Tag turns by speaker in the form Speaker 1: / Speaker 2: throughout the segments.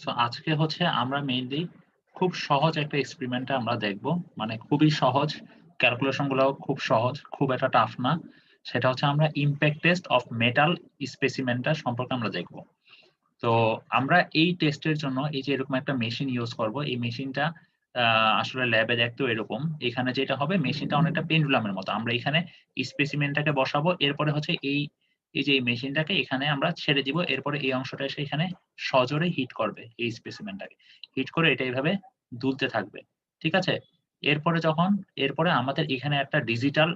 Speaker 1: So আজকে হচ্ছে আমরা মেইনলি খুব সহজ একটা এক্সপেরিমেন্ট আমরা দেখব। মানে খুবই সহজ। ক্যালকুলেশন গুলাও খুব সহজ, খুব একটা টাফ না। সেটা হচ্ছে আমরা ইমপ্যাক্ট টেস্ট অফ মেটাল স্পেসিমেনটা সম্পর্কে আমরা দেখব। তো আমরা এই টেস্টের জন্য এই যে এরকম একটা মেশিন ইউজ করব। এই মেশিনটা আ আসলে ল্যাবে দেখতেও এরকম। এখানে যেটা হবে মেশিনটা অনেকটা পেন্ডুলামের মতো। আমরা এখানে স্পেসিমেনটাকে বসাবো। এরপরে হচ্ছে এই যে এই মেশিনটাকে এখানে আমরা ছেড়ে দিব। এরপরে এই অংশটা এসে এখানে সজোরে হিট করবে এই স্পেসিমেনটাকে। হিট করে এটা এভাবে দুলতে থাকবে। ঠিক আছে? এরপরে আমাদের এখানে একটা ডিজিটাল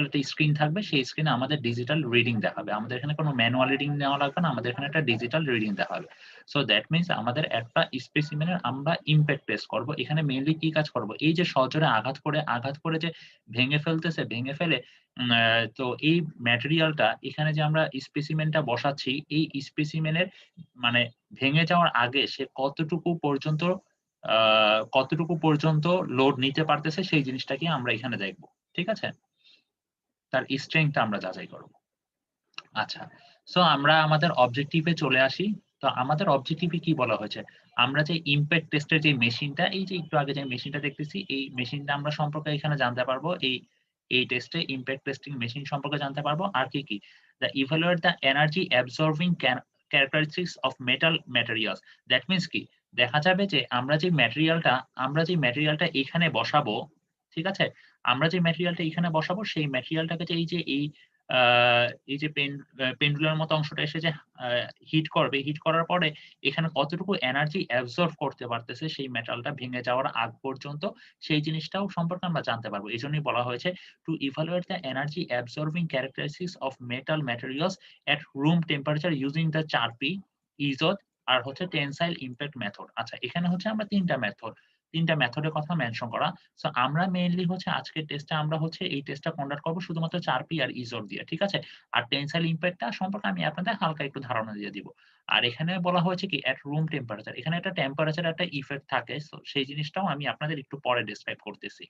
Speaker 1: একটা স্ক্রিন থাকবে। সেই স্ক্রিনে আমাদের ডিজিটাল রিডিং দেখাবে। আমাদের এখানে কোনো ম্যানুয়াল রিডিং নেওয়া লাগবে না। আমাদের এখানে একটা ডিজিটাল রিডিং দেখাবে। সো দ্যাট মিনস আমাদের একটা স্পেসিমেনের আমরা ইমপ্যাক্ট টেস্ট করব। এখানে মেইনলি কি কাজ করব? এই যে সজোরে আঘাত করে যে ভেঙে ফেলতেছে, ভেঙে ফেলে উম আ তো এই ম্যাটেরিয়ালটা এখানে যে আমরা স্পেসিমেনটা বসাচ্ছি, এই স্পেসিমেনের মানে ভেঙে যাওয়ার আগে সে আ কতটুকু পর্যন্ত লোড নিতে পারতেছে সেই জিনিসটাকে আমরা এখানে দেখব। ঠিক আছে? তার স্ট্রেংথ টা আমরা যাচাই করব। আচ্ছা। সো আমরা আমাদের অবজেক্টিভ এ চলে আসি। তো আমাদের অবজেক্টিভ এ কি বলা হয়েছে? আমরা যে ইমপ্যাক্ট টেস্ট এর যে মেশিনটা, এই যে একটু আগে যে মেশিনটা দেখতেছি, এই মেশিনটা আমরা সম্পর্কে এখানে জানতে পারবো। এই টেস্টে ইমপ্যাক্ট টেস্টিং মেশিন সম্পর্কে জানতে পারবো। আর কি? The evaluate the energy absorbing characteristics of metal materials. That means কি? দেখা যাবে যে আমরা যে ম্যাটেরিয়ালটা এখানে বসাবো, ঠিক আছে? আমরা যে ম্যাটেরিয়ালটা এখানে বসাবো সেই ম্যাটেরিয়ালটাকে যে আ এই যে পেন্ডুলার মতো অংশটা এসে যে আ হিট করবে, হিট করার পরে এখানে কতটুকু এনার্জি অ্যাবসর্ব করতে পারতেছে সেই মেটালটা ভেঙে যাওয়ার আগ পর্যন্ত সেই জিনিসটাও সম্পর্কে আমরা জানতে পারবো। এজন্যই বলা হয়েছে to evaluate the energy absorbing characteristics of metal materials at room temperature using the 4P ইজোট আর হচ্ছে টেনসাইল ইমপ্যাক্ট মেথড। আচ্ছা, এখানে হচ্ছে আমরা ৩ টা মেথডের কথা মেনশন করা। সো আমরা মেইনলি হচ্ছে আজকের টেস্টে আমরা হচ্ছে এই টেস্টটা কন্ডাক্ট করব শুধুমাত্র 4P আর ইজোট দিয়ে। ঠিক আছে? আর টেনসাইল ইমপ্যাক্ট টা সম্পর্কে আমি আপনাদের হালকা একটু ধারণা দিয়ে দিব। আর এখানে বলা হয়েছে কি এট রুম টেম্পারেচার। এখানে একটা টেম্পারেচার একটা ইফেক্ট থাকে। সো সেই জিনিসটাও আমি আপনাদের একটু পরে ডেসক্রাইব করতেছি।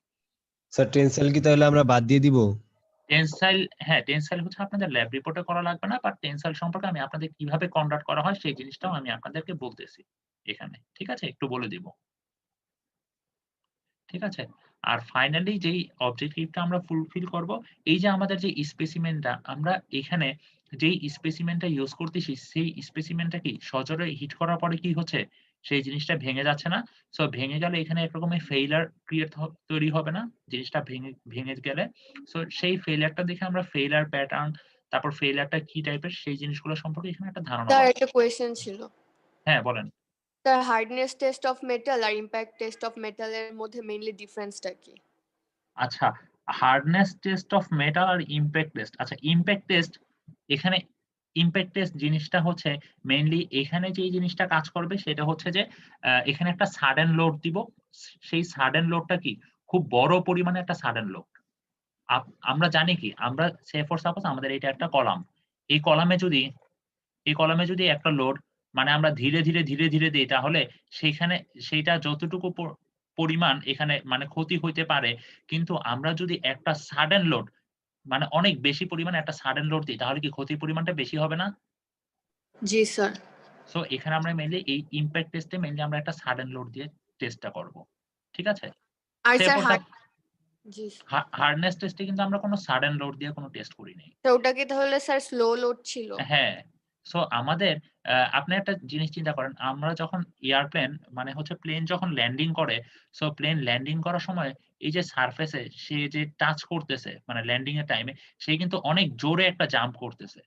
Speaker 2: স্যার টেনসাইল কি তাহলে আমরা বাদ দিয়ে দিব?
Speaker 1: টেনসাইল হ্যাঁ, টেনসাইল হচ্ছে আপনাদের ল্যাব রিপোর্টে করা লাগবে না। বাট টেনসাইল সম্পর্কে আমি আপনাদের কিভাবে কন্ডাক্ট করা হয় সেই জিনিসটাও আমি আপনাদেরকে বলতেছি এখানে। ঠিক আছে? একটু বলে দিব। ঠিক আছে? আর ফাইনালি যেই অবজেক্টিভটা আমরা ফুলফিল করব, এই যে আমাদের যে স্পেসিমেনটা আমরা এখানে যেই স্পেসিমেনটা ইউস করতেছি, সেই স্পেসিমেনটা কি সজোরে হিট করার পরে কি হচ্ছে? সেই জিনিসটা ভেঙে যাচ্ছে না। সো ভেঙে গেলে এখানে এক রকমের ফেইলিউর ক্রিয়েট তৈরি হবে না? জিনিসটা ভেঙে ভেঙে গেলে। সো সেই ফেইলিউরটা দেখে আমরা ফেইলিউর প্যাটার্ন, তারপর ফেইলিউরটা কি টাইপের সেই জিনিসগুলো সম্পর্কে এখানে একটা ধারণা
Speaker 3: স্যার
Speaker 1: পাবো।
Speaker 3: একটা কোয়েশ্চেন ছিল।
Speaker 1: হ্যাঁ, বলেন।
Speaker 3: Sir hardness test of metal আর ইমপ্যাক্ট টেস্ট অফ মেটাল এর মধ্যে মেইনলি ডিফারেন্সটা কি?
Speaker 1: আচ্ছা, হার্ডনেস টেস্ট অফ মেটাল আর ইমপ্যাক্ট টেস্ট। আচ্ছা, এখানে ইমপ্যাক্ট টেস্ট জিনিসটা হচ্ছে মেইনলি এখানে যেই জিনিসটা কাজ করবে সেটা হচ্ছে যে এখানে একটা সাডেন লোড দিব। সেই সাডেন লোডটা কি? খুব বড় পরিমাণে একটা সাডেন লোড। আমরা জানি কি? আমরা সে ফর সাপোজ আমাদের এটা একটা কলাম। এই কলামে যদি একটা লোড মানে আমরা ধীরে ধীরে দেই তাহলে সেইখানে সেইটা যতটুকু পরিমাণ এখানে মানে ক্ষতি হইতে পারে। কিন্তু আমরা যদি একটা সাডেন লোড মানে অনেক বেশি পরিমাণে একটা সাডেন লোড দিই তাহলে কি ক্ষতির পরিমাণটা বেশি হবে না?
Speaker 3: জি স্যার।
Speaker 1: সো এখানে আমরা মেইনলি এই ইমপ্যাক্ট টেস্টে মেইনলি আমরা একটা সাডেন লোড দিয়ে টেস্টটা করব। ঠিক আছে?
Speaker 3: আর
Speaker 1: সে
Speaker 3: স্যার
Speaker 1: ফর সাপ
Speaker 3: জি।
Speaker 1: হার্ডনেস টেস্টে কিন্তু আমরা কোন সাডেন লোড দিয়ে কোন টেস্ট করি নাই।
Speaker 3: তো ওটা কি তাহলে স্যার স্লো লোড ছিল?
Speaker 1: হ্যাঁ। সো আমাদের আপনি একটা জিনিস চিন্তা করেন, আমরা যখন এয়ারপ্লেন মানে হচ্ছে প্লেন যখন ল্যান্ডিং করে, সো প্লেন ল্যান্ডিং করার সময় এই যে সারফেস এ সে যে টাচ করতেছে মানে ল্যান্ডিং এর টাইমে সে কিন্তু অনেক জোরে একটা জাম্প করতেছে।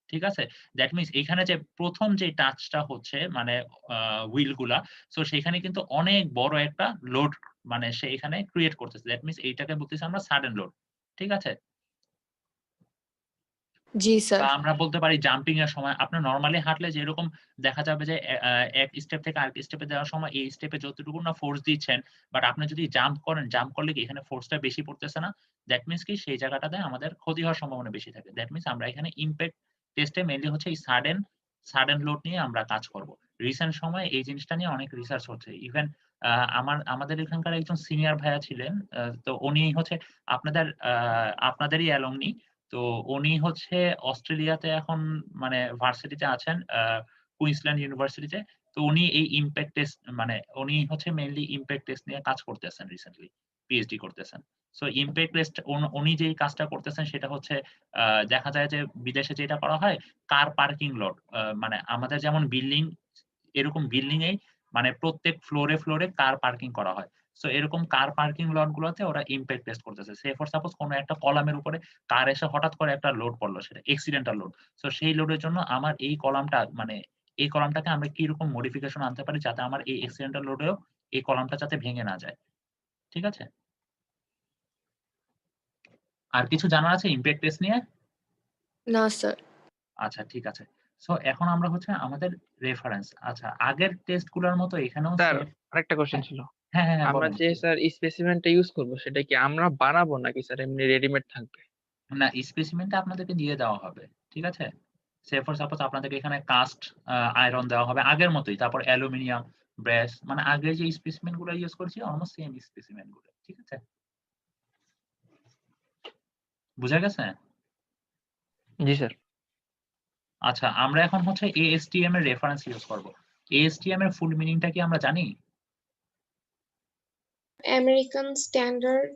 Speaker 1: ঠিক আছে? দ্যাট মিনস এখানে যে ১ম যে টাচটা হচ্ছে মানে আ হুইল গুলা, সো সেখানে কিন্তু অনেক বড় একটা লোড মানে সে এখানে ক্রিয়েট করতেছে। দ্যাট মিনস এইটাকে বলতেছি আমরা সাডেন লোড। ঠিক আছে?
Speaker 3: জি স্যার।
Speaker 1: বা আমরা বলতে পারি জাম্পিং এর সময় আপনার নরমালি হাঁটলে যেরকম দেখা যাবে যে এক স্টেপ থেকে আরেক স্টেপে যাওয়ার সময় এই স্টেপে যতটুকু না ফোর্স দিচ্ছেন, বাট আপনি যদি জাম্প করেন, জাম্প করলে কি এখানে ফোর্সটা বেশি পড়তেছে না? দ্যাট মিনস কি সেই জায়গাটাতে আমাদের ক্ষতি হওয়ার সম্ভাবনা বেশি থাকে। দ্যাট মিনস আমরা এখানে ইমপ্যাক্ট টেস্টে মেইনলি হচ্ছে এই সাডেন লোড নিয়ে আমরা কাজ করব। রিসেন্ট সময়ে এই জিনিসটা নিয়ে অনেক রিসার্চ হচ্ছে। ইভেন আমাদের এখানকার একজন সিনিয়র ভাইয়া ছিলেন। তো উনি হচ্ছে আপনাদেরই অ্যালুমনি। তো উনি হচ্ছে অস্ট্রেলিয়াতে এখন মানে ভার্সিটিতে আছেন। কুইন্সল্যান্ড ইউনিভার্সিটিতে। তো উনি এই ইমপ্যাক্ট টেস্ট মানে উনি হচ্ছে মেইনলি ইমপ্যাক্ট টেস্ট নিয়ে কাজ করতেছেন রিসেন্টলি, পিএইচডি করতেছেন। সো ইমপ্যাক্ট টেস্ট উনি যেই কাজটা করতেছেন সেটা হচ্ছে দেখা যায় যে বিদেশে যেটা করা হয় কার পার্কিং লট মানে আমাদের যেমন বিল্ডিং এরকম বিল্ডিং এই মানে প্রত্যেক ফ্লোরে কার পার্কিং করা হয়। সো এরকম কার পার্কিং লট গুলোতে ওরা ইমপ্যাক্ট টেস্ট করতেছে। সে ফর সাপোজ কোন একটা কলামের উপরে কার এসে হঠাৎ করে একটা লোড পড়লো সেটা অ্যাক্সিডেন্টাল লোড। সো সেই লোডের জন্য আমার এই কলামটা মানে এই কলামটাকে আমরা কিরকম মডিফিকেশন আনতে পারি যাতে আমার এই অ্যাক্সিডেন্টাল লোডেও এই কলামটা যাতে ভেঙে না যায়। ঠিক আছে? আর কিছু জানার আছে ইমপ্যাক্ট টেস্ট নিয়ে?
Speaker 3: না স্যার।
Speaker 1: আচ্ছা ঠিক আছে। সো এখন আমরা হচ্ছে আমাদের রেফারেন্স আচ্ছা আগের টেস্ট গুলার মতো এখানেও
Speaker 4: স্যার
Speaker 1: সেম
Speaker 4: আরেকটা কোশ্চেন
Speaker 1: হ্যাঁ,
Speaker 4: ছিল।
Speaker 1: হ্যাঁ,
Speaker 4: আমরা
Speaker 1: বলেন।
Speaker 4: যে স্যার স্পেসিমেনটা ইউজ করব সেটা কি আমরা বানাবো নাকি স্যার এমনি রেডিমেড থাকবে?
Speaker 1: না স্পেসিমেনটা আপনাদেরকে দিয়ে দেওয়া হবে। ঠিক আছে? সে ফর সাপোজ আপনাদেরকে এখানে কাস্ট আয়রন দেওয়া হবে আগের মতোই। তারপর অ্যালুমিনিয়াম, ব্রাশ মানে আগে যে স্পেসিমেন গুলো ইউজ করছি অলমোস্ট সেম স্পেসিমেন গুলো। ঠিক আছে? বুঝা গেছে?
Speaker 4: জি স্যার।
Speaker 1: আচ্ছা আমরা এখন হচ্ছে ASTM এর রেফারেন্স ইউজ করব। ASTM এর ফুল মিনিংটা কি আমরা জানি?
Speaker 5: আমেরিকান স্ট্যান্ডার্ড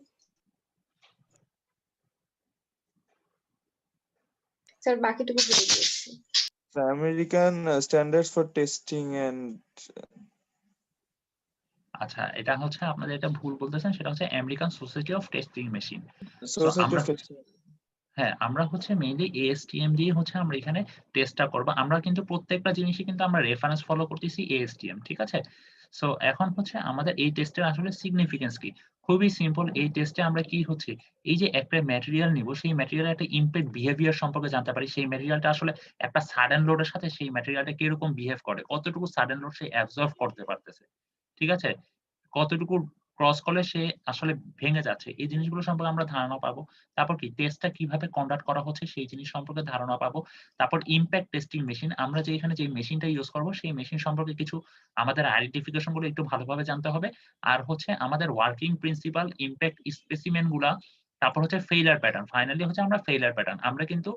Speaker 5: স্যার বাকিটুকু ভুলে গিয়েছি।
Speaker 6: The American standards for testing and
Speaker 1: আচ্ছা এটা হচ্ছে আপনাদের এটা ভুল বলতেছেন সেটা হচ্ছে American society of testing machine.
Speaker 6: society
Speaker 1: আমরা
Speaker 6: of testing.
Speaker 1: হ্যাঁ, আমরা হচ্ছে মেইনলি ASTM দিয়ে হচ্ছে আমরা এখানে টেস্টটা করব। আমরা কিন্তু প্রত্যেকটা জিনিসই কিন্তু আমরা রেফারেন্স ফলো করতেছি ASTM, ঠিক আছে? সো এখন হচ্ছে আমাদের এই টেস্টের আসলে সিগনিফিকেন্স কি? খুবই সিম্পল এই টেস্টে আমরা কি হচ্ছে এই যে একটা ম্যাটেরিয়াল নিব সেই ম্যাটেরিয়ালের একটা ইমপ্যাক্ট বিহেভিয়ার সম্পর্কে জানতে পারি। সেই ম্যাটেরিয়ালটা আসলে একটা সাডেন লোডের সাথে সেই ম্যাটেরিয়ালটা কিরকম বিহেভ করে, কতটুকু সাডেন লোড সে অ্যাবজর্ব করতে পারতেছে। ঠিক আছে? কতটুকু ক্রস করলে সে আসলে ভেঙে যাচ্ছে। এই জিনিসগুলো সম্পর্কে আমরা ধারণা পাবো। তারপর কি টেস্টটা কিভাবে কন্ডাক্ট করা হচ্ছে সেই জিনিস সম্পর্কে ধারণা পাবো। তারপর ইমপ্যাক্ট টেস্টিং মেশিন আমরা যে এখানে যে মেশিনটা ইউজ করব সেই মেশিন সম্পর্কে কিছু আমাদের আইডেন্টিফিকেশন গুলো একটু ভালোভাবে জানতে হবে। আর হচ্ছে আমাদের ওয়ার্কিং প্রিন্সিপাল, ইমপ্যাক্ট স্পেসিমেন গুলা, তারপর হচ্ছে ফেইলিউর প্যাটার্ন। ফাইনালি হচ্ছে আমরা ফেইলিউর প্যাটার্ন। আমরা কিন্তু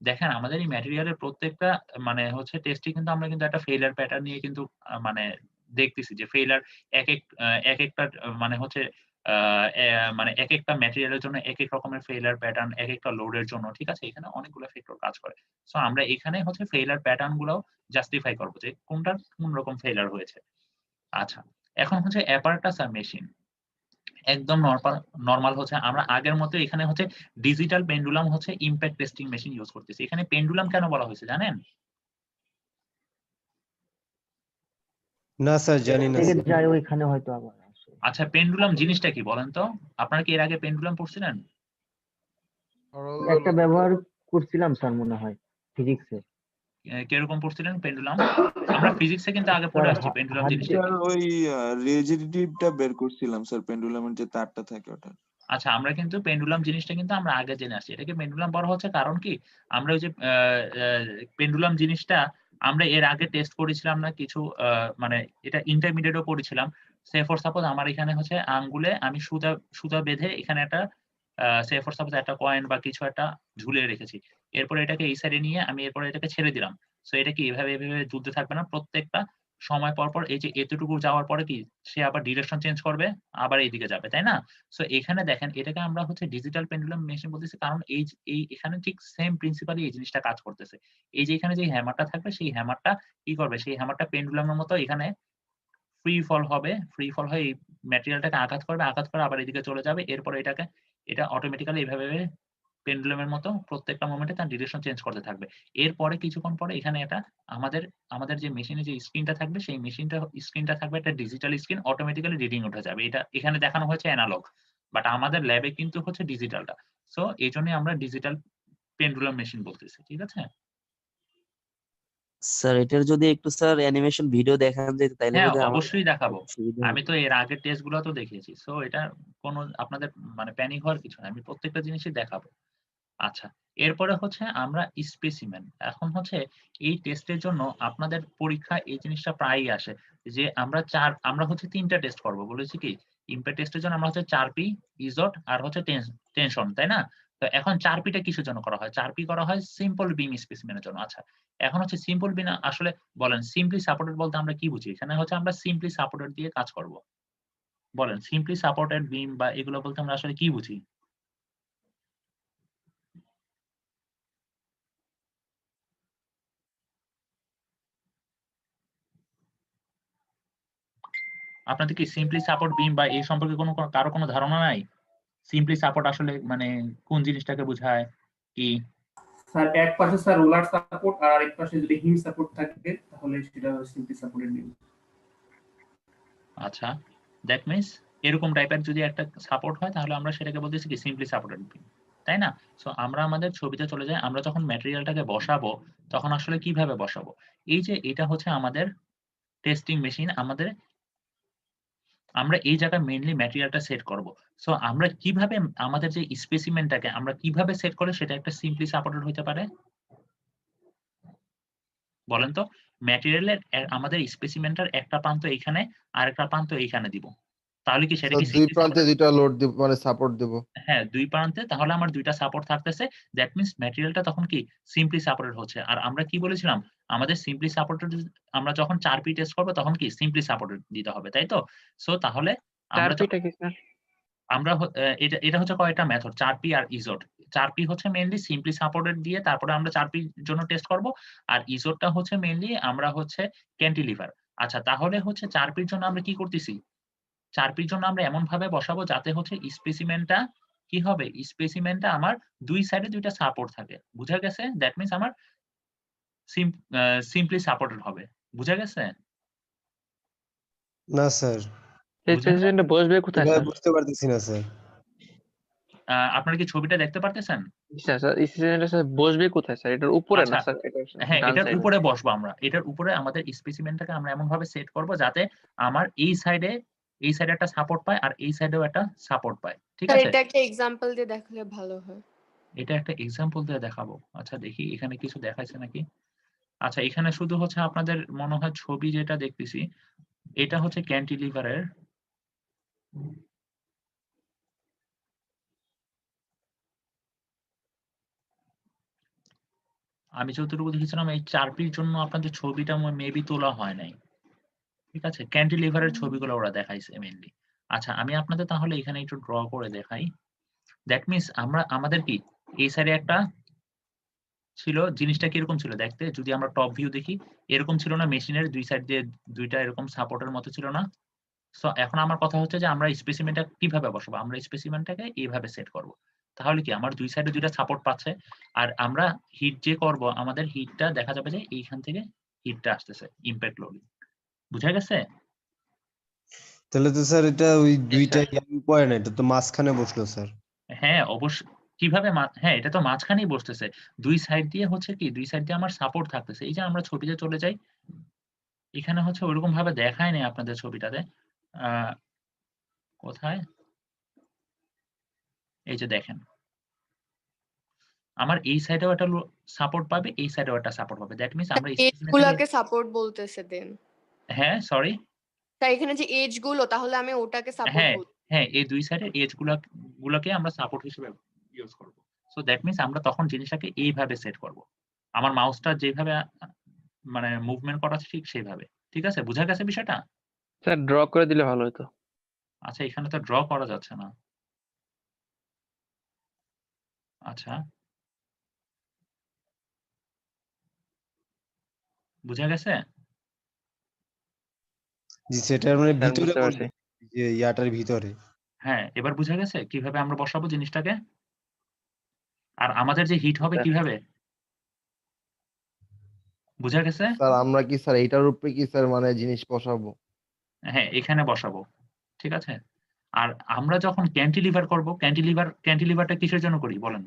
Speaker 1: দেখেন আমাদের এই ম্যাটেরিয়ালের প্রত্যেকটা মানে হচ্ছে টেস্টে কিন্তু আমরা কিন্তু একটা ফেইলিউর প্যাটার্ন নিয়ে কিন্তু মানে দেখতেছি যে ফেইলিউর একেকটা মানে হচ্ছে আ অ্যা মানে একেকটা ম্যাটেরিয়ালের জন্য একেক রকমের ফেইলিউর প্যাটার্ন, একেকটা লোডের জন্য, ঠিক আছে? এখানে অনেকগুলো ফ্যাক্টর কাজ করে। সো আমরা এখানে হচ্ছে ফেইলিউর প্যাটার্ন গুলাও জাস্টিফাই করব যে কোনটার কোন রকম ফেইলিউর হয়েছে। আচ্ছা, এখন হচ্ছে অ্যাপারেটাস আর মেশিন। একদম নরমাল হচ্ছে আমরা আগের মতো এখানে হচ্ছে ডিজিটাল পেন্ডুলাম হচ্ছে ইমপ্যাক্ট টেস্টিং মেশিন ইউজ করতেছি। এখানে পেন্ডুলাম কেন বলা হয়েছে জানেন?
Speaker 2: না স্যার জানি না
Speaker 7: থেকে
Speaker 2: স্যার।
Speaker 7: যায় ওইখানে হয়তো আবার আসে।
Speaker 1: আচ্ছা পেন্ডুলাম জিনিসটা কি বলেন তো? আপনারা কি এর আগে পেন্ডুলাম পড়ছিলেন?
Speaker 7: একটা ব্যবহার করছিলাম স্যার মনে হয় ফিজিক্সে।
Speaker 1: কিরকম পড়ছিলেন পেন্ডুলাম? আমরা ফিজিক্সে কিন্তু আগে পড়ে আসছি পেন্ডুলাম জিনিসটা
Speaker 6: স্যার
Speaker 1: কি।
Speaker 6: ওই রিজিডিটিভটা বের করছিলাম স্যার, পেন্ডুলামের যে তারটা থাকে ওটা।
Speaker 1: আচ্ছা আমরা কিন্তু পেন্ডুলাম জিনিসটা কিন্তু আমরা আগে জেনে আসছি। এটাকে পেন্ডুলাম বলা হচ্ছে কারণ কি? আমরা ওই যে পেন্ডুলাম জিনিসটা আমরা এর আগে টেস্ট করেছিলাম না কিছু মানে এটা ইন্টারমিডিয়েটও পড়েছিলাম। সে ফর সাপোজ আমার এখানে হচ্ছে আঙ্গুলে আমি সুতা বেঁধে এখানে একটা সে ফর সাপোজ একটা কয়েন বা কিছু একটা ঝুলিয়ে রেখেছি। এরপরে এটাকে এই সাইডে নিয়ে আমি এরপরে এটাকে ছেড়ে দিলাম। সো এটা কি এভাবে ঝুলতে থাকবে না। প্রত্যেকটা সময় পর এই যে এতটুকু যাওয়ার পরে কি সে আবার ডিরেকশন চেঞ্জ করবে, আবার এইদিকে যাবে, তাই না? সো এখানে দেখেন এটাকে আমরা হচ্ছে ডিজিটাল পেন্ডুলাম মেশিন বলতেছি কারণ এই এখানে ঠিক সেম প্রিন্সিপালি এই জিনিসটা কাজ করতেছে। এই যে এখানে যে হ্যামারটা থাকবে সেই হ্যামারটা কি করবে? সেই হ্যামারটা পেন্ডুলামের মতো এখানে ফ্রি ফল হবে। ফ্রি ফল হয়ে এই ম্যাটেরিয়ালটাকে আঘাত করবে, আঘাত করে আবার এদিকে চলে যাবে। এরপরে এটা অটোমেটিক্যালি এভাবে পেন্ডুলামের মতো প্রত্যেকটা মোমেন্টে তার ডিরেকশন চেঞ্জ করতে থাকবে। এরপরে কিছুক্ষণ পরে এখানে আমাদের যে মেশিনে যে স্ক্রিনটা থাকবে সেই স্ক্রিনটা থাকবে একটা ডিজিটাল স্ক্রিন অটোমেটিক্যালি রিডিং উঠে যাবে। এটা এখানে দেখানো হয়েছে এনালগ। বাট আমাদের ল্যাবে কিন্তু হচ্ছে ডিজিটালটা। সো এইজন্যই আমরা ডিজিটাল পেন্ডুলাম মেশিন বলতেছি। ঠিক আছে?
Speaker 8: স্যার এটার যদি একটু স্যার অ্যানিমেশন ভিডিও দেখান যেত তাইলে
Speaker 1: হ্যাঁ,
Speaker 8: বোধহয় আমার
Speaker 1: অবশ্যই দেখাবো।
Speaker 8: সুবিধা
Speaker 1: আমি
Speaker 8: হতো।
Speaker 1: তো এর আগের টেস্ট গুলো তো দেখিয়েছি। সো এটা কোনো আপনাদের মানে প্যানিক হওয়ার কিছু নাই। আমি প্রত্যেকটা জিনিসই দেখাবো। আচ্ছা, এরপরে হচ্ছে আমরা স্পেসিমেন। এখন হচ্ছে এই টেস্টের জন্য আপনাদের পরীক্ষায় এই জিনিসটা প্রায়ই আসে যে আমরা হচ্ছে ৩ টা টেস্ট করব। বলেছি কি? ইমপ্যাক্ট টেস্টের জন্য আমরা হচ্ছে 4P, ইজট আর হচ্ছে টেনশন, তাই না? তো এখন 4P কিসের জন্য করা হয়? 4P করা হয় সিম্পল বিম স্পেসিমেনের জন্য। আচ্ছা, এখন হচ্ছে সিম্পল বিম আসলে বলেন সিম্পলি সাপোর্টেড বলতে আমরা কি বুঝি? এখানে হচ্ছে আমরা সিম্পলি সাপোর্টেড দিয়ে কাজ করব। বলেন সিম্পলি সাপোর্টেড বিম বা এগুলো বলতে আমরা আসলে কি বুঝি? আপনাদের কি সিম্পলি সাপোর্ট বিম বা এই সম্পর্কে কারো কোনো ধারণা নাই? সিম্পলি সাপোর্ট আসলে মানে কোন জিনিসটাকে বোঝায়? কি?
Speaker 9: স্যার এক পাশে স্যার রোলার সাপোর্ট আর আরেক পাশে যদি হিম সাপোর্ট থাকে তাহলে সেটা সিম্পলি সাপোর্টেড বিম।
Speaker 1: আচ্ছা, দ্যাট মিনস এরকম টাইপের যদি একটা সাপোর্ট হয় তাহলে আমরা সেটাকে বলতেছি কি সিম্পলি সাপোর্টেড বিম। তাই না? সো আমরা আমাদের ছবিতে চলে যাই। আমরা যখন ম্যাটেরিয়ালটাকে বসাবো তখন আসলে কিভাবে বসাবো? এই যে এটা হচ্ছে আমাদের টেস্টিং মেশিন। আমরা এই জায়গায় মেইনলি ম্যাটেরিয়ালটা সেট করব। সো আমরা কিভাবে আমাদের যে স্পেসিমেনটাকে আমরা কিভাবে সেট করে সেটা একটা সিম্পলি সাপোর্টেড হইতে পারে? বলেন তো? ম্যাটেরিয়ালের আমাদের স্পেসিমেনটার একটা প্রান্ত এইখানে, আরেকটা প্রান্ত এইখানে দিব। তাহলে কি সেটা
Speaker 10: স্যার
Speaker 1: কি
Speaker 10: দুই
Speaker 1: সিম্পলি
Speaker 10: প্রান্তে
Speaker 1: সাপোর্টেড?
Speaker 10: দুইটা লোড দিব মানে সাপোর্ট দেব।
Speaker 1: হ্যাঁ, ২ প্রান্তে তাহলে আমার ২ টা সাপোর্ট থাকতেছে। দ্যাট মিনস ম্যাটেরিয়ালটা তখন কি সিম্পলি সাপোর্টেড হচ্ছে। আর আমরা কি বলেছিলাম? আমাদের সিম্পলি সাপোর্টেড আমরা যখন 4P টেস্ট করব তখন কি সিম্পলি সাপোর্টেড দিতে হবে, তাই তো? সো তাহলে আমরা
Speaker 4: 4P টা কি স্যার?
Speaker 1: আমরা এটা হচ্ছে কয়টা মেথড 4P আর ইজোট। 4P হচ্ছে মেইনলি সিম্পলি সাপোর্টেড দিয়ে তারপরে আমরা 4P র জন্য টেস্ট করব। আর ইজোটটা হচ্ছে মেইনলি আমরা হচ্ছে ক্যান্টিলিভার। আচ্ছা তাহলে হচ্ছে 4P র জন্য আমরা কি করতেছি? 4P র জন্য আমরা এমনভাবে বসাবো যাতে হচ্ছে স্পেসিমেনটা কি হবে? স্পেসিমেনটা আমার ২ সাইডে ২ টা সাপোর্ট থাকে। বুঝা গেছে? দ্যাট মিনস আমার সিম আ সিম্পলি সাপোর্টেড হবে। বুঝা গেছে?
Speaker 2: না স্যার,
Speaker 4: এই
Speaker 1: বুঝেন নাই?
Speaker 4: স্পেসিফিকেশনটা বসবে কোথায়
Speaker 2: এভাবে
Speaker 4: স্যার?
Speaker 2: বুঝতে পারতেছি না স্যার।
Speaker 1: আপনারা কি ছবিটা দেখতে পারতেছেন?
Speaker 4: স্যার স্যার স্পেসিফিকেশনটা স্যার বসবে কোথায় স্যার? এটার উপরে না
Speaker 1: আচ্ছা,
Speaker 4: স্যার? এটা
Speaker 1: হ্যাঁ,
Speaker 4: ডান
Speaker 1: এটার
Speaker 4: সাইডে।
Speaker 1: উপরে বসবো আমরা। এটার উপরে আমাদের স্পেসিমেনটাকে আমরা এমনভাবে সেট করব যাতে আমার এই সাইডে একটা সাপোর্ট পায় আর এই সাইডেও একটা সাপোর্ট পায়। ঠিক
Speaker 3: স্যার
Speaker 1: আছে?
Speaker 3: এটা একটা এক্সাম্পল দিয়ে দেখালে ভালো হয়।
Speaker 1: এটা একটা এক্সাম্পল দিয়ে দেখাবো। আচ্ছা দেখি এখানে কিছু দেখাইছে নাকি? আচ্ছা এখানে শুধু হচ্ছে আপনাদের মনে হয় ছবি যেটা দেখতেছি, এটা হচ্ছে ক্যান্টিলিভারের আমি যতটুকু দেখেছিলাম এই 4P র জন্য আপনাদের ছবিটা মেবি তোলা হয় নাই। ঠিক আছে? ক্যান্টিলিভারের ছবিগুলো ওরা দেখাইছে মেইনলি। আচ্ছা আমি আপনাদের তাহলে এখানে একটু ড্র করে দেখাই। দ্যাট মিনস আমাদের কি এই সাইডে একটা ছিল, জিনিসটা কিরকম ছিল দেখতে? যদি আমরা টপ ভিউ দেখি, এরকম ছিল না মেশিনের ২ সাইড দিয়ে ২ টা এরকম সাপোর্টের মতো ছিল না? সো এখন আমার কথা হচ্ছে যে আমরা স্পেসিমেনটা কিভাবে বসাবো? আমরা স্পেসিমেনটাকে এভাবে সেট করব। তাহলে কি আমার ২ সাইডে ২ টা সাপোর্ট পাচ্ছে। আর আমরা হিট যে করব আমাদের হিটটা দেখা যাবে যে এইখান থেকে হিটটা আসতেছে ইমপ্যাক্ট লোডিং। বুঝা গেছে?
Speaker 2: তাহলে তো স্যার এটা ওই
Speaker 4: জি
Speaker 2: দুইটা
Speaker 4: স্যার।
Speaker 2: পড়ে না, এটা তো মাঝখানে বসলো স্যার।
Speaker 1: হ্যাঁ, কিভাবে হ্যাঁ, এটা তো মাঝখানেই বসতেছে। ২ সাইড দিয়ে হচ্ছে কি ২ সাইড দিয়ে আমার সাপোর্ট থাকতেছে। এই যে আমরা ছবিতে চলে যাই, এখানে হচ্ছে ওরকম ভাবে দেখায় নাই আপনাদের ছবিটাতে। আ কোথায়? এই যে দেখেন। আমার এই সাইডেও একটা সাপোর্ট পাবে, এই সাইডেও একটা সাপোর্ট পাবে। দ্যাট মিনস আমরা
Speaker 3: এজ
Speaker 1: স্পেসিমেনটাকে
Speaker 3: গুলাকে সাপোর্ট বলতেছে দেন।
Speaker 1: হ্যাঁ, সরি।
Speaker 3: তাই এখানে যে এজ গুলো তাহলে আমি ওটাকে সাপোর্ট
Speaker 1: হ্যাঁ,
Speaker 3: বলবো।
Speaker 1: হ্যাঁ, এই ২ সাইডের এজ গুলাকে আমরা সাপোর্ট হিসেবে ইউজ করব। সো দ্যাট মিনস আমরা তখন জিনিসটাকে এইভাবে সেট করব। আমার মাউসটা যেভাবে মানে মুভমেন্ট করাচ্ছে ঠিক সেইভাবে। ঠিক আছে? বুঝা গেছে বিষয়টা?
Speaker 4: স্যার ড্র করে দিলে ভালো হতো।
Speaker 1: আচ্ছা এখানে তো ড্র করা যাচ্ছে না। আচ্ছা, বুঝা গেছে?
Speaker 2: জি সেটার মানে
Speaker 4: স্যার
Speaker 2: ভিতরে
Speaker 4: বুঝতে পারছি।
Speaker 2: বলবেন, যে ইয়াটার ভিতরে।
Speaker 1: হ্যাঁ, এবার বুঝা গেছে কিভাবে আমরা বসাবো জিনিসটাকে? আর আমাদের যে হিট হবে
Speaker 4: স্যার
Speaker 1: কিভাবে? বুঝা গেছে?
Speaker 10: স্যার আমরা কি স্যার এইটার উপরে কি স্যার মানে জিনিস বসাবো?
Speaker 1: হ্যাঁ, এখানে বসাবো। ঠিক আছে? আর আমরা যখন ক্যান্টিলিভার করব, ক্যান্টিলিভারটা কিসের জন্য করি বলেন?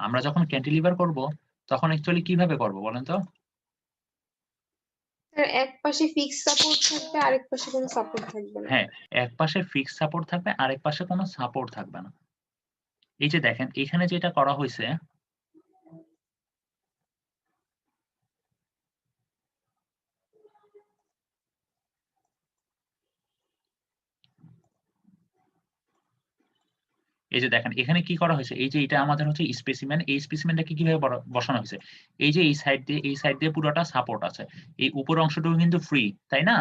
Speaker 1: আমরা যখন ক্যান্টিলিভার করব, তখন অ্যাকচুয়ালি কিভাবে করব বলেন তো?
Speaker 5: স্যার এক পাশে ফিক্স সাপোর্ট থাকবে আরেক পাশে কোনো সাপোর্ট থাকবে না।
Speaker 1: হ্যাঁ, এক পাশে ফিক্সড সাপোর্ট থাকবে, আরেক পাশে কোনো সাপোর্ট থাকবে না। এই যে দেখেন এখানে যেটা করা হইছে এই যে দেখেন এখানে কি করা হয়েছে, এই যে এটা আমাদের হচ্ছে স্পেসিমেন, এই স্পেসিমেনটাকে কিভাবে বসানো হয়েছে, এই যে এই সাইড দিয়ে পুরোটা সাপোর্ট আছে, এই উপর অংশটুকু কিন্তু ফ্রি, তাই না?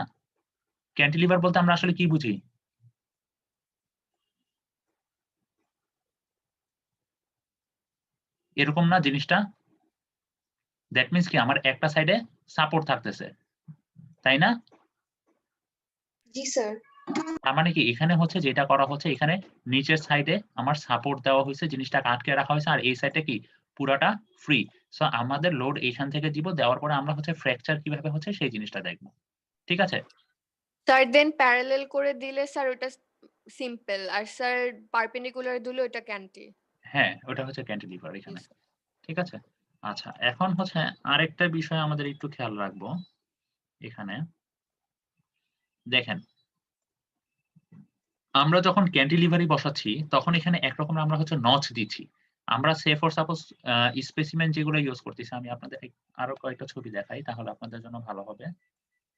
Speaker 1: ক্যান্টিলিভার বলতে আমরা আসলে কি বুঝি? এরকম না জিনিসটা? দ্যাট মিন্স কি আমার একটা সাইডে সাপোর্ট থাকতেছে, তাই না?
Speaker 5: জি স্যার।
Speaker 1: তার মানে কি এখানে হচ্ছে যেটা করা হচ্ছে, এখানে নিচের সাইডে আমার সাপোর্ট দেওয়া হয়েছে, জিনিসটাকে আটকে রাখা হয়েছে, আর এই সাইডে কি পুরাটা ফ্রি। সো আমাদের লোড এইখান থেকে দিব, দেওয়ার পরে আমরা হচ্ছে ফ্র্যাকচার কিভাবে হচ্ছে সেই জিনিসটা দেখবো, ঠিক আছে?
Speaker 3: স্যার দেন প্যারালাল করে দিলে স্যার ওটা সিম্পল, আর স্যার পারপেন্ডিকুলার দিলে ওটা ক্যান্টি।
Speaker 1: হ্যাঁ, ওটা হচ্ছে ক্যান্টিলিভার এখানে, ঠিক আছে? আচ্ছা, এখন হচ্ছে আরেকটা বিষয় আমাদের একটু খেয়াল রাখবো। এখানে দেখেন আমরা যখন ক্যান্টিলিভারই বসাচ্ছি তখন এখানে একরকম আমরা হচ্ছে নচ দিচ্ছি। আমরা সে ফর সাপোজ স্পেসিমেন যেগুলো ইউজ করতেছি, আমি আপনাদের আরো কয়েকটা ছবি দেখাই, তাহলে আপনাদের জন্য ভালো হবে,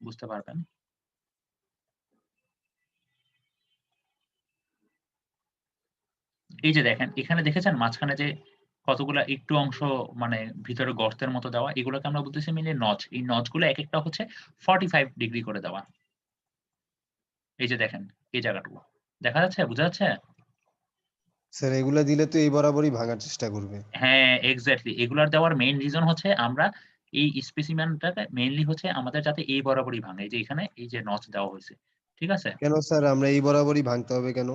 Speaker 1: বুঝতে পারবেন। এই যে দেখেন এখানে দেখেছেন মাঝখানে যে কতগুলা একটু অংশ মানে ভিতরে গর্তের মতো দেওয়া, এগুলোকে আমরা বলতেছি মিলে নচ। এই নচগুলো এক একটা হচ্ছে 45 ডিগ্রি করে দেওয়া। এই যে দেখেন এই জায়গাটুকু দেখা যাচ্ছে, বোঝা যাচ্ছে?
Speaker 2: স্যার এগুলা দিলে তো এই বরাবরই ভাঙার চেষ্টা করবে।
Speaker 1: হ্যাঁ, এক্স্যাক্টলি। এগুলার দেওয়ার মেইন রিজন হচ্ছে আমরা এই স্পেসিমেনটাকে মেইনলি হচ্ছে আমাদের যাতে এই বরাবরই ভাঙে। এই যে এখানে এই যে নচ দেওয়া হয়েছে, ঠিক আছে?
Speaker 2: কেন স্যার আমরা এই বরাবরই ভাঙতে হবে কেন?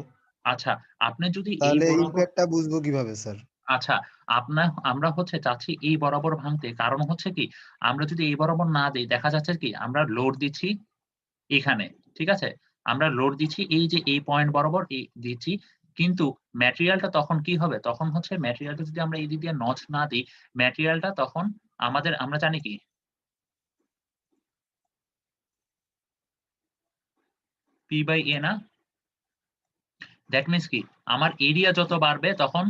Speaker 1: আচ্ছা, আপনি যদি এই
Speaker 2: তাহলে
Speaker 1: বরাবর
Speaker 2: ইমপ্যাক্টটা বুঝবো কিভাবে স্যার?
Speaker 1: আচ্ছা, আমরা হচ্ছে চাচ্ছি এই বরাবর ভাঙতে, কারণ হচ্ছে কি আমরা যদি এই বরাবর না দেই দেখা যাচ্ছে কি আমরা লোড দিচ্ছি এখানে, ঠিক আছে? আমরা লোড দিচ্ছি এই যে এই পয়েন্ট বরাবর দিচ্ছি, কিন্তু ম্যাটেরিয়ালটা তখন কি হবে? তখন হচ্ছে ম্যাটেরিয়ালটা যদি আমরা এই দিক দিয়ে নচ না দিই, ম্যাটেরিয়ালটা তখন আমরা জানি কি P/A না? দ্যাট মিন্স কি আমার এরিয়া যত বাড়বে তখন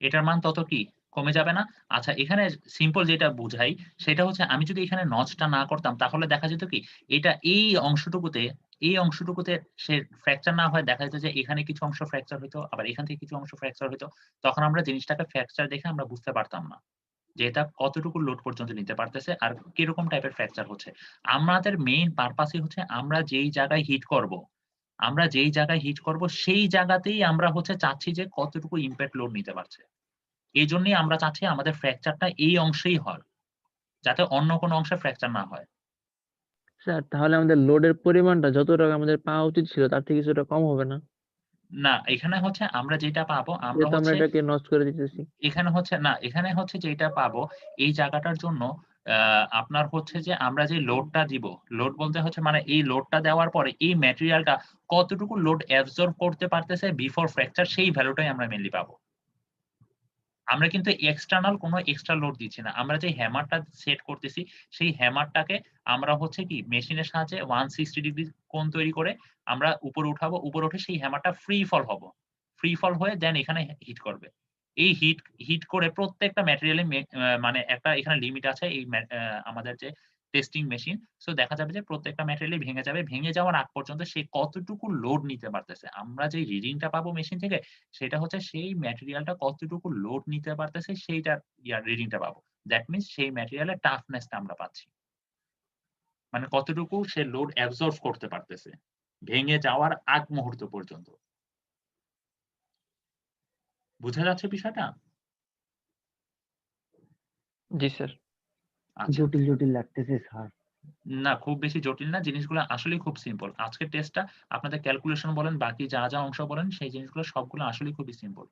Speaker 1: এটার মান তত কি কমে যাবে না? আচ্ছা, এখানে সিম্পল যেটা বুঝাই সেটা হচ্ছে আমি যদি এখানে নচটা না করতাম তাহলে দেখা যেত কি এটা এই অংশটুকুতে সে ফ্র্যাকচার না হয়, দেখা যেত যে এখানে কিছু অংশ ফ্র্যাকচার হইতো, আবার এখান থেকে কিছু অংশ ফ্র্যাকচার হইতো। তখন আমরা জিনিসটাকে ফ্র্যাকচার দেখে আমরা বুঝতে পারতাম না যে এটা কতটুকু লোড পর্যন্ত নিতে পারতেছে আর কিরকম টাইপের ফ্র্যাকচার হচ্ছে। আমাদের মেইন পারপাসই হচ্ছে আমরা যেই জায়গায় হিট করব সেই জায়গাতেই আমরা হচ্ছে চাচ্ছি যে কতটুকু ইমপ্যাক্ট লোড নিতে পারছে। এইজন্যই আমরা চাচ্ছি আমাদের ফ্র্যাকচারটা এই অংশেই হয়, যাতে অন্য কোনো অংশে ফ্র্যাকচার না হয়।
Speaker 4: স্যার তাহলে আমাদের লোডের পরিমাণটা যতটা আমাদের পাওয়া উচিত ছিল তার থেকে কিছুটা কম হবে না?
Speaker 1: না, এখানে হচ্ছে আমরা যেটা পাবো আমরা
Speaker 4: যেহেতু আমরা
Speaker 1: হচ্ছে
Speaker 4: এটাকে নষ্ট করে দিতেছি।
Speaker 1: এখানে হচ্ছে যেটা পাবো এই জায়গাটার জন্য আপনার হচ্ছে যে আমরা যে লোডটা দিব, লোড বলতে হচ্ছে মানে এই লোডটা দেওয়ার পরে এই ম্যাটেরিয়ালটা কতটুকু লোড অ্যাবজর্ব করতে পারতেছে বিফোর ফ্র্যাকচার, সেই ভ্যালুটাই আমরা মেইনলি পাবো। আমরা কিন্তু এক্সটার্নাল কোনো এক্সট্রা লোড দিচ্ছি না। আমরা যে হ্যামারটা সেট করতেছি সেই হ্যামারটাকে আমরা হচ্ছে কি মেশিনের সাহায্যে 160 ডিগ্রি কোণ তৈরি করে আমরা উপরে উঠাবো। উপরে উঠে সেই হ্যামারটা ফ্রি ফল হবো। ফ্রি ফল হয়ে দেন এখানে হিট করবে। এই হিট করে প্রত্যেকটা ম্যাটেরিয়ালে মানে একটা এখানে লিমিট আছে এই আমাদের যে টেস্টিং মেশিন। সো দেখা যাবে যে প্রত্যেকটা ম্যাটেরিয়ালই ভেঙে যাবে। ভেঙে যাওয়ার আগ পর্যন্ত সে কতটুকু লোড নিতে পারতেছে। আমরা যে রিডিংটা পাবো মেশিন থেকে সেটা হচ্ছে সেই ম্যাটেরিয়ালটা কতটুকু লোড নিতে পারতেছে সেইটার রিডিংটা পাবো। দ্যাট মিনস সেই ম্যাটেরিয়ালের টাফনেসটা আমরা পাচ্ছি। মানে কতটুকু সে লোড অ্যাবজর্ব করতে পারতেছে ভেঙে যাওয়ার আগ মুহূর্ত পর্যন্ত। বুঝা যাচ্ছে বিষয়টা?
Speaker 4: জি স্যার।
Speaker 1: আচ্ছা,
Speaker 7: জটিল জটিল লাগতেছে স্যার।
Speaker 1: না খুব বেশি জটিল না, জিনিসগুলো আসলেই খুব সিম্পল। আজকের টেস্টটা আপনাদের ক্যালকুলেশন বলেন বাকি যা অংশ বলেন সেই জিনিসগুলো সবগুলো আসলেই খুবই সিম্পল,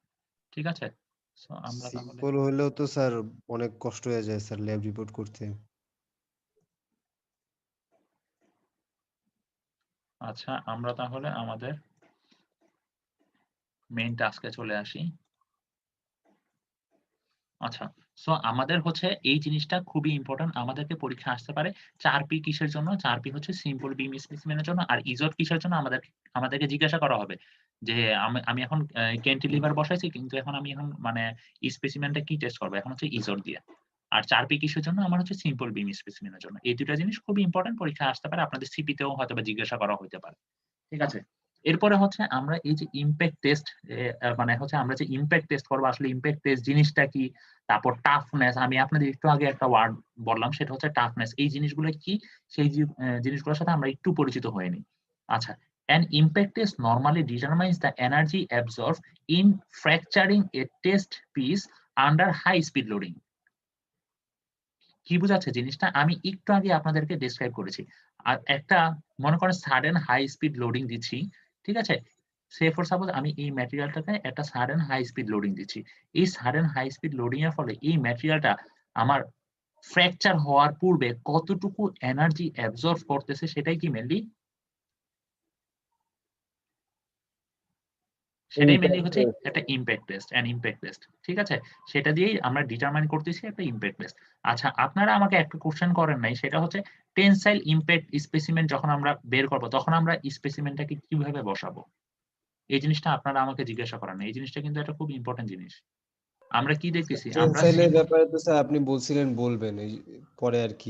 Speaker 1: ঠিক আছে? সো আমরা তাহলে
Speaker 2: সিম্পল হলেও তো স্যার অনেক কষ্ট হয়ে যায় স্যার ল্যাব রিপোর্ট করতে।
Speaker 1: আচ্ছা, আমরা তাহলে আমাদের মেইন টাস্কে চলে আসি। আচ্ছা, সো আমাদের হচ্ছে এই জিনিসটা খুবই ইম্পর্টেন্ট। আমাদেরকে পরীক্ষা আসতে পারে 4P কিসের জন্য? 4P হচ্ছে সিম্পল বিম স্পেসিমেনের জন্য, আর ইজোট কিসের জন্য? আমাদেরকে জিজ্ঞাসা করা হবে যে আমি এখন ক্যান্টিলিভার বসাইছি, কিন্তু আমি মানে স্পেসিমেনটা কি টেস্ট করব? এখন হচ্ছে ইজোট দিয়ে। আর 4P কিসের জন্য? আমার হচ্ছে সিম্পল বিম স্পেসিমেনের জন্য। এই দুটো জিনিস খুবই ইম্পর্টেন্ট, পরীক্ষায় আসতে পারে। আপনাদের সিপি তেও হয়তোবা জিজ্ঞাসা করা হইতে পারে। ঠিক আছে? এরপরে হচ্ছে আমরা এই যে ইমপ্যাক্ট টেস্ট, মানে হচ্ছে আমরা যে ইমপ্যাক্ট টেস্ট করবো, আসলে ইমপ্যাক্ট টেস্ট জিনিসটা কি, তারপর টাফনেস, আমি আপনাদের একটু আগে একটা ওয়ার্ড বললাম সেটা হচ্ছে টাফনেস, এই জিনিসগুলো কি সেই জিনিসগুলোর সাথে আমরা একটু পরিচিত হয়ে নিই। আচ্ছা, an impact test normally determines the energy absorbed in fracturing a test piece under high speed loading. কি বোঝাচ্ছে জিনিসটা, আমি একটু আগে আপনাদেরকে ডেসক্রাইব করেছি। আর একটা মনে করেন সাডেন হাই স্পিড লোডিং দিচ্ছি, ঠিক আছে, সে ফর সাপোজ আমি এই ম্যাটেরিয়ালটাকে একটা সাডেন হাই স্পিড লোডিং দিচ্ছি, এই সাডেন হাই স্পিড লোডিং এর ফলে এই ম্যাটেরিয়ালটা আমার ফ্র্যাকচার হওয়ার পূর্বে কতটুকু এনার্জি অ্যাবজর্ব করতেছে সেটাই কি মেনলি, সেটাই মেনলি হচ্ছে একটা impact test, and impact test, ঠিক আছে, সেটা দিয়েই আমরা ডিটারমাইন করতেছি একটা ইমপ্যাক্ট টেস্ট। আচ্ছা, আপনারা আমাকে একটা কোশ্চেন করেন নাই, সেটা হচ্ছে টেনসাইল ইমপ্যাক্ট স্পেসিমেন যখন আমরা বের করব তখন আমরা স্পেসিমেনটাকে কিভাবে বসাবো, এই জিনিসটা আপনারা আমাকে জিজ্ঞাসা করেন না, এই জিনিসটা কিন্তু একটা খুব ইম্পর্টেন্ট জিনিস। আমরা কি দেখতেছি, আমরা
Speaker 2: টেনসাইলের ব্যাপারে তো স্যার আপনি বলছিলেন বলবেন এই পরে আর কি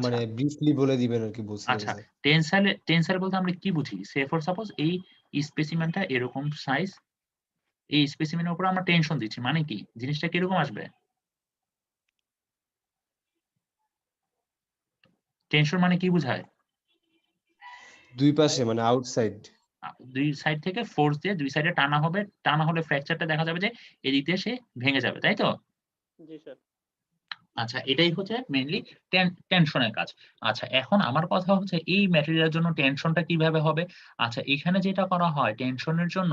Speaker 2: মানে ব্রিফলি বলে দিবেন আর কি বলছিলেন
Speaker 1: আচ্ছা,
Speaker 2: স্যার।
Speaker 1: টেনসাইল বলতে আমরা কি বুঝি, সে ফর সাপোজ এই স্পেসিমেনটা এরকম সাইজ, এই স্পেসিমেনের উপর আমরা টেনশন দিচ্ছি, মানে কি জিনিসটা কিরকম আসবে, টেনশন মানে কি বোঝায়,
Speaker 2: দুই পাশে মানে আউটসাইড,
Speaker 1: দুই সাইড থেকে ফোর্স দিয়ে দুই সাইডে টানা হবে, টানা হলে ফ্র্যাকচারটা দেখা যাবে যে এদিক দিয়ে সে ভেঙে যাবে, তাই তো?
Speaker 4: জি স্যার।
Speaker 1: আচ্ছা, এটাই হচ্ছে মেইনলি টেনশনের কাজ। আচ্ছা, এখন আমার কথা হচ্ছে এই ম্যাটেরিয়ালের জন্য টেনশনটা কিভাবে হবে। আচ্ছা, এখানে যেটা করা হয় টেনশনের জন্য,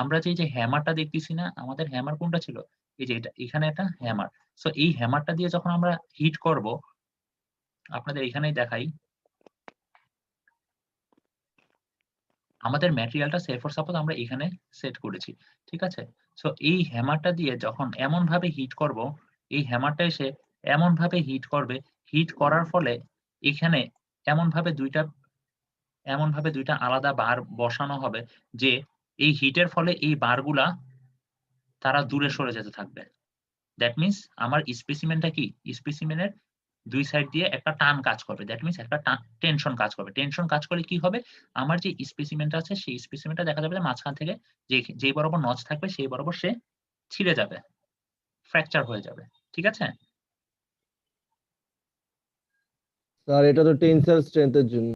Speaker 1: আমরা যে হ্যামারটা দেখতেছি না, আমাদের হ্যামার কোনটা ছিল, এই যে এটা, এখানে একটা হ্যামার। সো এই হ্যামারটা দিয়ে যখন আমরা হিট করব, আপনাদের এখানেই দেখাই, আমাদের ম্যাটেরিয়ালটা সে ফর সাপোজ আমরা এখানে সেট করেছি, ঠিক আছে। সো এই হ্যামারটা দিয়ে যখন এমন ভাবে হিট করব, এই হ্যামারটা এসে এমন ভাবে হিট করবে, হিট করার ফলে এখানে এমন ভাবে দুইটা আলাদা বার বসানো হবে যে এই হিটের ফলে এই বারগুলা তারা দূরে সরে যেতে থাকবে। দ্যাট মিন্স আমার স্পেসিমেনটা কি, স্পেসিমেনের দুই সাইড দিয়ে একটা টান কাজ করবে, দ্যাট মিন্স একটা টেনশন কাজ করবে। টেনশন কাজ করলে কি হবে, আমার যে স্পেসিমেনটা আছে সেই স্পেসিমেনটা দেখা যাবে যে মাঝখান থেকে যে বরাবর নচ থাকবে সেই বরাবর সে ছিঁড়ে যাবে, ফ্র্যাকচার হয়ে যাবে, ঠিক আছে।
Speaker 10: স্যার এটা তো টেনসাইল স্ট্রেংথের জন্য।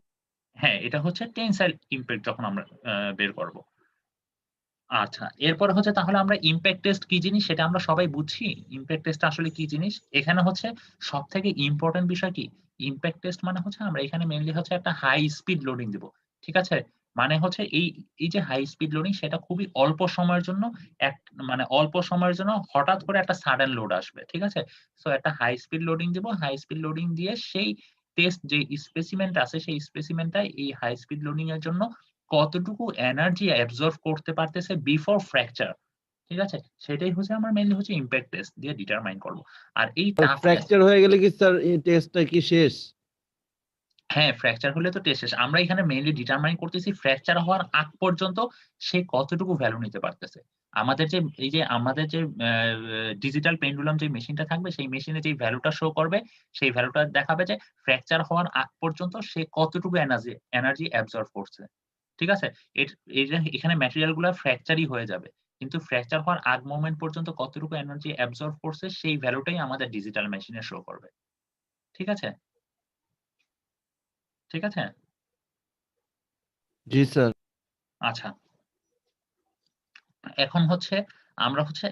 Speaker 1: হ্যাঁ, এটা হচ্ছে টেনসাইল ইমপ্যাক্ট যখন আমরা বের করব। আচ্ছা, এরপর হচ্ছে তাহলে আমরা ইমপ্যাক্ট টেস্ট কি জিনিস সেটা আমরা সবাই বুঝছি। ইমপ্যাক্ট টেস্ট আসলে কি জিনিস, এখানে হচ্ছে সবথেকে ইম্পর্টেন্ট বিষয় কি, ইমপ্যাক্ট টেস্ট মানে হচ্ছে আমরা এখানে মেইনলি হচ্ছে একটা হাই স্পিড লোডিং দিব, ঠিক আছে। মানে হচ্ছে এই যে হাই স্পিড লোডিং সেটা খুবই অল্প সময়ের জন্য, মানে অল্প সময়ের জন্য হঠাৎ করে একটা সাডেন লোড আসবে, ঠিক আছে। সো একটা হাই স্পিড লোডিং দিব, হাই স্পিড লোডিং দিয়ে সেই টেস্ট যে স্পেসিমেনটা আছে সেই স্পেসিমেনটা এই হাই স্পিড লোডিং এর জন্য কতটুকু এনার্জি অ্যাবজর্ব করতে পারতেছে বিফোর ফ্র্যাকচার, ঠিক আছে, সেটাই হচ্ছে আমরা মেইনলি হচ্ছে ইমপ্যাক্ট টেস্ট দিয়ে ডিটারমাইন করব। আর এই
Speaker 10: ফ্র্যাকচার হয়ে গেলে কি স্যার এই টেস্টটা কি শেষ?
Speaker 1: হ্যাঁ, ফ্র্যাকচার হলে তো টেস্ট শেষ। আমরা এখানে মেইনলি ডিটারমাইন করতেছি ফ্র্যাকচার হওয়ার আগ পর্যন্ত সে কতটুকু ভ্যালু নিতে পারতেছে। আমাদের যে ডিজিটাল পেন্ডুলাম যে মেশিনটা থাকবে সেই মেশিনে যে ভ্যালুটা শো করবে সেই ভ্যালুটা দেখাবে যে ফ্র্যাকচার হওয়ার আগ পর্যন্ত সে কতটুকু এনার্জি অ্যাবজর্ব করছে, ঠিক আছে। এখানে ম্যাটেরিয়াল গুলা ফ্র্যাকচারই হয়ে যাবে, কিন্তু ফ্র্যাকচার হওয়ার আগ মোমেন্ট পর্যন্ত কতটুকু এনার্জি অ্যাবজর্ব করছে সেই ভ্যালুটাই আমাদের ডিজিটাল মেশিনে শো করবে, ঠিক আছে, ঠিক আছে।
Speaker 10: জি স্যার।
Speaker 1: আচ্ছা, এখন হচ্ছে আমরা হচ্ছে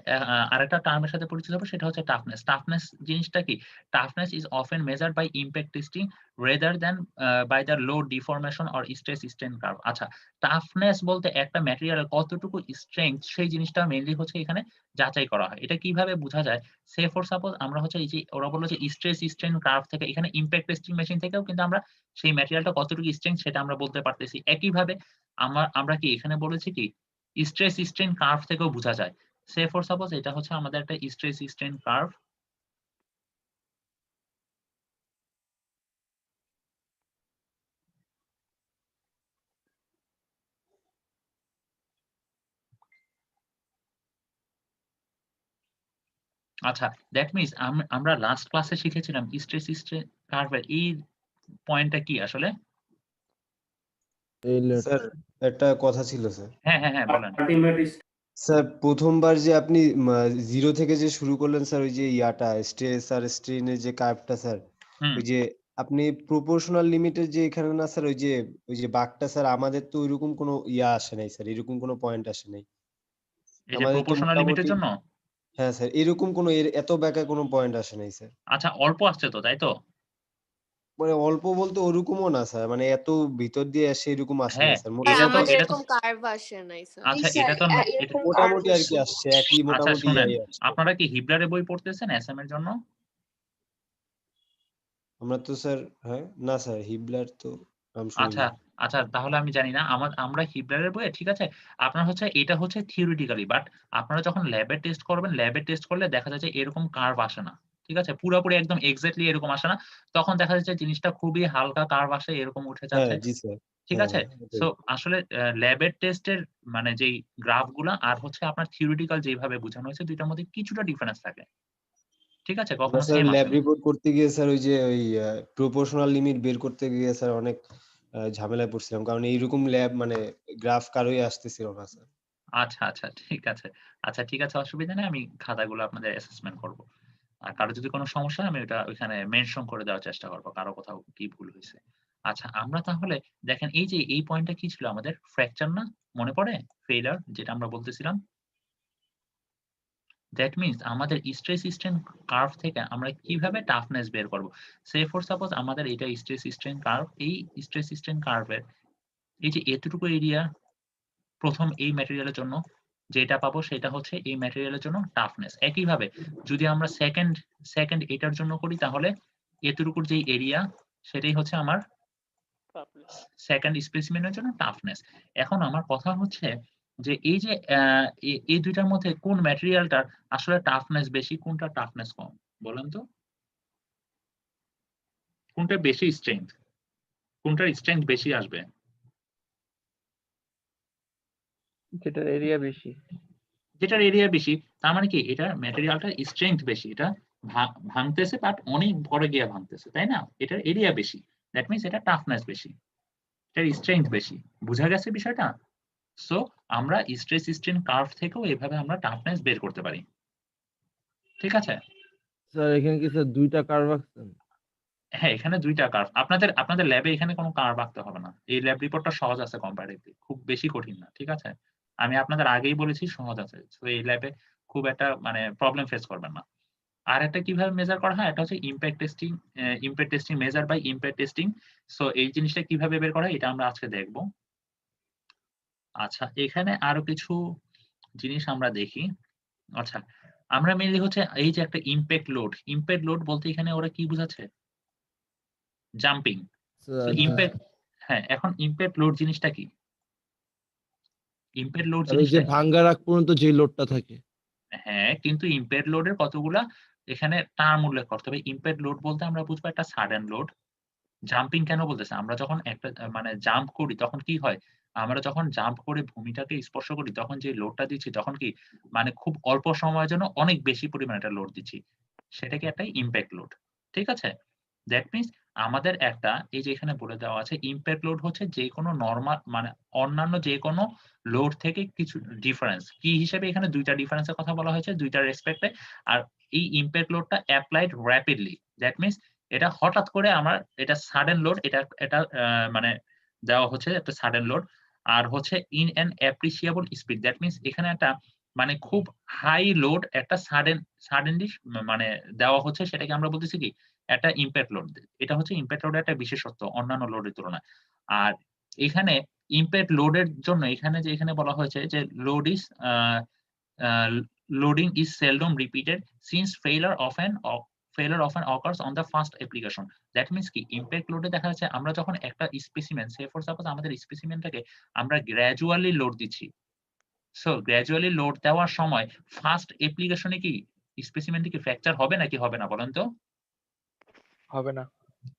Speaker 1: আরেকটা টার্মের সাথে পরিচিত হবো, সেটা হচ্ছে টাফনেস। টাফনেস জিনিসটা কি, toughness is often measured by impact testing rather than by the load deformation or stress strain curve. আচ্ছা, টাফনেস বলতে একটা ম্যাটেরিয়ালের কতটুকু স্ট্রেংথ সেই জিনিসটা মেইনলি হচ্ছে এখানে যাচাই করা হয়। এটা কিভাবে বোঝা যায়, সে ফর সাপোজ আমরা হচ্ছে এই যে ওরা বললো যে স্ট্রেস স্ট্রেন কার্ভ থেকে, এখানে ইমপ্যাক্ট টেস্টিং মেশিন থেকেও কিন্তু আমরা সেই ম্যাটেরিয়ালটা কতটুকু স্ট্রেংথ সেটা আমরা বলতে পারতেছি। একইভাবে আমরা কি এখানে বলেছি কি স্ট্রেস স্ট্রেন কার্ভ থেকেও বোঝা যায়। সে ফর সাপোজ এটা হচ্ছে আমাদের একটা স্ট্রেস স্ট্রেন কার্ভ, আচ্ছা, দ্যাট মিন্স আমরা লাস্ট ক্লাসে শিখেছিলাম স্ট্রেস স্ট্রেন কার্ভের এই পয়েন্টটা কি আসলে,
Speaker 10: এই লেট
Speaker 2: স্যার একটা কথা ছিল স্যার।
Speaker 1: হ্যাঁ হ্যাঁ হ্যাঁ বলেন।
Speaker 9: আলটিমেট
Speaker 2: স্যার প্রথমবার যে আপনি 0 থেকে যে শুরু করলেন স্যার, ওই যে ইয়াটা স্ট্রেস আর স্ট্রেনের যে কার্ভটা স্যার,
Speaker 1: হুম
Speaker 2: ওই যে আপনি প্রপোর্শনাল লিমিটের যে এখানে না স্যার, ওই যে বাঁকটা স্যার, আমাদের তো ওইরকম কোনো ইয়া আসে নাই স্যার, এরকম কোনো পয়েন্ট আসে নাই
Speaker 1: এই যে
Speaker 2: আমাদের তো
Speaker 1: প্রপোর্শনাল লিমিটের
Speaker 2: মোটামুটি।
Speaker 1: জন্য
Speaker 2: হ্যাঁ স্যার, এরকম কোনো এত ব্যাকা কোনো পয়েন্ট আসে নাই স্যার।
Speaker 1: আচ্ছা অল্প আসছে তো তাই তো?
Speaker 2: মানে অল্প বলতে ওরকমও না স্যার, মানে এত ভিতর দিয়ে আসে এরকম আসে না
Speaker 1: হ্যাঁ
Speaker 2: স্যার,
Speaker 3: হ্যাঁ,
Speaker 1: এটা তো
Speaker 2: মোটামুটি
Speaker 3: আমাদের
Speaker 1: এটা তো
Speaker 3: এরকম কার্ভ আসে নাই স্যার।
Speaker 5: জি
Speaker 1: আচ্ছা
Speaker 5: স্যার
Speaker 1: এটা তো এটা
Speaker 5: এরকম কার্ভ
Speaker 2: মোটামুটি আর কি
Speaker 5: আসে।
Speaker 2: আসছে, একই
Speaker 1: আচ্ছা
Speaker 2: মোটামুটি
Speaker 1: শুনেন,
Speaker 2: ইয়াই আসছে।
Speaker 1: আপনারা কি হিবলারের বই পড়তেছেন এসএম এর জন্য?
Speaker 2: আমরা তো স্যার, হ্যাঁ না স্যার, হিবলার তো নাম শুনি
Speaker 1: আচ্ছা
Speaker 2: নাই।
Speaker 1: আচ্ছা তাহলে আমি জানি না, আমরা হিবলারের বইয়ে ঠিক আছে, আপনার হচ্ছে এটা হচ্ছে থিওরিটিক্যালি, বাট আপনারা যখন ল্যাবে টেস্ট করবেন, ল্যাবে টেস্ট করলে দেখা যায় যে এরকম কার্ভ আসে না। ঠিক আছে? পুরোপুরি একদম এক্সাক্টলি এরকম আসে না। তখন দেখা যাচ্ছে জিনিসটা খুবই হালকা কার্ভ আসে, এরকম উঠে
Speaker 2: হ্যাঁ
Speaker 1: যাচ্ছে।
Speaker 2: জি স্যার।
Speaker 1: ঠিক
Speaker 2: হ্যাঁ
Speaker 1: আছে?
Speaker 2: হ্যাঁ
Speaker 1: সো
Speaker 2: ওটাই।
Speaker 1: আসলে ল্যাবের টেস্টের মানে যেই গ্রাফগুলা আর হচ্ছে আপনার থিওরিটিক্যাল যেভাবে বোঝানো হয়েছে ২ টার মধ্যে কিছুটা ডিফারেন্স থাকে। ঠিক আছে?
Speaker 2: আমরা
Speaker 1: কখনো
Speaker 2: স্যার
Speaker 1: সেম আসে
Speaker 2: ল্যাব
Speaker 1: না।
Speaker 2: রিপোর্ট করতে গিয়ে স্যার ওই প্রপোর্শনাল লিমিট বের করতে গিয়ে স্যার অনেক ঝামেলায় পড়ছিলাম, কারণ এইরকম ল্যাব মানে গ্রাফ কারোই আসতেছিল না স্যার।
Speaker 1: আচ্ছা, আচ্ছা ঠিক আছে। আচ্ছা ঠিক আছে, অসুবিধা নেই। আমি খাতাগুলো আপনাদের অ্যাসেসমেন্ট করব। আর কারো যদি কোনো সমস্যা হয় আমি ওটা ওইখানে মেনশন করে দেওয়ার চেষ্টা করব। কারো কোথাও কি ভুল হইছে। আচ্ছা আমরা তাহলে দেখেন এই যে এই পয়েন্টটা কি ছিল আমাদের? ফ্র্যাকচার না? মনে পড়ে? ফেইলিউর যেটা আমরা বলতেছিলাম? দ্যাট মিনস আমাদের স্ট্রেস স্ট্রেন কার্ভ থেকে আমরা কিভাবে টাফনেস বের করব? সে ফর সাপোজ আমাদের এটা স্ট্রেস স্ট্রেন কার্ভ, এই স্ট্রেস স্ট্রেন কার্ভের এই যে এতটুকু এরিয়া ১ম এই ম্যাটেরিয়ালের জন্য যেটা পাবো সেটা হচ্ছে এই ম্যাটেরিয়ালের জন্য টাফনেস। একইভাবে যদি আমরা সেকেন্ড এটার জন্য করি তাহলে এতটুকুর যেই এরিয়া সেটাই হচ্ছে আমার সেকেন্ড স্পেসিমেনের জন্য টাফনেস। এখন আমার কথা হচ্ছে যে এই যে এই ২ টার মধ্যে কোন ম্যাটেরিয়ালটার আসলে টাফনেস বেশি, কোনটার টাফনেস কম? বলেন তো? কোনটার বেশি স্ট্রেংথ? কোনটার স্ট্রেংথ বেশি আসবে?
Speaker 4: যেটার এরিয়া বেশি।
Speaker 1: যেটার এরিয়া বেশি তার মানে কি এটার ম্যাটেরিয়ালটার স্ট্রেংথ বেশি। এটা ভাঙতেছে বাট অনেক পরে গিয়ে ভাঙতেছে, তাই না? এটার এরিয়া বেশি। দ্যাট মিনস এটা টাফনেস বেশি। এটার স্ট্রেংথ বেশি। বুঝা গেছে বিষয়টা? সো আমরা স্ট্রেস স্ট্রেন কার্ভ থেকেও এভাবে আমরা টাফনেস বের করতে পারি। ঠিক আছে?
Speaker 10: স্যার এখানে কি স্যার 2টা কার্ভ আঁকছেন?
Speaker 1: হ্যাঁ, এখানে ২ টা কার্ভ। আপনাদের ল্যাবে এখানে কোনো কার্ভ আঁকতে হবে না। এই ল্যাব রিপোর্টটা সহজ আছে কম্পারেটিভলি। খুব বেশি কঠিন না। ঠিক আছে? আমি আপনাদের আগেই বলেছি সহজ আছে। সো এই ল্যাবে খুব একটা মানে প্রবলেম ফেস করবেন না। আরেকটা কিভাবে মেজার করা হয়? এটা হচ্ছে impact testing measure by impact testing. So এই জিনিসটা কিভাবে বের করা হয় এটা আমরা আজকে দেখব। আচ্ছা এখানে আরো কিছু জিনিস আমরা দেখি। আচ্ছা আমরা মেইনলি হচ্ছে এই যে একটা ইমপ্যাক্ট লোড বলতে এখানে ওরা কি বুঝাচ্ছে? জাম্পিং। সো
Speaker 10: স্যার
Speaker 1: ইমপ্যাক্ট হ্যাঁ, এখন ইমপ্যাক্ট লোড জিনিসটা কি? ইমপ্যাক্ট লোড
Speaker 10: আর ওই যে
Speaker 1: জিনিসটা
Speaker 10: ভাঙ্গার আগ পর্যন্ত যে লোডটা থাকে।
Speaker 1: হ্যাঁ, কিন্তু ইমপ্যাক্ট লোডের কতগুলা এখানে টার্ম উল্লেখ করতে হবে। ইমপ্যাক্ট লোড বলতে আমরা বুঝবো একটা সাডেন লোড। জাম্পিং কেন বলতেছে? আমরা যখন একটা মানে জাম্প করি তখন কি হয়? আমরা যখন জাম্প করে ভূমিটাকে স্পর্শ করি তখন যে লোডটা দিচ্ছি তখন কি মানে খুব অল্প সময়ের জন্য অনেক বেশি পরিমাণে একটা লোড দিচ্ছি। সেটাকে একটা ইমপ্যাক্ট লোড। ঠিক আছে? দ্যাট মিনস আমাদের একটা এই যে এখানে বলে দেওয়া আছে ইমপ্যাক্ট লোড হচ্ছে যেকোনো নরমাল মানে অন্যান্য যেকোনো লোড থেকে কিছু ডিফারেন্স। কি হিসেবে এখানে ২ টা ডিফারেন্স এর কথা বলা হয়েছে ২ টার রেসপেক্ট এ। আর এই ইমপ্যাক্ট লোডটা এপ্লাইড র‍্যাপিডলি। দ্যাট মিনস এটা হঠাৎ করে আমার এটা সাডেন লোড এটা মানে দেওয়া হচ্ছে একটা সাডেন লোড। আর হচ্ছে in an appreciable speed. That means এখানে একটা মানে খুব হাই লোড একটা সাডেনলি মানে দেওয়া হচ্ছে সেটাকে আমরা বলতেছি কি? একটা ইমপ্যাক্ট লোড। এটা হচ্ছে ইমপ্যাক্ট লোডের একটা বিশেষত্ব অন্যান্য লোডের তুলনায়। আর এখানে ইমপ্যাক্ট লোডের জন্য এখানে যে এখানে বলা হয়েছে যে load is a loading is seldom repeated since failure often occurs on the first application. That means কি impact load এ দেখা যাচ্ছে আমরা যখন একটা স্পেসিমেন say for suppose আমাদের স্পেসিমেনটাকে আমরা গ্র্যাজুয়ালি লোড দিচ্ছি। সো গ্র্যাজুয়ালি লোড দেওয়ার সময় ফার্স্ট অ্যাপ্লিকেশন এ কি স্পেসিমেনটি কি ফ্র্যাকচার হবে নাকি হবে না বলেন তো?
Speaker 4: হবে না।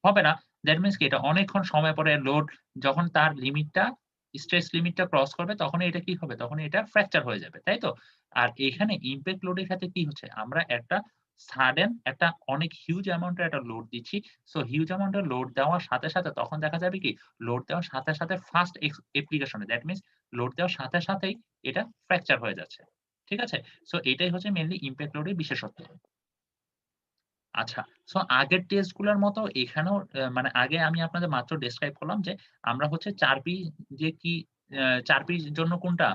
Speaker 1: হবে না। দ্যাট মিনস কি এটা অনেকক্ষণ সময় পরে লোড যখন তার লিমিটটা স্ট্রেস লিমিটটা ক্রস করবে তখনই এটা কি হবে? তখনই এটা ফ্র্যাকচার হয়ে যাবে। তাই তো? আর এখানে ইমপ্যাক্ট লোডের ক্ষেত্রে কি হচ্ছে? আমরা একটা সাডেন একটা অনেক হিউজ অ্যামাউন্টের একটা লোড দিচ্ছি। সো হিউজ অ্যামাউন্টের লোড দেওয়ার সাথে সাথে তখন দেখা যাবে কি লোড দেওয়ার সাথে সাথে ফার্স্ট অ্যাপ্লিকেশনে দ্যাট মিনস লোড দেওয়ার সাথে সাথেই এটা ফ্র্যাকচার হয়ে যাচ্ছে। ঠিক আছে? সো এটাই হচ্ছে মেইনলি ইমপ্যাক্ট লোডের বিশেষত্ব। আচ্ছা, সো আগের টেস্ট গুলার মতো এখানেও মানে আগে আমি আপনাদের মাত্র ডেসক্রাইব করলাম যে আমরা হচ্ছে 4P যে কি 4P জন্য কোনটা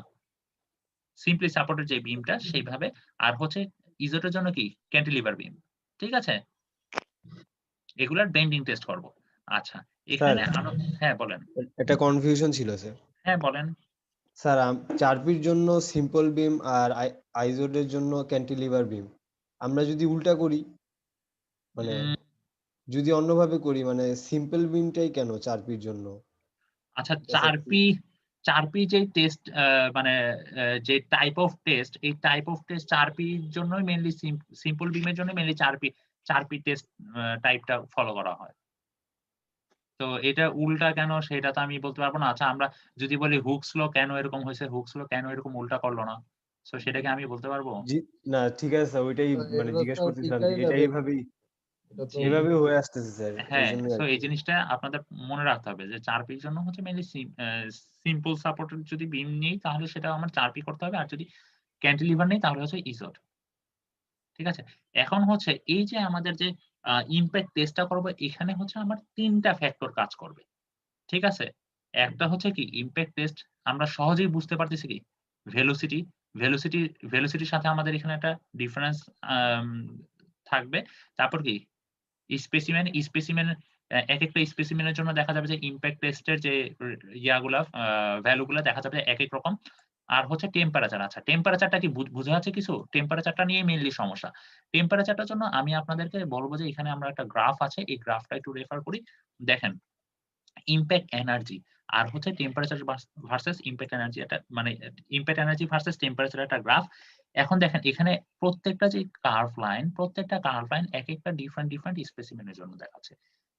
Speaker 1: সিম্পলি সাপোর্টেড যে বিমটা সেইভাবে, আর হচ্ছে ইজোটের জন্য কি ক্যান্টিলিভার বিম। ঠিক আছে? এগুলার বেন্ডিং টেস্ট করব। আচ্ছা,
Speaker 2: স্যার
Speaker 1: এখানে আরো হ্যাঁ বলেন।
Speaker 2: একটা কনফিউশন ছিল স্যার।
Speaker 1: হ্যাঁ বলেন।
Speaker 2: স্যার 4Pর জন্য সিম্পল বিম আর আইজোডের জন্য ক্যান্টিলিভার বিম, আমরা যদি উল্টা করি মানে
Speaker 1: উম,
Speaker 2: যদি অন্যভাবে করি মানে সিম্পল বিমটাই কেন 4Pর জন্য?
Speaker 1: আচ্ছা,
Speaker 2: এটা স্যার
Speaker 1: 4P যে টেস্ট মানে যে টাইপ অফ টেস্ট, এই টাইপ অফ টেস্ট 4P র জন্যই মেইনলি সিম্পল বিমের জন্য মেইনলি 4P টেস্ট টাইপটা ফলো করা হয়। তো এটা উল্টা কেন সেটা তো আমি বলতে পারবো না। আচ্ছা, আমরা যদি বলি হুকস ল কেন এরকম হয়েছে, হুকস ল কেন এরকম উল্টা করলো না? সো সেটা কি আমি বলতে পারবো?
Speaker 2: জি না, ঠিক আছে স্যার, ওইটাই
Speaker 10: স্যার,
Speaker 2: মানে
Speaker 10: এটা তো
Speaker 2: জিজ্ঞেস
Speaker 10: স্যার
Speaker 2: করতেছিলাম যে
Speaker 10: বিজ্ঞানীরা
Speaker 2: এটা
Speaker 10: বের
Speaker 2: এইভাবেই
Speaker 10: এটা তো
Speaker 1: জি।
Speaker 2: এইভাবেই হয়ে আসতেছে স্যার, এই
Speaker 1: হ্যাঁ,
Speaker 2: জন্যই
Speaker 1: সো
Speaker 2: আর
Speaker 1: এই
Speaker 2: কি।
Speaker 1: জিনিসটা আপনাদের মনে রাখতে হবে যে 4P র জন্য হচ্ছে মেইনলি সিম্পল সাপোর্টেড যদি বিম নেই তাহলে সেটা আমার 4P করতে হবে, আর যদি ক্যান্টিলিভার নেই তাহলে হচ্ছে ইজোট। ঠিক আছে? এখন হচ্ছে এই যে আমাদের যে ইমপ্যাক্ট টেস্টটা করব, এখানে হচ্ছে আমার ৩ টা ফ্যাক্টর কাজ করবে। ঠিক আছে? একটা হচ্ছে কি ইমপ্যাক্ট টেস্ট আমরা সহজেই বুঝতে পারতেছি কি ভেলোসিটি, ভেলোসিটি ভেলোসিটির সাথে আমাদের এখানে একটা ডিফারেন্স আম থাকবে। তারপর কি স্পেসিমেন একেকটা স্পেসিমেনের জন্য দেখা যাবে যে ইমপ্যাক্ট টেস্টের যে ইয়াগুলা ভ্যালু গুলা দেখা যাবে একেক রকম। আর হচ্ছে টেম্পারেচার। আচ্ছা, টেম্পারেচারটা কি বোঝা যাচ্ছে কিছু? টেম্পারেচারটা নিয়ে মেইনলি সমস্যা। টেম্পারেচারটার জন্য আমি আপনাদেরকে বলব যে এখানে আমরা একটা গ্রাফ আছে। এই গ্রাফটা একটু রেফার করি। দেখেন, ইমপ্যাক্ট এনার্জি আর হচ্ছে টেম্পারেচার ভার্সাস ইমপ্যাক্ট এনার্জি, এটা মানে ইমপ্যাক্ট এনার্জি ভার্সাস টেম্পারেচার একটা গ্রাফ। এখন দেখেন এখানে প্রত্যেকটা যে প্রত্যেকটা কার্ভ লাইন একেকটা ডিফারেন্ট স্পেসিমেনের জন্য দেখাচ্ছে।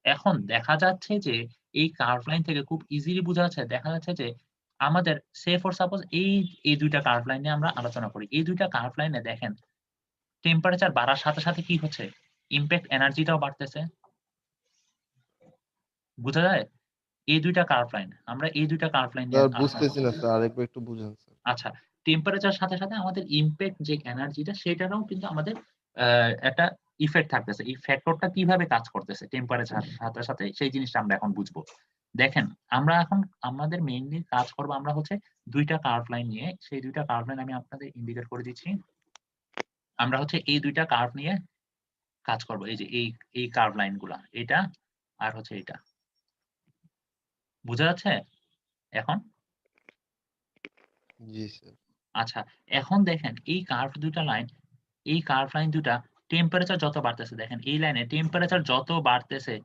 Speaker 1: এখন দেখা যাচ্ছে যে এই কার্ভ লাইন থেকে খুব ইজিলি বোঝা যাচ্ছে, দেখা যাচ্ছে যে আমাদের সে ফর সাপোজ এই ২ টা কার্ভ লাইন নিয়ে আমরা আলোচনা করি। এই ২ টা কার্ভ লাইনে দেখেন টেম্পারেচার বাড়ার সাথে সাথে কি হচ্ছে? ইমপ্যাক্ট এনার্জিটাও বাড়তেছে। বোঝা যায়? এই ২ টা কার্ভ লাইন, আমরা এই ২ টা কার্ভ লাইন নিয়ে
Speaker 10: স্যার
Speaker 1: আলোচনা
Speaker 10: বুঝতেছি
Speaker 1: করব।
Speaker 10: না স্যার, আরেকবার একটু বুঝান স্যার।
Speaker 1: আচ্ছা, টেম্পারেচার সাথে সাথে আমাদের ইমপ্যাক্ট যে এনার্জিটা সেটারও কিন্তু আমাদের একটা ইফেক্ট থাকতেছে। এই ফ্যাক্টরটা কিভাবে কাজ করতেছে টেম্পারেচার সাথে সাথে সেই জিনিসটা আমরা এখন বুঝবো। দেখেন, আমরা এখন আমাদের মেইনলি কাজ করব আমরা হচ্ছে ২ টা কার্ভ লাইন নিয়ে। সেই ২ টা কার্ভ লাইন আমি আপনাদের ইন্ডিকেট করে দিচ্ছি। আমরা হচ্ছে এই ২ টা কার্ভ নিয়ে কাজ করব। এই যে এই কার্ভ লাইন গুলা। এটা আর হচ্ছে এটা। বোঝা যাচ্ছে এখন?
Speaker 10: জি স্যার।
Speaker 1: আচ্ছা, এখন দেখেন এই কার্ভ ২ টা লাইন, এই কার্ভ লাইন ২ টা টেম্পারেচার যত বাড়তেছে, দেখেন এই লাইনে টেম্পারেচার যত বাড়তেছে,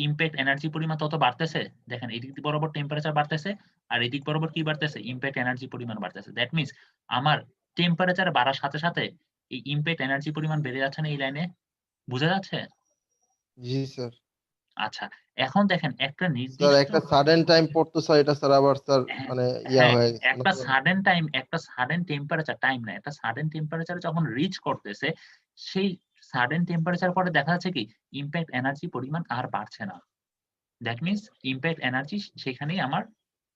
Speaker 1: ইমপ্যাক্ট এনার্জি পরিমাণ তত বাড়তেছে। দেখেন এদিক বরাবর টেম্পারেচার বাড়তেছে, আর এদিক বরাবর কি বাড়তেছে? ইমপ্যাক্ট এনার্জি পরিমাণ বাড়তেছে। দ্যাট মিনস আমার টেম্পারেচার বাড়ার সাথে সাথে এই ইমপ্যাক্ট এনার্জি পরিমাণ বেড়ে যাচ্ছে না এই লাইনে? বোঝা যাচ্ছে?
Speaker 10: জি স্যার।
Speaker 1: আচ্ছা, এখন দেখেন একটা
Speaker 10: স্যার
Speaker 1: নির্দিষ্ট
Speaker 10: একটা সাডেন টাইম পড়তো স্যার, এটা স্যার আবার স্যার
Speaker 1: হ্যাঁ,
Speaker 10: মানে
Speaker 1: হ্যাঁ,
Speaker 10: হয়ে গেছে
Speaker 1: একটা সাডেন টাইম, একটা সাডেন টেম্পারেচার টাইম না, একটা সাডেন টেম্পারেচার যখন রিচ করতেছে, সেই সাডেন টেম্পারেচার পরে দেখা যাচ্ছে কি ইমপ্যাক্ট এনার্জি পরিমাণ আর বাড়ছে না। দ্যাট মিনস ইমপ্যাক্ট এনার্জি সেখানেই আমার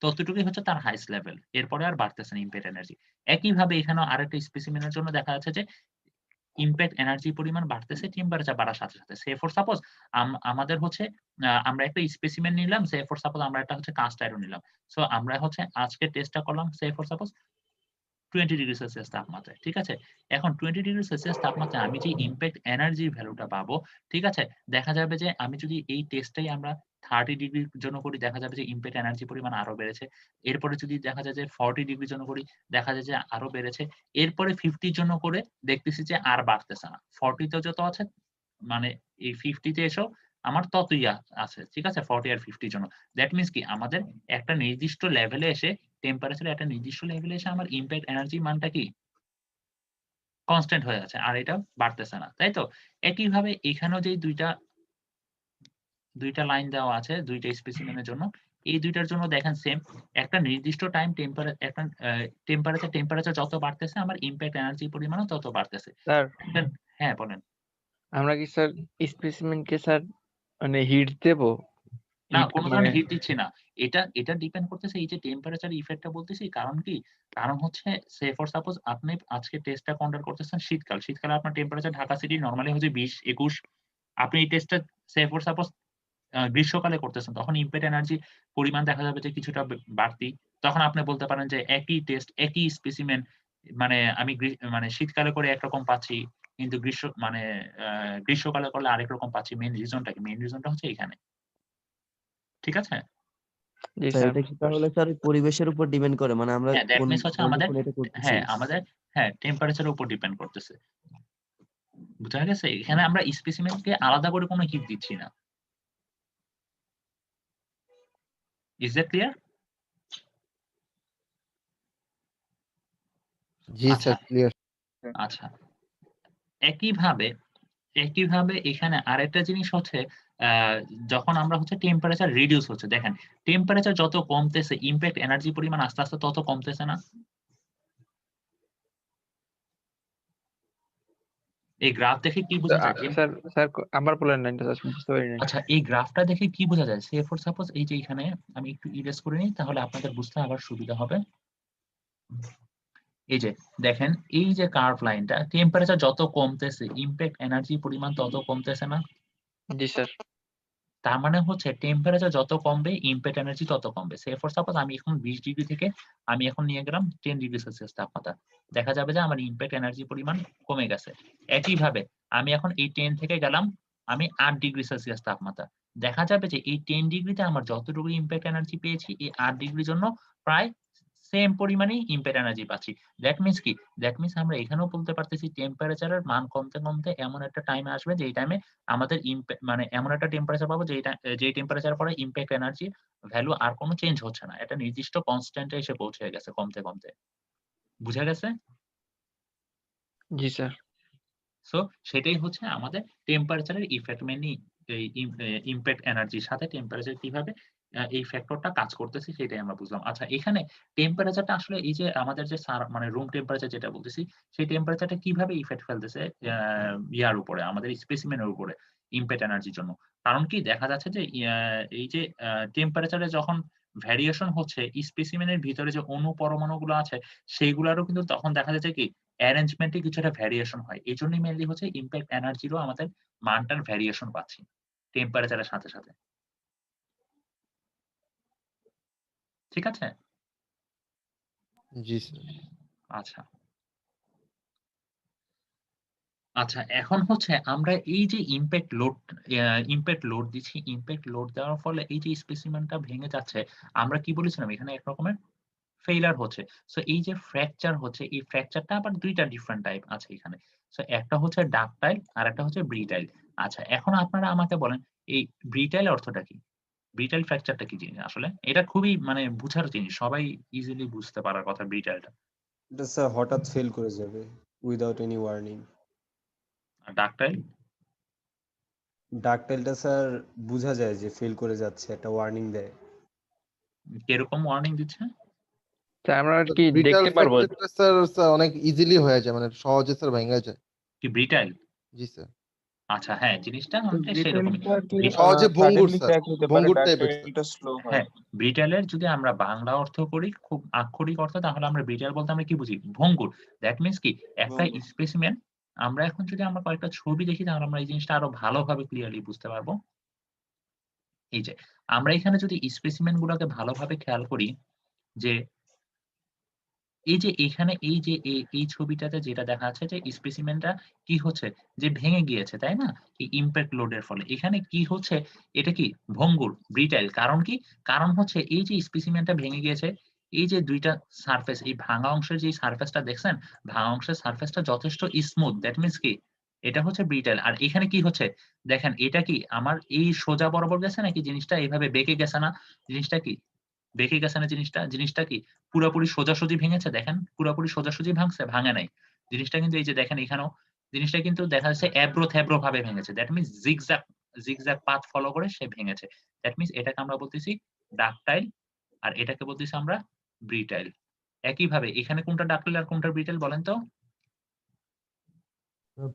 Speaker 1: ততটুকুই হচ্ছে তার হাইস্ট লেভেল। এরপরে আর বাড়তেছে না ইমপ্যাক্ট এনার্জি। একইভাবে এখানেও আরেকটা স্পেসিমেনের জন্য দেখা যাচ্ছে যে ইমপ্যাক্ট এনার্জি পরিমাণ বাড়তেছে টেম্পারেচার বাড়ার সাথে সাথে। সে ফর সাপোজ আমাদের হচ্ছে আমরা একটা স্পেসিমেন নিলাম, সে ফর সাপোজ আমরা একটা হচ্ছে কাস্ট আয়রন নিলাম। সো আমরা হচ্ছে আজকে টেস্টটা করলাম সে ফর সাপোজ 20 ডিগ্রি সেলসিয়াস তাপমাত্রায়। ঠিক আছে? এখন 20 ডিগ্রি সেলসিয়াস তাপমাত্রায় আমি যে ইমপ্যাক্ট এনার্জি ভ্যালুটা পাবো, ঠিক আছে? দেখা যাবে যে আমি যদি এই টেস্টটাই আমরা 30 ডিগ্রির জন্য করি, দেখা যাবে যে ইমপ্যাক্ট এনার্জি পরিমাণ আরো বেড়েছে। এরপরে যদি দেখা যায় যে 40 ডিগ্রির জন্য করি, দেখা যায় যে আরো বেড়েছে। এরপরে 50 র জন্য করে দেখতেছি যে আর বাড়তেছে না। 40 তেও যত আছে মানে এই 50 তে এসেও আমার ততই আছে। ঠিক আছে? 40 আর 50 র জন্য। দ্যাট মিনস কি আমাদের একটা নির্দিষ্ট লেভেলে এসে টেম্পারেচার একটা নির্দিষ্ট লেভেলে এসে আমার ইমপ্যাক্ট এনার্জি মানটা কি কনস্ট্যান্ট হয়ে আছে। আর এটা বাড়তেছে না। তাই তো? একইভাবে এখানেও যে ২ টা লাইন দেওয়া আছে ২ টা স্পেসিমেনের জন্য, এই দুইটার জন্য দেখেন সেম একটা নির্দিষ্ট টাইম টেম্পারেচার যত বাড়তেছে আমার ইম্প্যাক্ট এনার্জি পরিমাণও তত বাড়তেছে।
Speaker 4: স্যার
Speaker 1: হ্যাঁ বলেন।
Speaker 4: আমরা কি স্যার স্পেসিমেনকে স্যার মানে হিট দেব?
Speaker 1: না
Speaker 4: হিট
Speaker 1: কোনো
Speaker 4: মানে
Speaker 1: ধরনের হিট দিচ্ছি না। এটা ডিপেন্ড করতেছে এই যে টেম্পারেচার ইফেক্টটা বলতেছি, কারণ কি? কারণ হচ্ছে সে ফর সাপোজ আপনি আজকে টেস্টটা কন্ডাক্ট করতেছেন শীতকালে আপনার টেম্পারেচার ঢাকা সিটি নরমালি হচ্ছে 20-21। আপনি এই টেস্টটা সে ফর সাপোজ গ্রীষ্মকালে করতেছেন, তখন ইম্প্যাক্ট এনার্জি পরিমাণ দেখা যাবে যে কিছুটা বাড়তি। তখন আপনি বলতে পারেন যে একই টেস্ট, একই স্পেসিমেন মানে আমি মানে শীতকালে করে একরকম পাচ্ছি, কিন্তু গ্রীষ্মকালে করলে আরেক রকম পাচ্ছি। মেইন রিজনটা কি? মেইন রিজনটা হচ্ছে এখানে। ঠিক আছে?
Speaker 4: জি
Speaker 8: স্যার
Speaker 4: স্যার
Speaker 8: এটা কি তাহলে স্যার পরিবেশের উপর ডিপেন্ড করে, মানে আমরা
Speaker 1: হ্যাঁ, দ্যাট
Speaker 8: কোন
Speaker 1: মিনস হচ্ছে
Speaker 8: কোন
Speaker 1: আমাদের
Speaker 8: এটা করতেছি?
Speaker 1: টেম্পারেচারের উপর ডিপেন্ড করতেছে। বুঝা গেছে? এখানে আমরা স্পেসিমেনকে আলাদা করে কোনো হিট দিচ্ছি না। Is that clear?
Speaker 10: জি
Speaker 1: আচ্ছা,
Speaker 10: স্যার ক্লিয়ার।
Speaker 1: আচ্ছা। একইভাবে এখানে আরেকটা জিনিস হচ্ছে আ যখন আমরা হচ্ছে টেম্পারেচার রিডিউস হচ্ছে, দেখেন টেম্পারেচার যত কমতেছে ইমপ্যাক্ট এনার্জি পরিমাণ আস্তে, আস্তে তত কমতেছে না? এই গ্রাফ দেখে কি বোঝা যায়?
Speaker 4: স্যার স্যার আবার বলেন না, এটা বুঝতে পারি নাই।
Speaker 1: আচ্ছা, এই গ্রাফটা দেখে কি বোঝা যায়? সে ফর সাপোজ এই যে এখানে আমি একটু ইরেজ করে নিই, তাহলে আপনাদের বুঝতে আবার সুবিধা হবে। এই যে দেখেন, এই যে কার্ভ লাইনটা টেম্পারেচার যত কমতেছে ইমপ্যাক্ট এনার্জি পরিমাণ তত কমতেছে না?
Speaker 4: জি স্যার।
Speaker 1: তার মানে হচ্ছে টেম্পারেচার যত কমবে ইমপ্যাক্ট এনার্জি তত কমবে। সে ফর সাপোজ আমি এখন 20 ডিগ্রি থেকে আমি এখন নিয়ে গেলাম 10 ডিগ্রি সেলসিয়াস তাপমাত্রা। দেখা যাবে যে আমার ইমপ্যাক্ট এনার্জি পরিমাণ কমে গেছে। একইভাবে আমি এখন এই 10 থেকে গেলাম আমি 8 ডিগ্রি সেলসিয়াস তাপমাত্রা। দেখা যাবে যে এই 10 ডিগ্রিতে আমার যতটুকু ইমপ্যাক্ট এনার্জি পেয়েছি এই 8 ডিগ্রির জন্য প্রায় সেম পরিমাণেই ইমপ্যাক্ট এনার্জি পাচ্ছি। দ্যাট মিনস কি? দ্যাট মিনস আমরা এখানেও বলতে পারতেছি টেম্পারেচারের মান কমতে, কমতে এমন একটা টাইম আসবে যেই টাইমে আমাদের মানে এমন একটা টেম্পারেচার পাবো যেই টেম্পারেচার পরে ইমপ্যাক্ট এনার্জি ভ্যালু আর কোনো চেঞ্জ হচ্ছে না। এটা নির্দিষ্ট কনস্ট্যান্ট এ এসে পৌঁছে গেছে কমতে, কমতে। বুঝা গেছে?
Speaker 4: জি স্যার।
Speaker 1: সো সেটাই হচ্ছে আমাদের টেম্পারেচারের ইফেক্ট, মেইনলি এই ইমপ্যাক্ট এনার্জির সাথে টেম্পারেচার কিভাবে এই ফ্যাক্টরটা কাজ করতেছে সেটাই আমরা বুঝলাম। আচ্ছা, এখানে টেম্পারেচারটা আসলে এই যে আমাদের যে মানে রুম টেম্পারেচার যেটা বলতেছি, সেই টেম্পারেচারটা কিভাবে ইফেক্ট ফেলতেছে ইয়ার উপরে, আমাদের স্পেসিমেনের উপরে ইমপ্যাক্ট এনার্জির জন্য। কারণ কি দেখা যাচ্ছে যে এই যে টেম্পারেচারে যখন ভ্যারিয়েশন হচ্ছে স্পেসিমেনের ভিতরে যে অণু পরমাণুগুলো আছে সেইগুলারও কিন্তু তখন দেখা যাচ্ছে কি অ্যারেঞ্জমেন্ট এ কিছুটা ভ্যারিয়েশন হয়। এজন্যই মেইনলি হচ্ছে ইমপ্যাক্ট এনার্জিরও আমাদের মানটার ভ্যারিয়েশন পাচ্ছি টেম্পারেচারের সাথে, সাথে। ঠিক আছে?
Speaker 10: জি স্যার।
Speaker 1: আচ্ছা। আচ্ছা, এখন হচ্ছে আমরা এই যে ইমপ্যাক্ট লোড দিচ্ছি, ইমপ্যাক্ট লোড দেওয়ার ফলে এই যে স্পেসিমেনটা ভেঙে যাচ্ছে, আমরা কি বলেছিলাম এখানে এক রকমের ফেইলিউর হচ্ছে। সো এই যে ফ্র্যাকচার হচ্ছে, এই ফ্র্যাকচারটা আবার ২ টা ডিফারেন্ট টাইপ আছে এখানে। সো একটা হচ্ছে ডাকটাইল আর একটা হচ্ছে ব্রিটাইল। আচ্ছা, এখন আপনারা আমাকে বলেন এই ব্রিটাইল অর্থটা কি? ব্রিটাইল ফ্র্যাকচারটা কি জিনিস আসলে? এটা খুবই মানে বুঝার জিনিস। সবাই ইজিলি বুঝতে পারার কথা ব্রিটাইলটা।
Speaker 2: এটা স্যার হঠাৎ ফেল করে যাবে উইদাউট এনি ওয়ার্নিং।
Speaker 1: আর ডাকটাইল?
Speaker 2: ডাকটাইলটা স্যার বুঝা যায় যে ফেল করে যাচ্ছে, একটা ওয়ার্নিং দেয়।
Speaker 1: কিরকম ওয়ার্নিং দিচ্ছে?
Speaker 4: স্যার আমরা কি
Speaker 10: ব্রিটাল
Speaker 4: দেখতে পারবো?
Speaker 10: ফ্র্যাকচারটা স্যার অনেক ইজিলি হয়ে যায়, মানে সহজে স্যার ভেঙে যায়।
Speaker 1: কি ব্রিটাইল?
Speaker 10: জি স্যার।
Speaker 1: আচ্ছা, হ্যাঁ, জিনিসটা অনেকটা সেরকমই।
Speaker 10: সহজে ভঙ্গুর
Speaker 6: সাডেনলি
Speaker 10: স্যার,
Speaker 6: ক্র্যাক হতে পারে,
Speaker 10: ভঙ্গুর টাইপের স্যার।
Speaker 6: ডাকটাইলটা স্লো হয়।
Speaker 1: হ্যাঁ, ব্রিটাইলের যদি আমরা বাংলা অর্থ করি, খুব আক্ষরিক অর্থ, তাহলে আমরা ব্রিটাইল বলতে আমরা কি বুঝি? ভঙ্গুর। দ্যাট মিনস কি? একটা
Speaker 6: ভঙ্গুর।
Speaker 1: স্পেসিমেন আমরা এখন যদি আমরা কয়েকটা ছবি দেখি তাহলে আমরা এই জিনিসটা আরো ভালোভাবে ক্লিয়ারলি বুঝতে পারবো। এই যে আমরা এখানে যদি স্পেসিমেন গুলোকে ভালোভাবে খেয়াল করি যে এই যে এখানে এই যে এই ছবিটাতে যেটা দেখা যাচ্ছে যে স্পেসিমেনটা কি হচ্ছে? যে ভেঙে গিয়েছে, তাই না? এই ইমপ্যাক্ট লোডের ফলে। এখানে কি হচ্ছে? এটা কি? ভঙ্গুর, ব্রিটাইল। কারণ কি? কারণ হচ্ছে এই যে স্পেসিমেনটা ভেঙে গিয়েছে, এই যে ২ টা সারফেস, এই ভাঙা অংশের যে সারফেসটা দেখছেন? ভাঙা অংশের সারফেসটা যথেষ্ট স্মুথ। দ্যাট মিনস কি? এটা হচ্ছে ব্রিটাইল। আর এখানে কি হচ্ছে? দেখেন এটা কি আমার এই সোজা বরাবর গেছে নাকি জিনিসটা এভাবে বেঁকে গেছে না? জিনিসটা কি? বেঁকে গেছে না জিনিসটা? জিনিসটা কি পুরাপুরি সোজাসুজি ভেঙেছে? দেখেন পুরাপুরি সোজাসুজি ভাঙছে? ভাঙে নাই। জিনিসটা কিন্তু এই যে দেখেন এখানেও জিনিসটা কিন্তু দেখা যাচ্ছে এবড়ো-থেবড়ো ভাবে ভেঙেছে। That means zigzag path follow করে সে ভেঙেছে। দ্যাট মিনস এটাকে আমরা বলতেছি ডাকটাইল, আর এটাকে বলতেছি আমরা ব্রিটাইল। একইভাবে এখানে কোনটা ডাকটাইল আর কোনটা ব্রিটাইল বলেন তো?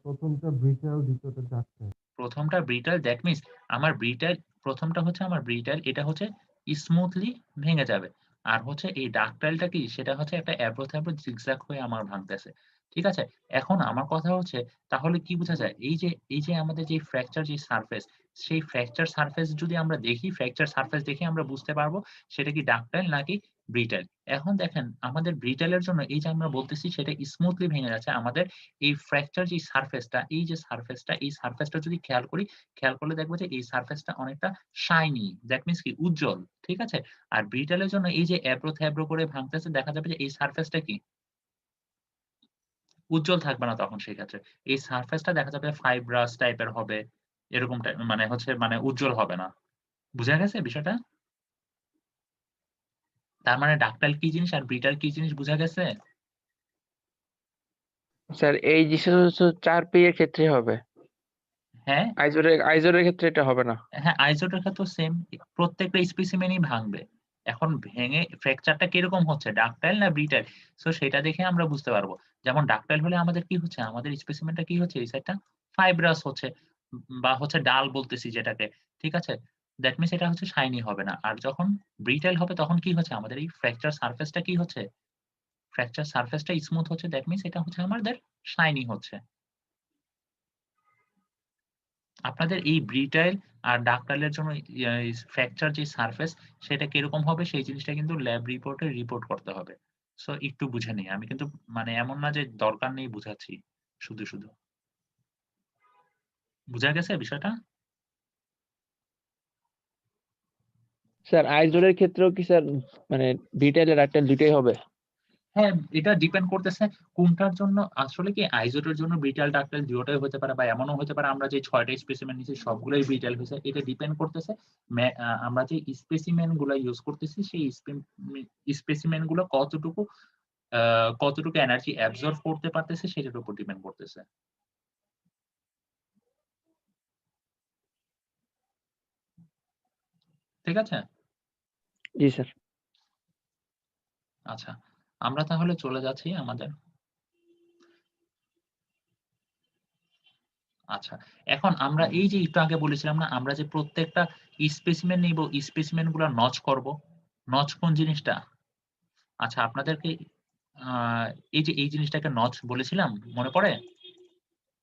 Speaker 10: প্রথমটা ব্রিটাল, দ্বিতীয়টা ডাকটাইল।
Speaker 1: প্রথমটা ব্রিটাইল, দ্যাট মিনস আমার ব্রিটাইল, প্রথমটা হচ্ছে আমার ব্রিটাইল, এটা হচ্ছে স্মুথলি ভেঙে যাবে। আর হচ্ছে এই ডাকটাইলটা কি, সেটা হচ্ছে একটা অ্যাব্রো-থ্যাব্রো জিগজ্যাগ হয়ে আমার ভাঙতেছে। ঠিক আছে? এখন আমার কথা হচ্ছে তাহলে কি বোঝা যায়? এই যে আমাদের যে ফ্র্যাকচার যে সারফেস, সেই ফ্র্যাকচার সারফেস যদি আমরা দেখি, ফ্র্যাকচার সারফেস দেখে আমরা বুঝতে পারবো সেটা কি ডাকটাইল নাকি ব্রিটাইল। এখন দেখেন আমাদের ব্রিটাইলের জন্য এই যে আমরা বলতেছি সেটা স্মুথলি ভেঙে যাচ্ছে। আমাদের এই ফ্র্যাকচার যে সারফেসটা, এই যে সারফেসটা, এই সারফেসটা যদি খেয়াল করি, খেয়াল করলে দেখবো যে এই সারফেসটা অনেকটা শাইনি, দ্যাট মিনস কি উজ্জ্বল। ঠিক আছে? আর ব্রিটালের জন্য এই যে এবড়ো-থেবড়ো করে ভাঙতেছে, দেখা যাবে যে এই সারফেসটা কি উজ্জ্বল থাকবে না তখন সেই ক্ষেত্রে। এই সারফেসটা দেখা যাবে ফাইব্রাস টাইপের হবে। এরকম মানে হচ্ছে মানে উজ্জ্বল হবে না। বুঝা গেছে বিষয়টা? তার মানে ডাকটাইল কি জিনিস আর ব্রিটাল কি জিনিস বুঝা গেছে?
Speaker 4: স্যার এই জিনিসটা হচ্ছে 4P এর ক্ষেত্রে হবে,
Speaker 1: হ্যাঁ?
Speaker 4: আইজোরের ক্ষেত্রে এটা হবে না।
Speaker 1: হ্যাঁ, আইজোটোর ক্ষেত্রেও সেম। প্রত্যেকটা স্পেসিমেনই ভাঙবে। এখন ভেঙে ফ্র্যাকচারটা কিরকম হচ্ছে, ডাকটাইল না ব্রিটাইল? সো সেটা দেখে আমরা বুঝতে পারবো। যেমন ডাকটাইল হলে আমাদের কি হচ্ছে? আমাদের স্পেসিমেনটা কি হচ্ছে? এই সাইডটা ফাইব্রাস হচ্ছে বা হচ্ছে ডাল বলতেছি যেটাকে। ঠিক আছে? দ্যাট মিনস এটা হচ্ছে শাইনি হবে না। আর যখন ব্রিটাইল হবে তখন কি হচ্ছে? আমাদের এই ফ্র্যাকচার সারফেসটা কি হচ্ছে? ফ্র্যাকচার সারফেসটা স্মুথ হচ্ছে। দ্যাট মিনস এটা হচ্ছে আমাদের শাইনি হচ্ছে। আপনাদের এই ব্রিটাইল আর ডাকটাইলের জন্য ফ্র্যাকচার যে সারফেস সেটা কিরকম হবে সেই জিনিসটা কিন্তু ল্যাব রিপোর্টে রিপোর্ট করতে হবে। সো একটু বুঝে নিই। আমি কিন্তু মানে এমন না যে দরকার নেই বুঝাচ্ছি শুধু। বুঝা গেছে বিষয়টা?
Speaker 4: স্যার আইজোরের ক্ষেত্রেও কি স্যার মানে ডিটেইল আর ডাকটাইল দুইটাই হবে?
Speaker 1: হ্যাঁ, এটা ডিপেন্ড করতেছে কোনটার জন্য। আসলে কি আইজোটোর জন্য ব্রিটাল ডাকটাইল দুটোই হতে পারে বা এমনও হতে পারে আমরা যে ৬ টা স্পেসিমেন নিছি সবগুলোই ব্রিটাল হইছে। এটা ডিপেন্ড করতেছে আমরা যে স্পেসিমেন গুলা ইউজ করতেছি সেই স্পেসিমেন গুলো কতটুকু এনার্জি অ্যাবজর্ব করতে পারতেছে সেটার উপর ডিপেন্ড করতেছে। ঠিক আছে?
Speaker 4: জি স্যার।
Speaker 1: আচ্ছা, আমরা তাহলে চলে যাচ্ছি আমাদের। আচ্ছা, এখন আমরা এই যে একটু আগে বলেছিলাম না আমরা যে প্রত্যেকটা স্পেসিমেন নিব, স্পেসিমেন গুলা নচ করব। নচ কোন জিনিসটা? আচ্ছা, আপনাদেরকে আ এই যে এই জিনিসটাকে নচ বলেছিলাম, মনে পড়ে?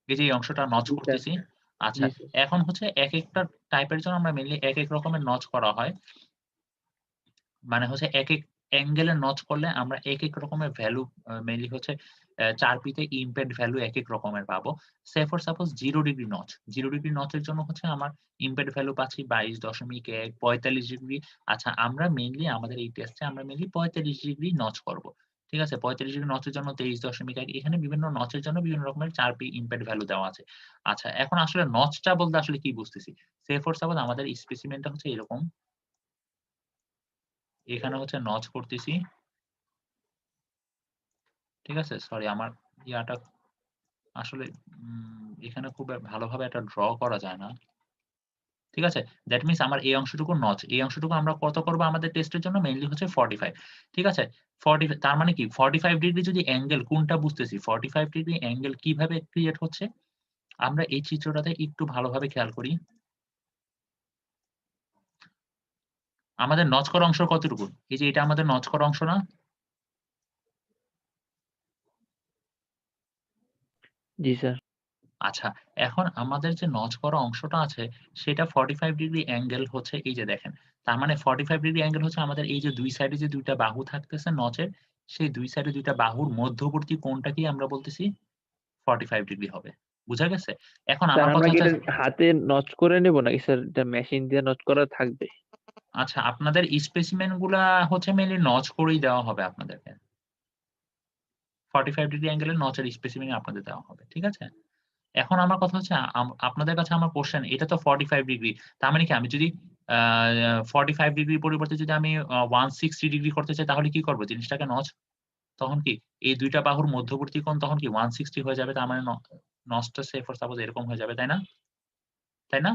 Speaker 1: এই যে এই অংশটা নচ
Speaker 4: জি স্যার।
Speaker 1: করতেছি। আচ্ছা,
Speaker 4: জি স্যার।
Speaker 1: এখন হচ্ছে একেকটা টাইপের জন্য আমরা মেইনলি একেক রকমের নচ করা হয়। মানে হচ্ছে একেক অ্যাঙ্গেল এ নচ করলে আমরা একেক রকমের ভ্যালু মেইনলি হচ্ছে ৪P তে ইমপ্যাক্ট ভ্যালু একেক রকমের পাবো। Say for suppose 0 degree notch. 0 degree নচের জন্য হচ্ছে আমার ইমপ্যাক্ট ভ্যালু পাচ্ছি 22.1, 45 ডিগ্রি। আচ্ছা, আমরা মেইনলি আমাদের এই টেস্টে আমরা মেইনলি 45 ডিগ্রি নচ করব। ঠিক আছে? 45 ডিগ্রি নচের জন্য 23.1, এখানে বিভিন্ন নচের জন্য বিভিন্ন রকমের 4P ইমপ্যাক্ট ভ্যালু দেওয়া আছে। আচ্ছা, এখন আসলে নচটা বলতে আসলে কি বুঝতেছি? সে ফর সাপোজ আমাদের স্পেসিমেনটা হচ্ছে এরকম। এখানে হচ্ছে নচ করতেছি। ঠিক আছে? সরি আমার ইয়াটা আসলে এখানে খুব ভালোভাবে এটা ড্র করা যায় না। ঠিক আছে? দ্যাট মিনস আমার এই অংশটুকু নচ। এই অংশটুকু আমরা কত করব আমাদের টেস্টের জন্য? মেইনলি হচ্ছে 45। ঠিক আছে? 45 তার মানে কি 45 ডিগ্রি যদি অ্যাঙ্গেল কোনটা বুঝতেছি? 45 ডিগ্রি অ্যাঙ্গেল কিভাবে ক্রিয়েট হচ্ছে? আমরা এই চিত্রটাতে একটু ভালোভাবে খেয়াল করি। আমাদের নচ করা অংশ কতটুকু? এই যে এটা আমাদের নচ করা অংশ না?
Speaker 4: জি স্যার।
Speaker 1: আচ্ছা, এখন আমাদের যে নচ করা অংশটা আছে সেটা 45 ডিগ্রি অ্যাঙ্গেল হচ্ছে এই যে দেখেন। তার মানে 45 ডিগ্রি অ্যাঙ্গেল হচ্ছে আমাদের এই যে ২ সাইডে যে ২ টা বাহু থাকতেছে নচের, সেই ২ সাইডে ২ টা বাহুর মধ্যবর্তী কোণটাকেই আমরা বলতেছি 45 ডিগ্রি হবে। বুঝা গেছে? এখন
Speaker 4: স্যার
Speaker 1: আমার
Speaker 4: আমরা
Speaker 1: কথা
Speaker 4: কি
Speaker 1: হচ্ছে
Speaker 4: এটা হাতে নচ করে নেব নাকি স্যার এটা মেশিন দিয়ে নচ করা থাকবে?
Speaker 1: আচ্ছা, আপনাদের স্পেসিমেন গুলা হচ্ছে মেইনলি নচ করেই দেওয়া হবে আপনাদেরকে। 45 ডিগ্রি অ্যাঙ্গেলের নচের স্পেসিমেন আপনাদের দেওয়া হবে। ঠিক আছে? এখন আমার কথা হচ্ছে আপনাদের কাছে আমার কোয়েশ্চেন এটা তো 45 ডিগ্রি। তার মানে কি আমি যদি আ 45 ডিগ্রির পরিবর্তে যদি আমি 160 ডিগ্রি করতে চাই তাহলে কি করব? জিনিসটাকে নচ তখন কি এই ২ টা বাহুর মধ্যবর্তী কোণ তখন কি 160 হয়ে যাবে। তার মানে নচটা সে ফর সাপোজ এরকম হয়ে যাবে, তাই না? তাই না?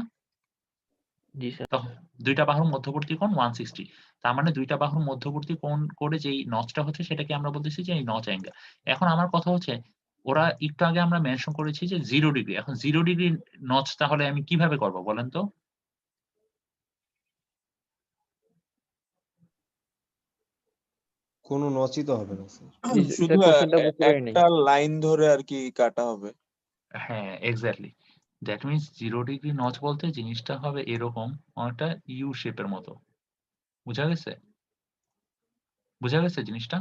Speaker 4: জি স্যার।
Speaker 1: তখন দুইটা বাহুর মধ্যবর্তী কোণ 160, তার মানে দুইটা বাহুর মধ্যবর্তী কোণ করে যেই নচটা হচ্ছে সেটাকে আমরা বলতেছি যে এই নচ অ্যাঙ্গেল। এখন আমার কথা হচ্ছে ওরা একটু আগে আমরা মেনশন করেছি যে 0 ডিগ্রি, এখন 0 ডিগ্রি নচ তাহলে আমি কিভাবে করব বলেন তো?
Speaker 2: কোনো নচই তো হবে না স্যার।
Speaker 4: জি
Speaker 6: শুধু
Speaker 4: স্যার, কোশ্চেনটা বুঝতে পারি নাই।
Speaker 6: একটা লাইন ধরে আর কি কাটা হবে।
Speaker 1: হ্যাঁ, exactly. That means 0 degree notch বলতে জিনিসটা হবে এরকম অনেকটা ইউ শেপের মতো। বুঝা গেছে? বুঝা গেছে জিনিসটা?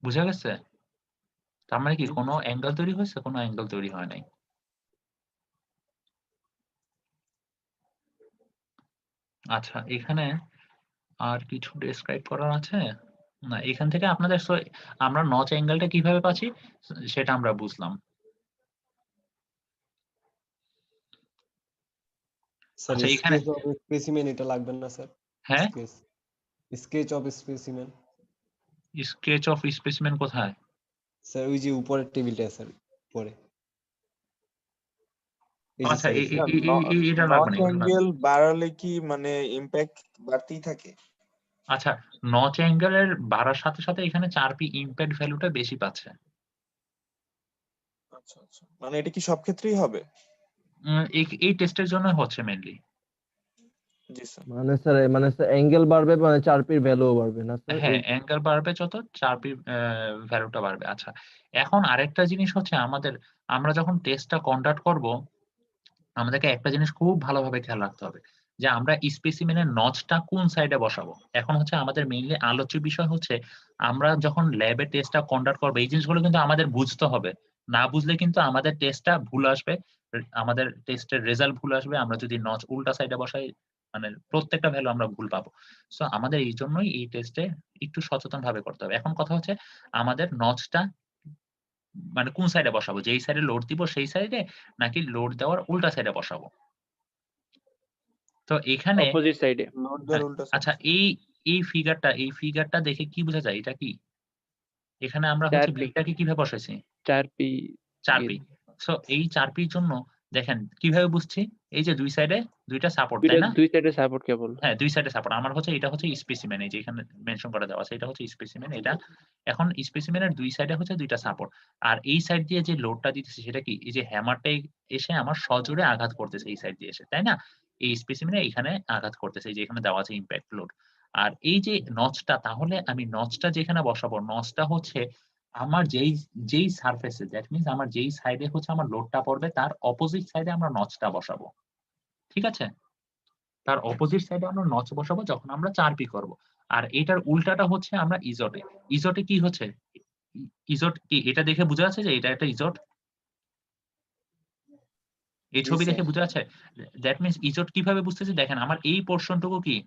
Speaker 1: বুঝা গেছে? তার মানে কি কোনো অ্যাঙ্গেল তৈরি হয়েছে? কোনো অ্যাঙ্গেল তৈরি হয় নাই। আচ্ছা, এখানে আর কিছু ডেসক্রাইব করার আছে? না, এখান থেকে আপনাদের আমরা নচ অ্যাঙ্গেলটা কিভাবে পাচ্ছি সেটা আমরা বুঝলাম।
Speaker 2: স্যার
Speaker 1: আচ্ছা, এখানে
Speaker 2: স্কেচ অফ স্পেসিমেন এটা লাগবে না স্যার?
Speaker 1: হ্যাঁ,
Speaker 2: sketch of specimen
Speaker 1: sketch of specimen কোথায়?
Speaker 2: স্যার ওই যে উপরের টেবিলটা স্যার পরে। এই যে
Speaker 1: আচ্ছা,
Speaker 2: স্যার
Speaker 1: এটা
Speaker 6: নচ
Speaker 1: লাগবে না, এটা লাগবে না।
Speaker 6: অ্যাঙ্গেল বাড়ালে কি মানে ইমপ্যাক্ট বাড়তেই থাকে?
Speaker 1: আচ্ছা, নচ অ্যাঙ্গেলের বাড়ার সাথে সাথে এখানে 4p ইমপ্যাক্ট ভ্যালুটা বেশি পাচ্ছে।
Speaker 6: আচ্ছা আচ্ছা, মানে এটা কি সব ক্ষেত্রেই হবে?
Speaker 1: এই টেস্টের জন্য হচ্ছে মেইনলি।
Speaker 6: জি স্যার।
Speaker 10: মানে স্যার অ্যাঙ্গেল বাড়বে মানে 4p ভ্যালুও বাড়বে না স্যার?
Speaker 1: হ্যাঁ, অ্যাঙ্গেল বাড়বে যত 4p ভ্যালুটা বাড়বে। আচ্ছা, এখন আরেকটা জিনিস হচ্ছে আমরা যখন টেস্টটা কন্ডাক্ট করব আমাদেরকে একটা জিনিস খুব ভালোভাবে খেয়াল রাখতে হবে যে আমরা স্পেসিমেনের নচটা কোন সাইডে বসাবো। এখন হচ্ছে আমাদের মেইনলি আলোচ্য বিষয় হচ্ছে আমরা যখন ল্যাবে টেস্টটা কন্ডাক্ট করবো এই জিনিসগুলো কিন্তু আমাদের বুঝতে হবে। না বুঝলে কিন্তু আমাদের টেস্টটা ভুল আসবে, আমাদের টেস্টের রেজাল্ট ভুল আসবে। আমরা যদি নচ উল্টা সাইডে বসাই মানে প্রত্যেকটা ভ্যালু আমরা ভুল পাবো। সো আমাদের এই জন্যই এই টেস্টে একটু সচেতন ভাবে করতে হবে। এখন কথা হচ্ছে আমাদের নচটা মানে কোন সাইডে বসাবো? যেই সাইডে লোড দিব সেই সাইডে নাকি লোড দেওয়ার উল্টা সাইডে বসাবো? তো এখানে
Speaker 4: অপোজিট সাইডে।
Speaker 6: লোড দেওয়ার উল্টা
Speaker 1: আচ্ছা, এই ফিগারটা দেখে কি বোঝা যায়? এটা কি? এখানে আমরা হচ্ছে
Speaker 4: 4p
Speaker 1: ব্লেডটাকে কিভাবে বসাইছি?
Speaker 4: 4p
Speaker 1: 4p। সো এই 4p র জন্য দেখেন কিভাবে বুঝছি? এই যে দুই সাইডে দুইটা সাপোর্ট, তাই না?
Speaker 4: দুই সাইডে সাপোর্ট কেবল।
Speaker 1: হ্যাঁ, দুই সাইডে সাপোর্ট। এটা হচ্ছে স্পেসিমেন, এই যে এখানে মেনশন করে দেওয়া আছে। এটা হচ্ছে স্পেসিমেন। এটা এখন স্পেসিমেনের দুই সাইডে হচ্ছে দুইটা সাপোর্ট। আর এই সাইড দিয়ে যে লোডটা দিতেছি সেটা কি? এই যে হ্যামারটা এসে আমার সজোরে আঘাত করতেছে এই সাইড দিয়ে এসে, তাই না? এই স্পেসিমেনে এখানে আঘাত করতেছে। এই যে এখানে দেওয়া আছে ইমপ্যাক্ট লোড। আর এই যে নচটা, তাহলে আমি নচটা যেখানে বসাবো, নচটা হচ্ছে আমার যেই সারফেসে, দ্যাট মিনস আমার যেই সাইডে হচ্ছে আমার লোডটা পড়বে তার অপোজিট সাইডে আমরা নচটা বসাবো। ঠিক আছে? তার অপোজিট সাইডে আমরা নচ বসাবো যখন আমরা 4p করব। আর এটার উল্টাটা হচ্ছে আমরা ইজটে। ইজটে কি হচ্ছে? ইজট কি এটা দেখে বোঝা যাচ্ছে যে এটা একটা ইজট? এই
Speaker 6: জি
Speaker 1: ছবি
Speaker 6: স্যার।
Speaker 1: দেখে বোঝা যাচ্ছে? দ্যাট মিনস ইজট কিভাবে বুঝতেছি দেখেন আমার এই পোরশনটুকু কি?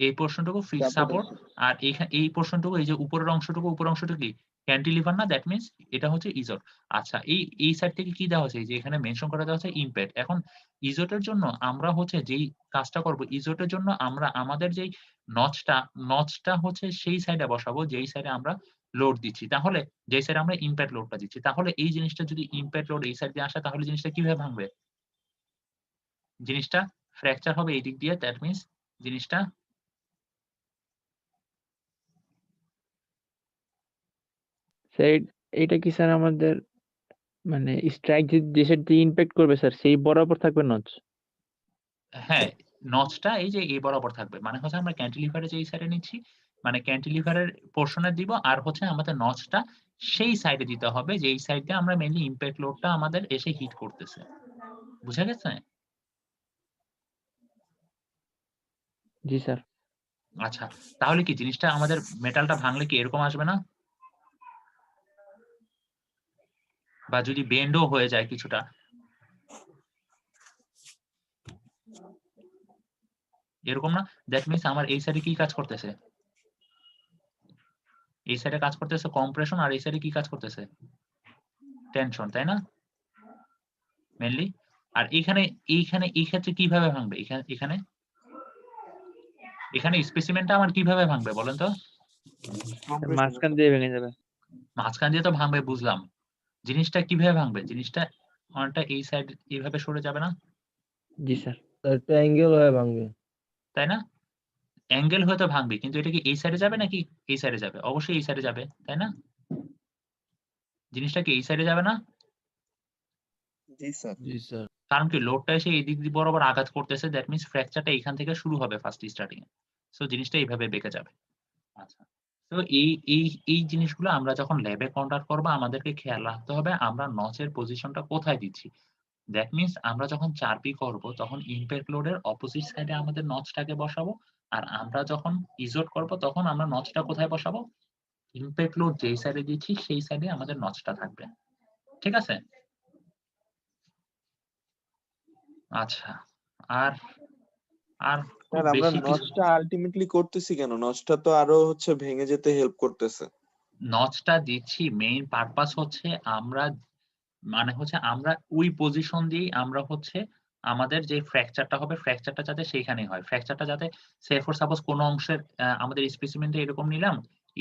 Speaker 1: এই পোরশনটুকু ফিক্স সাপোর্ট আর এই পোরশনটুকু এই যে উপরের অংশটুকু কি? ক্যান্টিলিভার না? দ্যাট মিনস এটা হচ্ছে ইজট। আচ্ছা, এই সাইড থেকে কি দেওয়া হচ্ছে? এই যে এখানে মেনশন করা দেওয়া আছে ইমপ্যাক্ট। এখন ইজটের জন্য আমরা হচ্ছে যেই কাজটা করব, ইজটের জন্য আমরা আমাদের যেই নচটা হচ্ছে সেই সাইডে বসাবো যেই সাইডে আমরা লোড দিচ্ছি। তাহলে যেই সাইডে আমরা ইমপ্যাক্ট লোডটা দিচ্ছি। তাহলে এই জিনিসটা যদি ইমপ্যাক্ট লোড এই সাইড দিয়ে আসে তাহলে জিনিসটা কিভাবে ভাঙবে? জিনিসটা ফ্র্যাকচার হবে এই দিক দিয়ে। দ্যাট মিনস জিনিসটা
Speaker 4: স্যার এইটা কি স্যার আমাদের মানে স্ট্রাইক যে সাইড দিয়ে ইমপ্যাক্ট করবে স্যার সেই বরাবর থাকবে নচ?
Speaker 1: হ্যাঁ, নচটা এই যে এই বরাবর থাকবে। মানে হচ্ছে আমরা ক্যান্টিলিভারে যেই সাইডে নিচ্ছি, মানে ক্যান্টিলিভারের পোরশনে দিব আর হচ্ছে আমাদের নচটা সেই সাইডে দিতে হবে যেই সাইড দিয়ে আমরা মেইনলি ইমপ্যাক্ট লোডটা আমাদের এসে হিট করতেছে। বুঝা গেছে?
Speaker 4: জি স্যার।
Speaker 1: আচ্ছা, তাহলে কি জিনিসটা আমাদের মেটালটা ভাঙলে কি এরকম আসবে না? বা যদি বেন্ডও হয়ে যায় কিছুটা, এরকম না? দ্যাট মিনস আমার এই সাইডে কি কাজ করতেছে? এই সাইডে কাজ করতেছে কম্প্রেশন আর এই সাইডে কি কাজ করতেছে? টেনশন, তাই না? মেইনলি। আর এইখানে এই ক্ষেত্রে কিভাবে ভাঙবে? এখানে স্পেসিমেনটা আমার কিভাবে ভাঙবে বলেন তো?
Speaker 4: মাঝখান দিয়ে ভেঙে যাবে।
Speaker 1: মাঝখান দিয়ে তো ভাঙবে বুঝলাম। জিনিসটা কিভাবে ভাঙবে? জিনিসটা অনেকটা এই সাইড এইভাবে সরে যাবে না?
Speaker 4: জি স্যার।
Speaker 10: স্যার একটা অ্যাঙ্গেল হয়ে ভাঙবে।
Speaker 1: তাই না? অ্যাঙ্গেল হয়তো ভাঙবে, কিন্তু এটা কি এই সাইডে যাবে নাকি এই সাইডে যাবে? অবশ্যই এই সাইডে যাবে, তাই না? জিনিসটা কি এই সাইডে যাবে না?
Speaker 6: জি স্যার।
Speaker 10: জি স্যার।
Speaker 1: কারণ কি লোডটা এসে এই দিক দিয়ে বরাবর আঘাত করতেছে, দ্যাট মিনস ফ্র্যাকচারটা এখান থেকে শুরু হবে ফার্স্ট স্টার্টিং এ। সো জিনিসটা এইভাবে বেঁকে যাবে। আচ্ছা। তো এই জিনিসগুলো আমরা যখন ল্যাবে কন্ডাক্ট করব আমাদেরকে খেয়াল রাখতে হবে আমরা নচের পজিশনটা কোথায় দিচ্ছি। দ্যাট মিনস আমরা যখন 4P করব তখন ইমপ্যাক্ট লোডের অপোজিট সাইডে আমাদের নচটাকে বসাবো। আর আমরা যখন ইজোট করব তখন আমরা নচটা কোথায় বসাবো? ইমপ্যাক্ট লোড যেই সাইডে দিচ্ছি সেই সাইডে আমাদের নচটা থাকবে। ঠিক আছে? আচ্ছা। আর আর খুব
Speaker 6: স্যার আমরা
Speaker 1: বেশি কিছু
Speaker 6: নচটা আলটিমেটলি করতেছি কেন? নচটা তো আরো হচ্ছে ভেঙে যেতে হেল্প করতেছে।
Speaker 1: নচটা দিচ্ছি মেইন পারপাস হচ্ছে আমরা মানে হচ্ছে আমরা ওই পজিশন দিয়েই আমরা হচ্ছে আমাদের যে ফ্র্যাকচারটা হবে ফ্র্যাকচারটা যাতে সেইখানেই হয়। ফ্র্যাকচারটা যাতে সে ফর সাপোজ কোন অংশের আমাদের স্পেসিমেনটা এরকম নিলাম।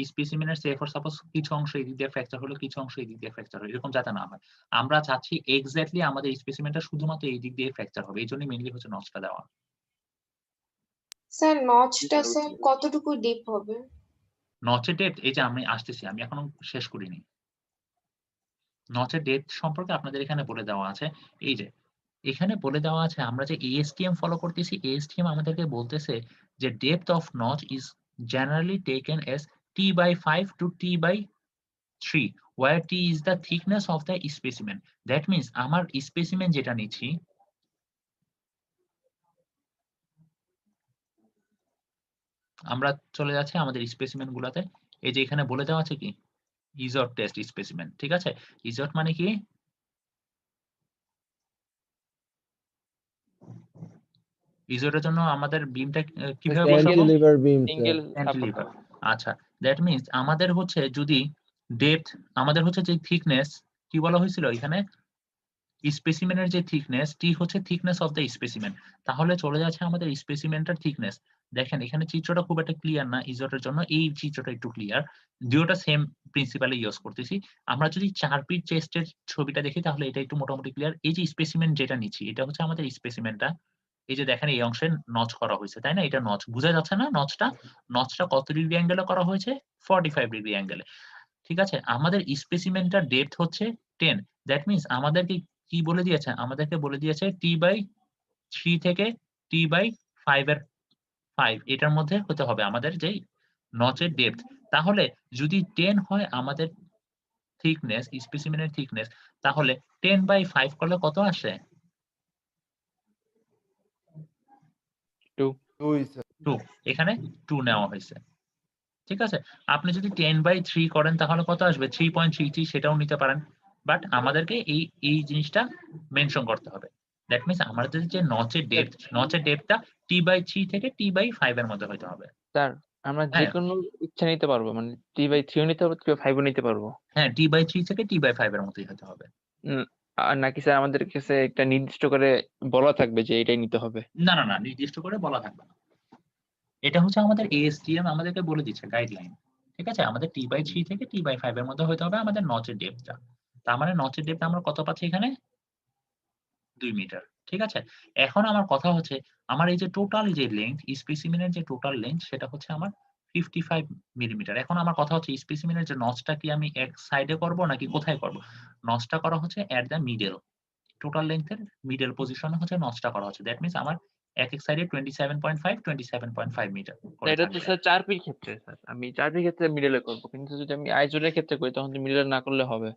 Speaker 1: স্পেসিমেনের সে ফর সাপোজ কিছু অংশ এদিক দিয়ে ফ্র্যাকচার হলো, কিছু অংশ এদিক দিয়ে ফ্র্যাকচার হলো। এরকম যাতে না হয়। আমরা চাচ্ছি এক্সাক্টলি আমাদের স্পেসিমেনটা শুধুমাত্র এই দিক দিয়ে ফ্র্যাকচার হবে। এইজন্যই মেইনলি হচ্ছে নচটা দেওয়া।
Speaker 5: স্যার
Speaker 6: জি
Speaker 5: নচটা
Speaker 6: স্যার,
Speaker 5: স্যার
Speaker 6: বুঝতে পেরেছি।
Speaker 5: কতটুকু ডিপ হবে?
Speaker 1: নচের ডেপথ এই যে আমি আসতেছি, আমি এখনো শেষ করিনি। নচের ডেপথ সম্পর্কে আপনাদের এখানে বলে দেওয়া আছে। এই যে এখানে বলে দেওয়া আছে আমরা যে ASTM ফলো করতেছি, ASTM আমাদেরকে বলতেছে যে depth of notch is generally taken as t/5 to t/3 where t is the thickness of the specimen. That means আমার স্পেসিমেন যেটা নিচ্ছি আমরা চলে যাচ্ছি আমাদের স্পেসিমেন গুলাতে। এই যে এখানে বলে দেওয়া আছে কি ইজট টেস্ট স্পেসিমেন, ঠিক আছে? ইজট মানে কি? ইজোটের জন্য আমাদের বিমটা কিভাবে বসাবো?
Speaker 10: ক্যান্টিলিভার বিম স্যার।
Speaker 4: Single
Speaker 1: cantilever. আচ্ছা, দ্যাট মিনস আমাদের হচ্ছে যদি ডেপথ আমাদের হচ্ছে যে থিকনেস কি বলা হয়েছিল এখানে স্পেসিমেনের যে থিকনেস টি হচ্ছে থিকনেস অফ দ্য স্পেসিমেন, তাহলে চলে যাচ্ছে আমাদের স্পেসিমেনটার থিকনেস। দেখেন এখানে চিত্রটা খুব একটা ক্লিয়ার না ইজোটের জন্য, এই চিত্রটা একটু ক্লিয়ার। দুটোটা সেম প্রিন্সিপালে ইউজ করতেছি। আমরা যদি 4P চেস্টের ছবিটা দেখি তাহলে এটা একটু মোটামুটি ক্লিয়ার। এই যে স্পেসিমেন যেটা নিচ্ছি এটা হচ্ছে আমাদের স্পেসিমেনটা। এই যে দেখেন এই অংশে নচ করা হয়েছে, তাই না? এটা নচ বোঝা যাচ্ছে না নচটা? নচটা কত ডিগ্রি অ্যাঙ্গেলে করা হয়েছে? 45 ডিগ্রি অ্যাঙ্গেলে। ঠিক আছে? আমাদের স্পেসিমেনটার ডেপথ হচ্ছে 10। দ্যাট মিনস আমাদেরকে কি বলে দিয়েছে? আমাদেরকে বলে দিয়েছে t/3 থেকে t/5 এর 5 এটার মধ্যে হতে হবে আমাদের যেই নচের ডেপথ। তাহলে যদি 10 হয় আমাদের থিকনেস, স্পেসিমেনের থিকনেস, তাহলে 10/5 করলে কত আসে?
Speaker 4: 2
Speaker 1: 2। এখানে 2 নেওয়া হয়েছে। ঠিক আছে? আপনি যদি 10/3 করেন তাহলে কত আসবে? 3.33 সেটাও নিতে পারেন। বাট আমাদেরকে এই জিনিসটা মেনশন করতে হবে। দ্যাট মিনস আমাদের যে নচের ডেপথটা t/3 থেকে t/5 এর মধ্যে হইতে হবে।
Speaker 4: স্যার আমরা
Speaker 1: হ্যাঁ,
Speaker 4: যেকোনো ইচ্ছা নিতে পারবো, মানে 3/3 ও নিতে পারবো, 3/5 ও নিতে পারবো।
Speaker 1: হ্যাঁ t/3 থেকে t/5 এর মধ্যেই হতে হবে।
Speaker 4: আর নাকি স্যার আমাদের কাছে একটা নির্দিষ্ট করে বলা থাকবে যে এটাই নিতে হবে?
Speaker 1: না, নির্দিষ্ট করে বলা থাকবে না। এটা হচ্ছে আমাদের ASTM আমাদেরকে বলে দিচ্ছে গাইডলাইন। ঠিক আছে? আমাদের t/3 থেকে t/5 এর মধ্যে হইতে হবে আমাদের নচের ডেপথটা। তার মানে নচের ডেপথ আমরা কত পাচ্ছি এখানে? 2 মিটার। ঠিক আছে? এখন আমার কথা হচ্ছে আমার এই যে টোটাল যে লেংথ স্পেসিমেনের যে টোটাল লেংথ সেটা হচ্ছে আমার 55 মিলিমিটার। এখন আমার কথা হচ্ছে স্পেসিমেনের যে নচটা কি আমি এক সাইডে করব নাকি কোথায় করব? নচটা করা হচ্ছে এট দ্য মিডল। টোটাল লেংথের মিডল পজিশনে হচ্ছে নচটা করা হচ্ছে। দ্যাট মিনস আমার এক সাইডে 27.5 মিটার করে
Speaker 4: এটা তো
Speaker 1: থাকবে।
Speaker 4: স্যার 4P ক্ষেত্রে স্যার, আমি 4P ক্ষেত্রে মিডলে করবো, কিন্তু যদি আমি আইজোলের ক্ষেত্রে করি তখন তো মিডলে না করলে হবে।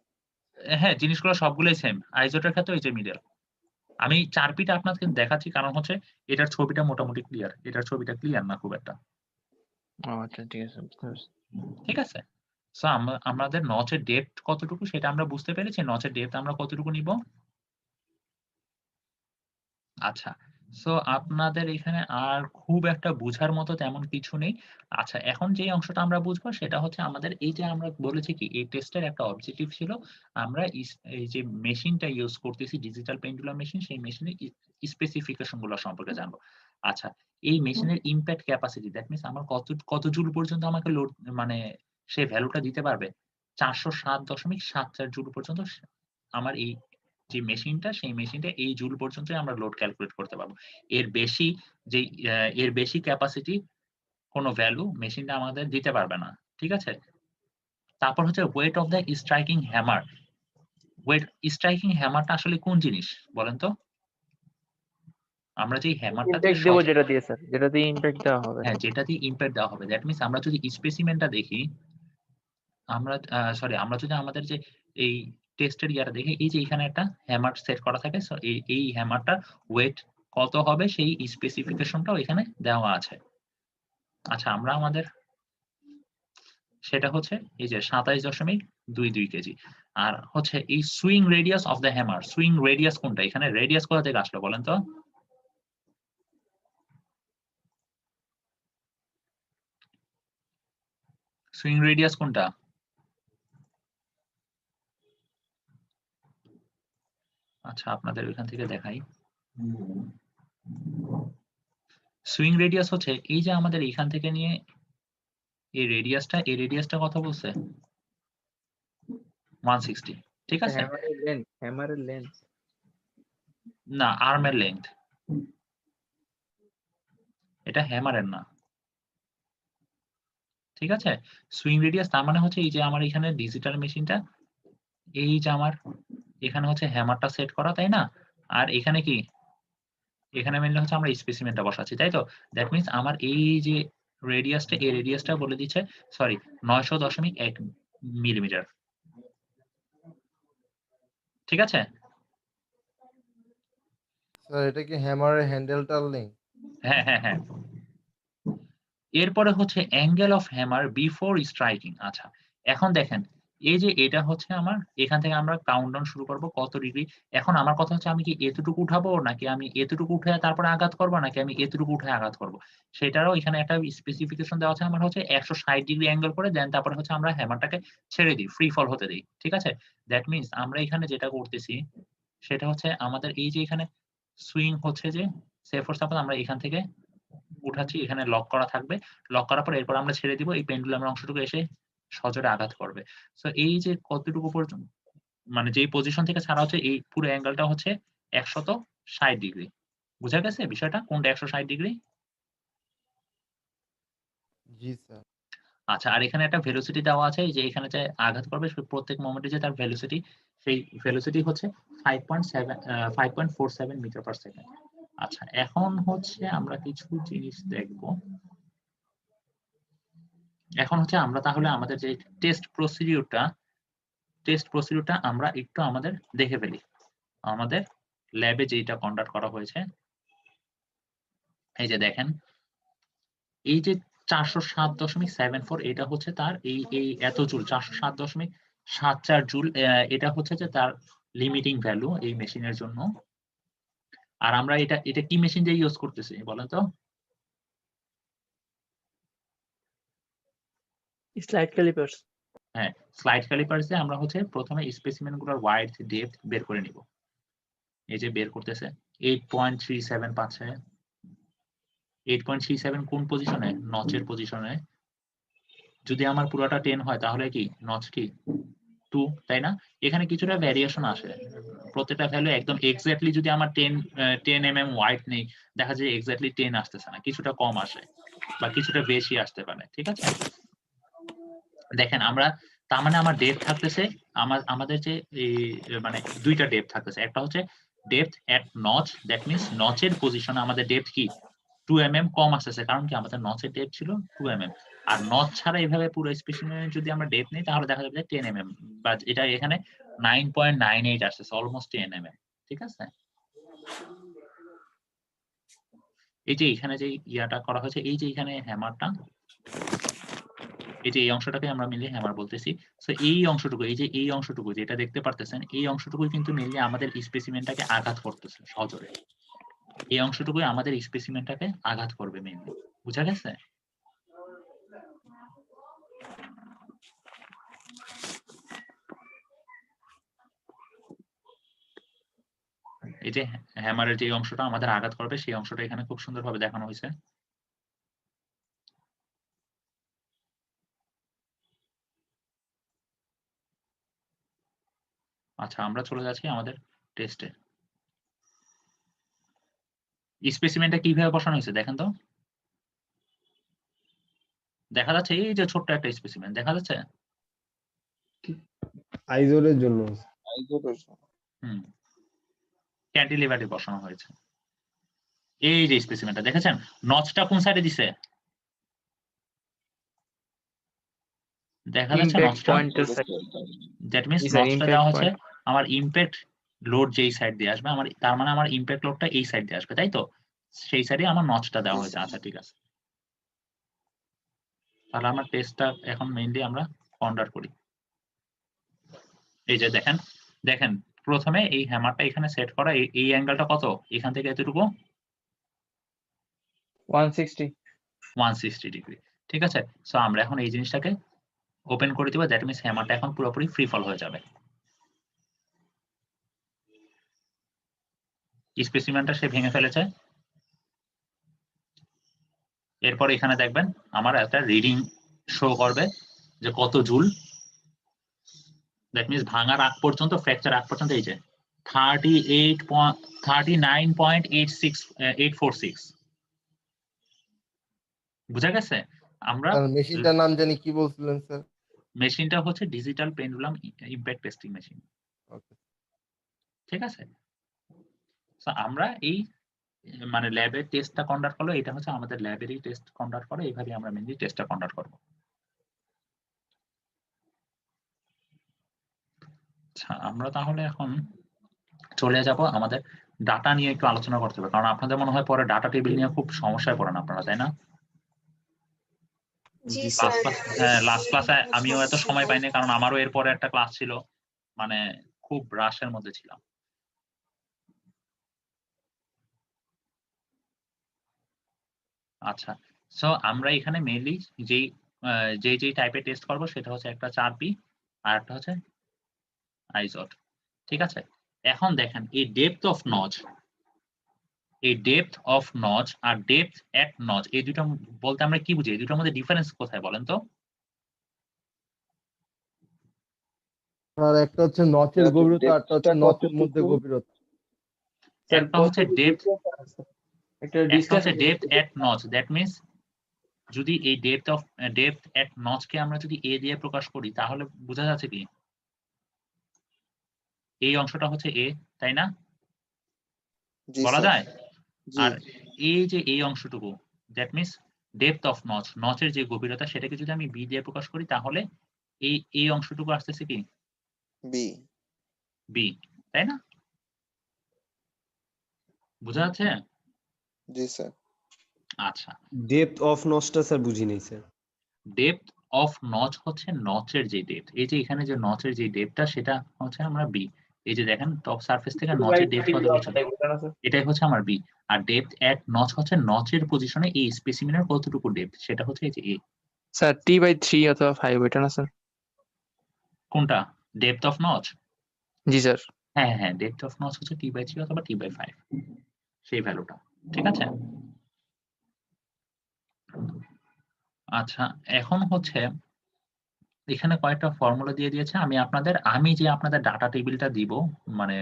Speaker 1: হ্যাঁ, জিনিসগুলো সবগুলোই সেম। আইজোটের ক্ষেত্রেও এই যে মিডল। আমি 4P টা আপনাকে দেখাচ্ছি কারণ হচ্ছে এটার ছবিটা মোটামুটি ক্লিয়ার। এটার ছবিটা ক্লিয়ার না খুব একটা।
Speaker 4: ও আচ্ছা, ঠিক আছে, বুঝতে পারছি।
Speaker 1: ঠিক আছে? সো আমাদের নচের ডেপথ কতটুকু সেটা আমরা বুঝতে পেরেছি। নচের ডেপথ আমরা কতটুকু নিব? আচ্ছা। সো আপনাদের এখানে আর খুব একটা বুঝার মতো তেমন কিছু নেই। আচ্ছা, এখন যে অংশটা আমরা বুঝবো সেটা হচ্ছে আমাদের এই যে আমরা বলেছি কি এই টেস্টের একটা অবজেক্টিভ ছিল আমরা এই যে মেশিনটা ইউজ করতেছি ডিজিটাল পেন্ডুলাম মেশিন সেই মেশিনের স্পেসিফিকেশন গুলো সম্পর্কে জানবো। আচ্ছা, এই মেশিনের ইমপ্যাক্ট ক্যাপাসিটি দ্যাট মিনস আমার কত জুল পর্যন্ত আমাকে লোড মানে সে ভ্যালুটা দিতে পারবে? 407.74 জুল পর্যন্ত আমার এই যে মেশিনটা সেই মেশিনটা এই জুল পর্যন্তই আমরা লোড ক্যালকুলেট করতে পারবো। এর বেশি ক্যাপাসিটি কোনো ভ্যালু মেশিনটা আমাদের দিতে পারবে না। ঠিক আছে? তারপর হচ্ছে weight of the striking hammer. Striking হ্যামারটা আসলে কোন জিনিস বলেন তো? আমরা যে হ্যামারটা
Speaker 4: ইমপ্যাক্ট দেবো যেটা দিয়ে স্যার, যেটা দিয়ে ইমপ্যাক্ট দেওয়া হবে।
Speaker 1: হ্যাঁ, যেটা দিয়ে ইমপ্যাক্ট দেওয়া হবে। দ্যাট মিনস আমরা যদি স্পেসিমেনটা দেখি, আমরা যদি আমাদের যে এই টেস্টের ইয়াটা দেখি, এই যে এখানে একটা হ্যামার সেট করা থাকে। সো এই হ্যামারটার ওয়েট কত হবে সেই স্পেসিফিকেশনটাও এখানে দেওয়া আছে। আচ্ছা, আমরা আমাদের সেটা হচ্ছে এই যে 27.22 কেজি। আর হচ্ছে এই swing radius of the hammer, swing radius কোনটা? এখানে রেডিয়াস কোথা থেকে আসলো বলেন তো? সুইং রেডিয়াস কোনটা? আচ্ছা, আপনাদের ওইখান থেকে দেখাই। সুইং রেডিয়াস হচ্ছে এই যে আমাদের এখান থেকে নিয়ে এই রেডিয়াসটা কত বলছে? 160। ঠিক আছে?
Speaker 4: হ্যামারের লেন্থ
Speaker 1: না, আর্মের লেন্থ। এটা হ্যামারের না। ঠিক আছে? সুইং রেডিয়াস তার মানে হচ্ছে এই যে আমার এখানে ডিজিটাল মেশিনটা, এই যে আমার এখানে হচ্ছে হ্যামারটা সেট করা, তাই না? আর এখানে কি? এখানে মেনলি হচ্ছে আমরা স্পেসিমেনটা বসাচ্ছি, তাই তো? দ্যাট মিনস আমার এই যে এই রেডিয়াসটা বলে দিচ্ছে, সরি, 900.1 মিলিমিটার। ঠিক আছে?
Speaker 10: স্যার এটা কি হ্যামারের হ্যান্ডেলটার লিঙ্ক?
Speaker 1: হ্যাঁ, হ্যাঁ, হ্যাঁ। এরপরে হচ্ছে angle of hammer before striking. আচ্ছা, এখন দেখেন এই যে এটা হচ্ছে আমার, এখান থেকে আমরা কাউন্টডাউন শুরু করব কত ডিগ্রি। এখন আমার কথা হচ্ছে আমি কি এতটুকু উঠাবো, নাকি আমি এতটুকু উঠে তারপরে আঘাত করব, নাকি আমি এতটুকু উঠে আঘাত করব? সেটারও এখানে একটা স্পেসিফিকেশন দেওয়া আছে। আমার হচ্ছে 160 ডিগ্রি অ্যাঙ্গেল করে দেন তারপরে হচ্ছে আমরা হ্যামারটাকে ছেড়ে দিই, ফ্রি ফল হতে দিই। ঠিক আছে? দ্যাট মিনস আমরা এখানে যেটা করতেছি সেটা হচ্ছে আমাদের এই যে এখানে সুইং হচ্ছে যে, সে ফর সাপোজ আমরা এখান থেকে উঠাচ্ছি, এখানে লক করা থাকবে। লক করার পর এরপর আমরা ছেড়ে দিব, এই পেন্ডুলামের অংশটুকু এসে সজোরে আঘাত করবে। সো এই যে কতটুকু পর্যন্ত, মানে যেই পজিশন থেকে ছাড়া হচ্ছে এই পুরো অ্যাঙ্গেলটা হচ্ছে 160 ডিগ্রি। বুঝা গেছে বিষয়টা? কোনটা 160 ডিগ্রি?
Speaker 10: জি স্যার।
Speaker 1: আচ্ছা, আর এখানে একটা ভেলোসিটি দেওয়া আছে যে এখানে যে আঘাত করবে প্রত্যেক মোমেন্টে যে তার ভেলোসিটি, সেই ভেলোসিটি হচ্ছে 5.47 মিটার পার সেকেন্ড। আচ্ছা, এখন হচ্ছে আমরা কিছু জিনিস দেখব। এখন হচ্ছে আমরা তাহলে আমাদের যে টেস্ট প্রসিডিউরটা আমরা একটু আমাদের দেখে ফেলি। আমাদের ল্যাবে যেটা কন্ডাক্ট করা হয়েছে, এই যে দেখেন, এই যে 407.74, এটা হচ্ছে তার এই এত জুল, 407.74 জুল, এটা হচ্ছে যে তার লিমিটিং ভ্যালু এই মেশিনের জন্য। আর আমরা এটা কি মেশিন দিয়ে ইউজ করতেছি বলেন তো?
Speaker 4: Slide callipers.
Speaker 1: হ্যাঁ, স্লাইড ক্যালিপার্স দিয়ে আমরা হচ্ছে প্রথমে স্পেসিমেন গুলোর ওয়াইড ডেপথ বের করে নিব। এই যে বের করতেছে 8.37 পাচ্ছে। 8.37 কোন পজিশনে? নচের পজিশনে। যদি আমার পুরোটা 10 হয় তাহলে কি নচ কি 2, তাই না? এখানে কিছুটা ভ্যারিয়েশন আসে। প্রত্যেকটা ভ্যালু একদম এক্স্যাক্টলি যদি আমার 10 mm ওয়াইড নেই, দেখা যায় এক্স্যাক্টলি 10 আসতেছে না, কিছুটা কম আসে বা কিছুটা বেশি আসতে পারে। ঠিক আছে? দেখেন আমরা, তার মানে আমার ডেপথ থাকতেছে, আমাদের যে মানে দুইটা ডেপথ থাকতেছে। একটা হচ্ছে depth at notch, that means নচের পজিশনে আমাদের ডেপথ কি 2 mm কম আসতেছে, কারণ কি আমাদের নচের ডেপথ ছিল 2 mm। আর নচ ছাড়া এইভাবে পুরো স্পেসিমেনের যদি আমরা ডেপথ নিই তাহলে দেখা যাবে যে 10 mm, বা এটা এখানে 9.98 আসতেছে, অলমোস্ট 10 mm। ঠিক আছে? এই যে এখানে যে ইয়াটা করা হয়েছে, এই যে এখানে হ্যামারটা, এই যে এই অংশটাকে আমরা মিলিয়ে হ্যামার বলতেছি। সো এই অংশটুকু, এই যে এই অংশটুকু যেটা দেখতে পারতেছেন, এই অংশটুকুই কিন্তু মেইনলি আমাদের স্পেসিমেনটাকে আঘাত করতেছে সজোরে। এই অংশটুকুই আমাদের স্পেসিমেনটাকে আঘাত করবে মেইনলি। বুঝা গেছে? এই যে হ্যামারের যে অংশটা আমাদের আঘাত করবে সেই অংশটা এখানে খুব সুন্দরভাবে দেখানো হয়েছে। আচ্ছা, আমরা চলে যাচ্ছি আমাদের টেস্টে স্পেসিমেনটা কিভাবে বসানো হয়েছে দেখেন তো, দেখা যাচ্ছে এই যে ছোট্ট একটা স্পেসিমেন দেখা যাচ্ছে।
Speaker 2: আইজোলের জন্য
Speaker 1: হুম, ক্যান্টিলিভারে বসানো হয়েছে। এই যে স্পেসিমেনটা দেখেছেন, নচটা কোন সাইডে দিছে দেখা যাচ্ছে,
Speaker 4: ইমপ্যাক্ট
Speaker 1: নচটা
Speaker 4: পয়েন্টের
Speaker 1: দ্যাট মিন্স
Speaker 4: জি স্যার,
Speaker 1: নচটা
Speaker 4: ইমপ্যাক্ট
Speaker 1: দেওয়া হচ্ছে
Speaker 4: পয়েন্ট।
Speaker 1: আমার ইমপ্যাক্ট লোড যেই সাইড দিয়ে আসবে আমার, তার মানে আমার ইমপ্যাক্ট লোডটা এই সাইড দিয়ে আসবে, তাই তো? সেই সাইডে আমার নচটা দেওয়া হয়েছে। আচ্ছা ঠিক আছে, তাহলে আমার টেস্টটা এখন মেইনলি আমরা কন্ডাক্ট করি। এই যে দেখেন দেখেন প্রথমে এই হ্যামারটা এখানে সেট করা, এই অ্যাঙ্গেলটা কত, এখান থেকে এতটুকু 160 ডিগ্রি। ঠিক আছে, সো আমরা এখন এই জিনিসটাকে ওপেন করে দিব, দ্যাট মিন্স হ্যামারটা এখন পুরোপুরি ফ্রি ফল হয়ে যাবে। স্পেসিমেনটা সে ভেঙে ফেলেছে। এরপর এখানে দেখবেন আমার একটা রিডিং শো করবে যে কত জুল, দ্যাট মিন্স ভাঙার আগ পর্যন্ত, ফ্র্যাকচার আগ পর্যন্ত এই যে 39.846 বুঝা গেছে? আমরা
Speaker 10: মেশিনটার নাম জানি কি বলছিলেন স্যার?
Speaker 1: মেশিনটা হচ্ছে digital pendulum impact testing machine.
Speaker 10: Okay.
Speaker 1: ঠিক আছে, তো আমরা এই মানে ল্যাবের টেস্টটা কন্ডাক্ট করলো, এটা হচ্ছে আমাদের ল্যাবেরই টেস্ট কন্ডাক্ট করে, এইভাবে আমরা মেনলি টেস্টটা কন্ডাক্ট করব। আচ্ছা, আমরা তাহলে এখন চলে যাব আমাদের ডাটা নিয়ে একটু আলোচনা করতে হবে, কারণ আপনাদের মনে হয় পরে ডাটা টেবিল নিয়ে খুব সমস্যায় পড়েন আপনারা, তাই না?
Speaker 5: জি
Speaker 1: লাস্ট
Speaker 5: স্যার।
Speaker 1: ক্লাস, হ্যাঁ লাস্ট ক্লাসে আমিও এত সময় পাইনি, কারণ আমারও এরপরে একটা ক্লাস ছিল, মানে খুব রাশের মধ্যে ছিলাম। আচ্ছা, সো আমরা এখানে মেইনলি যেই টাইপের টেস্ট করব সেটা হচ্ছে একটা 4P আর একটা হচ্ছে আইজট। ঠিক আছে, এখন দেখেন এই ডেপথ অফ নচ, এই ডেপথ অফ নচ আর ডেপথ এট নচ, এই দুটো বলতে আমরা কি বুঝি, এই দুটোর মধ্যে ডিফারেন্স কোথায় বলেন তো?
Speaker 10: আর একটা হচ্ছে নচের গভীরতা, আরটা হচ্ছে নচের মধ্যে গভীরতা।
Speaker 1: একটা হচ্ছে ডেপথ, একটা হচ্ছে depth at notch, that means যদি এই ডেপথ এট নচ কে আমরা যদি এ দিয়ে প্রকাশ করি তাহলে বোঝা যাচ্ছে কি এই অংশটা হচ্ছে এ, তাই না? বলা যায়। আর এই যে এই অংশটুকু, that means depth of notch, নচের যে গভীরতা সেটাকে যদি আমি বি দিয়ে প্রকাশ করি তাহলে এই অংশটুকু আসতেছে কি বি, তাই না? বোঝা যাচ্ছে?
Speaker 6: জি স্যার।
Speaker 1: আচ্ছা,
Speaker 2: ডেপথ অফ নচটা স্যার বুঝি নাই স্যার।
Speaker 1: ডেপথ অফ নচ হচ্ছে নচের যে ডেপথ, এই যে এখানে যে নচের যে ডেপথটা সেটা হচ্ছে আমরা বি। এই যে দেখেন টপ সারফেস থেকে নচের ডেপথ কত হচ্ছে, এটাই হচ্ছে আমার B. R depth at notch হচ্ছে নচের পজিশনে এই স্পেসিমেনের কতটুকু ডেপথ সেটা হচ্ছে এই যে এ।
Speaker 4: স্যার T/3 অথবা 5 এটা না স্যার?
Speaker 1: কোনটা? Depth of notch?
Speaker 4: G sir.
Speaker 1: হ্যাঁ হ্যাঁ, ডেপথ অফ নচ হচ্ছে T/3 অথবা T/5 সেই ভ্যালুটা। ঠিক আছে, আচ্ছা এখন হচ্ছে এখানে কয়েকটা ফর্মুলা দিয়ে দিয়েছে, আমি যে আপনাদের ডাটা টেবিলটা দিব, মানে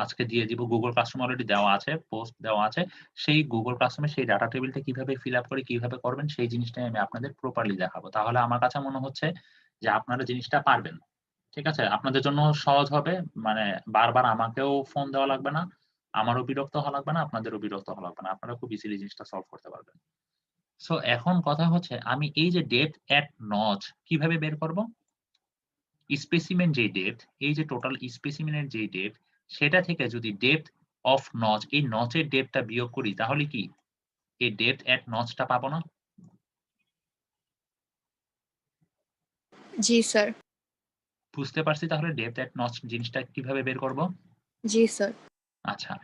Speaker 1: আজকে দিয়ে দিব, গুগল ক্লাসরুম অলরেডি দেওয়া আছে, পোস্ট দেওয়া আছে, সেই গুগল ক্লাসরুমে সেই ডাটা টেবিলটা কিভাবে ফিল আপ করে কিভাবে করবেন সেই জিনিসটাই আমি আপনাদের প্রপারলি দেখাবো। তাহলে আমার কাছে মনে হচ্ছে যে আপনারা জিনিসটা পারবেন। ঠিক আছে, আপনাদের জন্য সহজ হবে, মানে বারবার আমাকেও ফোন দেওয়া লাগবে না, আমারও বিরক্ত হওয়া লাগবে না, আপনাদেরও বিরক্ত হওয়া লাগবে না, আপনারা খুব ইজিলি জিনিসটা সলভ করতে পারবেন। সো এখন কথা হচ্ছে আমি এই যে ডেপথ এট নচ কিভাবে বের করব? স্পেসিমেন যে ডেপথ, এই যে টোটাল স্পেসিমেনের যে ডেপথ সেটা থেকে যদি ডেপথ অফ নচ, এই নচের ডেপথটা বিয়োগ করি তাহলে কি এই ডেপথ এট নচটা পাবো না?
Speaker 3: জি স্যার।
Speaker 1: বুঝতে পারছি, তাহলে ডেপথ এট নচ জিনিসটা কিভাবে বের করব?
Speaker 3: জি স্যার।
Speaker 1: আচ্ছা,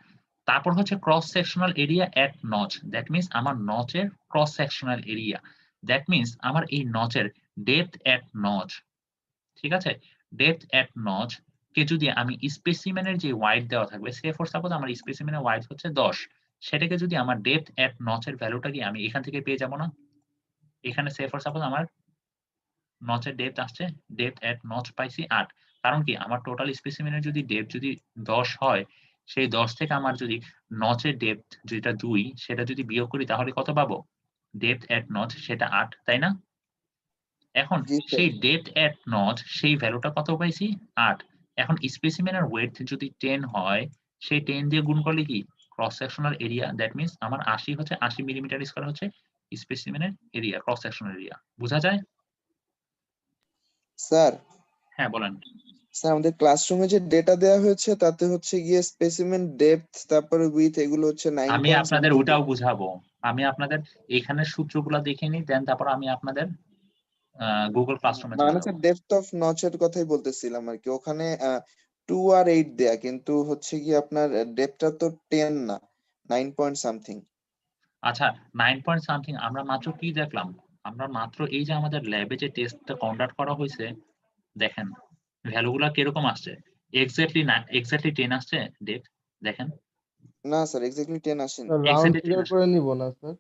Speaker 1: তারপর হচ্ছে cross sectional area at notch, that means আমার নচের cross sectional area, that means আমার এই নচের ডেপথ এট নচ। ঠিক আছে, ডেপথ এট নচ কে যদি আমি স্পেসিমেনের যে ওয়াইড দেওয়া থাকবে, সে ফর সাপোজ আমার স্পেসিমেনের ওয়াইড হচ্ছে 10, সেটাকে যদি আমার ডেপথ এট নচের ভ্যালুটা কি আমি এখান থেকে পেয়ে যাব না? এখানে সে ফর সাপোজ আমার নচের ডেপথ আসছে, ডেপথ এট নচ পাইছি 8, কারণ কি আমার টোটাল স্পেসিমেনের যদি ডেপথ যদি 10 হয়, সেই 10 থেকে আমার যদি নচের ডেপথ যেটা 2 সেটা যদি বিয়োগ করি তাহলে কত পাবো? ডেপথ এট নচ সেটা 8, তাই না? এখন
Speaker 6: জি স্যার।
Speaker 1: সেই ডেপথ এট নচ সেই ভ্যালুটা কত পাইছি? 8। এখন স্পেসিমেনের ওয়েডথ যদি 10 হয়, সেই 10 দিয়ে গুণ করলে কি cross sectional area, that means আমার 80 হচ্ছে 80 মিলিমিটার স্কয়ার হচ্ছে স্পেসিমেনের এরিয়া, ক্রস সেকশনাল এরিয়া। বোঝা যায়?
Speaker 6: স্যার
Speaker 1: হ্যাঁ, বলেন।
Speaker 6: স্যার আমাদের ক্লাসরুমে যে ডেটা দেওয়া হয়েছে তাতে হচ্ছে গিয়ে স্পেসিমেন ডেপথ তারপরে উইথ এগুলো হচ্ছে 9
Speaker 1: আমি
Speaker 6: পয়েন্ট
Speaker 1: আপনাদের
Speaker 6: সামথিং।
Speaker 1: ওটাও বুঝাবো। আমি আপনাদের এখানের সূত্রগুলো দেখে নিই, দেন তারপর আমি আপনাদের গুগল ক্লাসরুমে চলে
Speaker 6: মানে
Speaker 1: যাবো।
Speaker 6: স্যার ডেপথ অফ নচের কথাই বলতেছিলাম আর কি। ওখানে 2 আর 8 দেয়া, কিন্তু হচ্ছে কি আপনার ডেপথটা তো 10 না, 9 পয়েন্ট সামথিং।
Speaker 1: আচ্ছা, 9 পয়েন্ট সামথিং আমরা মাত্র কি দেখলাম? আমরা মাত্র এই যে আমাদের ল্যাবে যে টেস্টটা কন্ডাক্ট করা হয়েছে, দেখেন ভ্যালুগুলা কিরকম আসছে। এক্স্যাক্টলি 10 আসছে ডেপথ, দেখেন।
Speaker 6: না স্যার এক্স্যাক্টলি 10 আসেনি।
Speaker 10: রাউন্ড
Speaker 1: এক্স্যাক্টলি 10
Speaker 10: ফিগার
Speaker 1: আসছে।
Speaker 10: করে নিব না স্যার?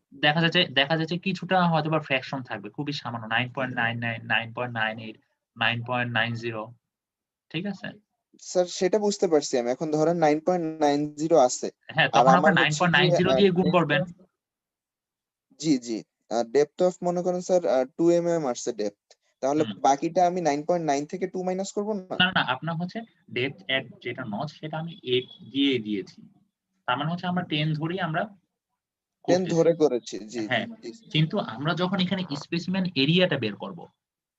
Speaker 1: দেখা যাচ্ছে কিছুটা হয়তোবা ফ্র্যাকশন থাকবে, খুবই সামান্য 9.99, 9.98, 9.90, ঠিক আছে?
Speaker 6: স্যার সেটা বুঝতে পারছি আমি। এখন ধরেন 9.90 আছে।
Speaker 1: হ্যাঁ,
Speaker 6: আর
Speaker 1: তখন
Speaker 6: আমার
Speaker 1: আপনার
Speaker 6: হচ্ছে গিয়ে
Speaker 1: 9.90 দিয়ে গুণ করবেন।
Speaker 6: জি জি ডেপথ অফ মনে করেন স্যার 2 mm আসছে ডেপথ। তাহলে
Speaker 1: হুম।
Speaker 6: বাকিটা আমি 9.9 থেকে 2 মাইনাস করব না?
Speaker 1: না, আপনার হচ্ছে ডেপথ এট যেটা নচ সেটা আমি 8 দিয়ে দিয়েছি। তার মানে হচ্ছে আমরা 10 ধরেই আমরা
Speaker 6: 10
Speaker 1: করতেছি।
Speaker 6: ধরে করেছি। জি জি
Speaker 1: হ্যাঁ,
Speaker 6: জি।
Speaker 1: কিন্তু আমরা যখন এখানে স্পেসিমেন এরিয়াটা বের করব,